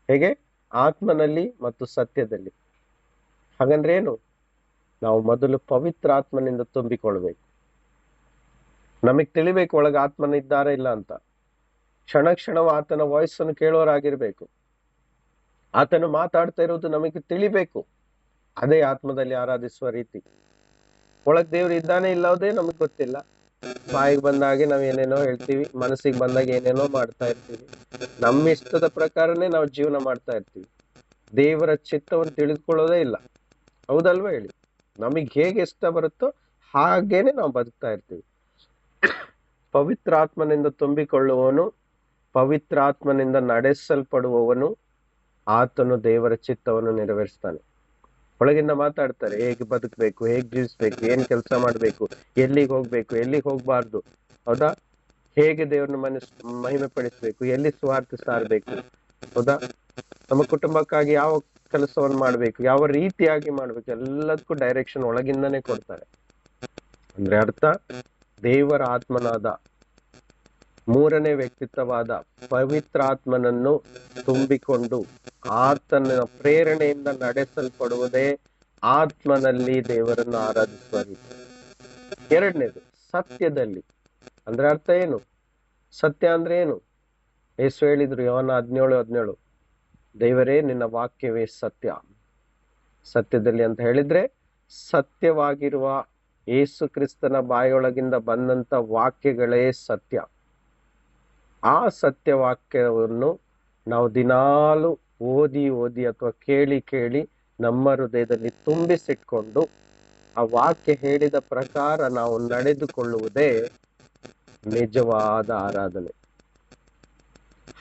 A: ಹೇಗೆ? ಆತ್ಮನಲ್ಲಿ ಮತ್ತು ಸತ್ಯದಲ್ಲಿ. ಹಾಗಂದ್ರೆ ಏನು? ನಾವು ಮೊದಲು ಪವಿತ್ರ ಆತ್ಮನಿಂದ ತುಂಬಿಕೊಳ್ಬೇಕು. ನಮಗ್ ತಿಳಿಬೇಕು ಒಳಗೆ ಆತ್ಮನ ಇದ್ದಾರಾ ಇಲ್ಲ ಅಂತ. ಕ್ಷಣ ಕ್ಷಣವೂ ಆತನ ವಾಯ್ಸ್ ಅನ್ನು ಕೇಳೋರಾಗಿರ್ಬೇಕು. ಆತನು ಮಾತಾಡ್ತಾ ಇರೋದು ನಮಗೆ ತಿಳಿಬೇಕು. ಅದೇ ಆತ್ಮದಲ್ಲಿ ಆರಾಧಿಸುವ ರೀತಿ. ಒಳಗ್ ದೇವ್ರು ಇದ್ದಾನೆ ಇಲ್ಲೋದೇ ನಮಗ್ ಗೊತ್ತಿಲ್ಲ. ಬಾಯಿಗೆ ಬಂದಾಗೆ ನಾವ್ ಏನೇನೋ ಹೇಳ್ತೀವಿ, ಮನಸ್ಸಿಗೆ ಬಂದಾಗ ಏನೇನೋ ಮಾಡ್ತಾ ಇರ್ತೀವಿ. ನಮ್ಮ ಇಷ್ಟದ ಪ್ರಕಾರನೇ ನಾವು ಜೀವನ ಮಾಡ್ತಾ ಇರ್ತೀವಿ. ದೇವರ ಚಿತ್ತವನ್ನು ತಿಳಿದುಕೊಳ್ಳೋದೇ ಇಲ್ಲ. ಹೌದಲ್ವಾ ಹೇಳಿ? ನಮಗ್ ಹೇಗೆ ಇಷ್ಟ ಬರುತ್ತೋ ಹಾಗೇನೆ ನಾವು ಬದುಕ್ತಾ ಇರ್ತೀವಿ. ಪವಿತ್ರ ಆತ್ಮನಿಂದ ತುಂಬಿಕೊಳ್ಳುವವನು, ಪವಿತ್ರ ಆತ್ಮನಿಂದ ನಡೆಸಲ್ಪಡುವವನು, ಆತನು ದೇವರ ಚಿತ್ತವನ್ನು ನೆರವೇರಿಸ್ತಾನೆ. ಒಳಗಿಂದ ಮಾತಾಡ್ತಾರೆ, ಹೇಗೆ ಬದುಕಬೇಕು, ಹೇಗೆ ಜೀವಿಸ್ಬೇಕು, ಏನ್ ಕೆಲಸ ಮಾಡ್ಬೇಕು, ಎಲ್ಲಿಗೆ ಹೋಗ್ಬೇಕು, ಎಲ್ಲಿಗೆ ಹೋಗ್ಬಾರ್ದು, ಹೌದಾ? ಹೇಗೆ ದೇವ್ರನ್ನ ಮಹಿಮೆ ಪಡಿಸ್ಬೇಕು, ಎಲ್ಲಿ ಸ್ವಾರ್ಥ ಸಾರಬೇಕು, ಹೌದಾ? ನಮ್ಮ ಕುಟುಂಬಕ್ಕಾಗಿ ಯಾವ ಕೆಲಸವನ್ನು ಮಾಡ್ಬೇಕು, ಯಾವ ರೀತಿಯಾಗಿ ಮಾಡ್ಬೇಕು, ಎಲ್ಲದಕ್ಕೂ ಡೈರೆಕ್ಷನ್ ಒಳಗಿಂದನೇ ಕೊಡ್ತಾರೆ. ಅಂದ್ರೆ ಅರ್ಥ, ದೇವರ ಆತ್ಮನಾದ ಮೂರನೇ ವ್ಯಕ್ತಿತ್ವವಾದ ಪವಿತ್ರಾತ್ಮನನ್ನು ತುಂಬಿಕೊಂಡು ಆತನ ಪ್ರೇರಣೆಯಿಂದ ನಡೆಸಲ್ಪಡುವುದೇ ಆತ್ಮನಲ್ಲಿ ದೇವರನ್ನು ಆರಾಧಿಸುವ ರೀತಿ. ಎರಡನೇದು ಸತ್ಯದಲ್ಲಿ. ಅಂದ್ರೆ ಅರ್ಥ ಏನು? ಸತ್ಯ ಅಂದ್ರೆ ಏನು? ಯೇಸು ಹೇಳಿದ್ರು ಯೋಹಾನ 17:17, ದೇವರೇ ನಿನ್ನ ವಾಕ್ಯವೇ ಸತ್ಯ. ಸತ್ಯದಲ್ಲಿ ಅಂತ ಹೇಳಿದ್ರೆ ಸತ್ಯವಾಗಿರುವ ಯೇಸು ಕ್ರಿಸ್ತನ ಬಾಯೊಳಗಿಂದ ಬಂದಂತ ವಾಕ್ಯಗಳೇ ಸತ್ಯ. ಆ ಸತ್ಯವಾಕ್ಯವನ್ನು ನಾವು ದಿನಾಲು ಓದಿ ಅಥವಾ ಕೇಳಿ ನಮ್ಮ ಹೃದಯದಲ್ಲಿ ತುಂಬಿಸಿಟ್ಕೊಂಡು ಆ ವಾಕ್ಯ ಹೇಳಿದ ಪ್ರಕಾರ ನಾವು ನಡೆದುಕೊಳ್ಳುವುದೇ ನಿಜವಾದ ಆರಾಧನೆ.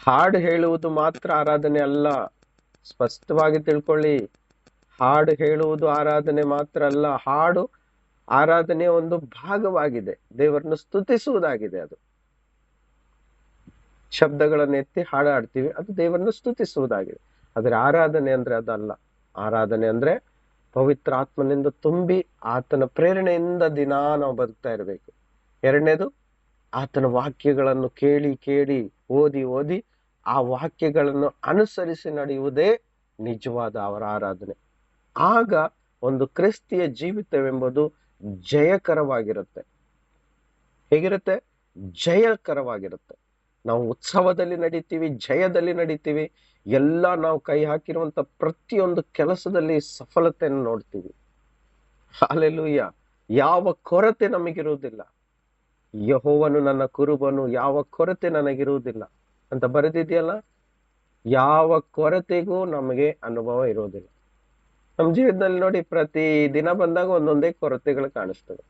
A: ಹಾಡು ಹೇಳುವುದು ಮಾತ್ರ ಆರಾಧನೆ ಅಲ್ಲ. ಸ್ಪಷ್ಟವಾಗಿ ತಿಳ್ಕೊಳ್ಳಿ. ಹಾಡು ಹೇಳುವುದು ಆರಾಧನೆ ಮಾತ್ರ ಅಲ್ಲ. ಹಾಡು ಆರಾಧನೆಯ ಒಂದು ಭಾಗವಾಗಿದೆ. ದೇವರನ್ನು ಸ್ತುತಿಸುವುದಾಗಿದೆ. ಅದು ಶಬ್ದಗಳನ್ನು ಎತ್ತಿ ಹಾಡಾಡ್ತೀವಿ, ಅದು ದೇವರನ್ನು ಸ್ತುತಿಸುವುದಾಗಿದೆ. ಆದ್ರೆ ಆರಾಧನೆ ಅಂದ್ರೆ ಅದಲ್ಲ. ಆರಾಧನೆ ಅಂದ್ರೆ ಪವಿತ್ರ ಆತ್ಮನಿಂದ ತುಂಬಿ ಆತನ ಪ್ರೇರಣೆಯಿಂದ ದಿನಾ ನಾವು ಬದುಕ್ತಾ ಇರಬೇಕು. ಎರಡನೇದು, ಆತನ ವಾಕ್ಯಗಳನ್ನು ಕೇಳಿ ಓದಿ ಆ ವಾಕ್ಯಗಳನ್ನು ಅನುಸರಿಸಿ ನಡೆಯುವುದೇ ನಿಜವಾದ ಅವರ ಆರಾಧನೆ. ಆಗ ಒಂದು ಕ್ರಿಸ್ತಿಯ ಜೀವಿತವೆಂಬುದು ಜಯಕರವಾಗಿರುತ್ತೆ. ಹೇಗಿರುತ್ತೆ? ಜಯಕರವಾಗಿರುತ್ತೆ. ನಾವು ಉತ್ಸವದಲ್ಲಿ ನಡೀತೀವಿ, ಜಯದಲ್ಲಿ ನಡೀತೀವಿ, ಎಲ್ಲ ನಾವು ಕೈ ಹಾಕಿರುವಂತ ಪ್ರತಿಯೊಂದು ಕೆಲಸದಲ್ಲಿ ಸಫಲತೆಯನ್ನು ನೋಡ್ತೀವಿ. ಹಲ್ಲೆಲೂಯಾ. ಯಾವ ಕೊರತೆ ನಮಗಿರುವುದಿಲ್ಲ. ಯೆಹೋವನು ನನ್ನ ಕುರುಬನು, ಯಾವ ಕೊರತೆ ನನಗಿರುವುದಿಲ್ಲ ಅಂತ ಬರೆದಿದೆಯಲ್ಲ. ಯಾವ ಕೊರತೆಗೂ ನಮಗೆ ಅನುಭವ ಇರೋದಿಲ್ಲ. ನಮ್ಮ ಜೀವಿತದಲ್ಲಿ ನೋಡಿ, ಪ್ರತಿ ದಿನ ಬಂದಾಗ ಒಂದೊಂದೇ ಕೊರತೆಗಳು ಕಾಣಿಸ್ತವೆ.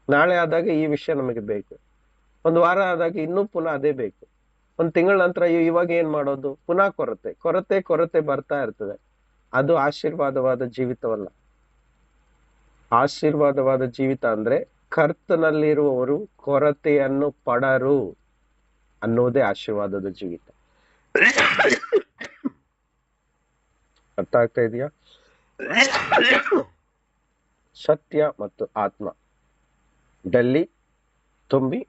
A: ನಾಳೆ ಆದಾಗ ಈ ವಿಷಯ ನಮಗೆ ಬೇಕು, ಒಂದು ವಾರ ಆದಾಗ ಇನ್ನೂ ಪುನಃ ಅದೇ ಬೇಕು, ಒಂದು ತಿಂಗಳ ನಂತರ ಇವಾಗ ಏನ್ ಮಾಡೋದು, ಪುನಃ ಕೊರತೆ ಕೊರತೆ ಕೊರತೆ ಬರ್ತಾ ಇರ್ತದೆ. ಅದು ಆಶೀರ್ವಾದವಾದ ಜೀವಿತವಲ್ಲ. ಆಶೀರ್ವಾದವಾದ ಜೀವಿತ ಅಂದ್ರೆ ಕರ್ತನಲ್ಲಿರುವವರು ಕೊರತೆಯನ್ನು ಪಡರು ಅನ್ನೋದೇ ಆಶೀರ್ವಾದದ ಜೀವಿತ. ಅರ್ಥ ಆಗ್ತಾ ಇದೆಯಾ? ಸತ್ಯ ಮತ್ತು ಆತ್ಮ ದಲ್ಲಿ ತುಂಬಿ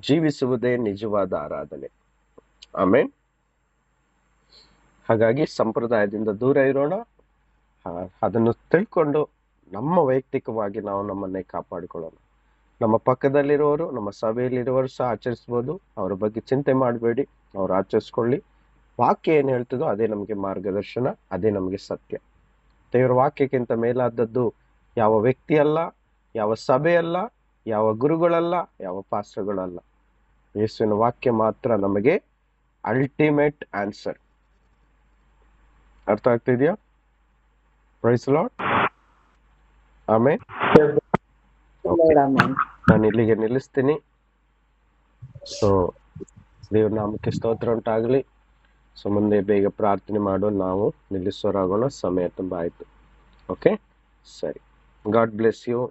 A: ಜೀವಿಸುವುದೇ ನಿಜವಾದ ಆರಾಧನೆ. ಆಮೇನ್. ಹಾಗಾಗಿ ಸಂಪ್ರದಾಯದಿಂದ ದೂರ ಇರೋಣ. ಅದನ್ನು ತಿಳ್ಕೊಂಡು ನಮ್ಮ ವೈಯಕ್ತಿಕವಾಗಿ ನಾವು ನಮ್ಮನ್ನೇ ಕಾಪಾಡಿಕೊಳ್ಳೋಣ. ನಮ್ಮ ಪಕ್ಕದಲ್ಲಿರುವವರು, ನಮ್ಮ ಸಭೆಯಲ್ಲಿರುವವರು ಸಹ ಆಚರಿಸ್ಬೋದು. ಅವರ ಬಗ್ಗೆ ಚಿಂತೆ ಮಾಡಬೇಡಿ, ಅವ್ರು ಆಚರಿಸ್ಕೊಳ್ಳಿ. ವಾಕ್ಯ ಏನ್ ಹೇಳ್ತದೋ ಅದೇ ನಮಗೆ ಮಾರ್ಗದರ್ಶನ, ಅದೇ ನಮಗೆ ಸತ್ಯ. ದೇವರ ವಾಕ್ಯಕ್ಕಿಂತ ಮೇಲಾದದ್ದು ಯಾವ ವ್ಯಕ್ತಿ ಅಲ್ಲ, ಯಾವ ಸಭೆ ಅಲ್ಲ, ಯಾವ ಗುರುಗಳಲ್ಲ, ಯಾವ ಪಾಸ್ಟರ್ಗಳಲ್ಲ. ಯೇಸುವಿನ ವಾಕ್ಯ ಮಾತ್ರ ನಮಗೆ ಅಲ್ಟಿಮೇಟ್ ಆನ್ಸರ್. ಅರ್ಥ ಆಗ್ತಿದ್ಯಾ? Praise Lord. ಆಮೇನ್. ನಾನು ಇಲ್ಲಿಗೆ ನಿಲ್ಲಿಸ್ತೀನಿ. ಸೊ ದೇವ್ರ ನಾಮಕ್ಕೆ ಸ್ತೋತ್ರ ಉಂಟಾಗಲಿ. ಸೊ ಮುಂದೆ ಬೇಗ ಪ್ರಾರ್ಥನೆ ಮಾಡೋ, ನಾವು ನಿಲ್ಲಿಸೋರಾಗೋಣ. ಸಮಯ ತುಂಬ ಆಯ್ತು. ಓಕೆ, ಸರಿ. God bless you.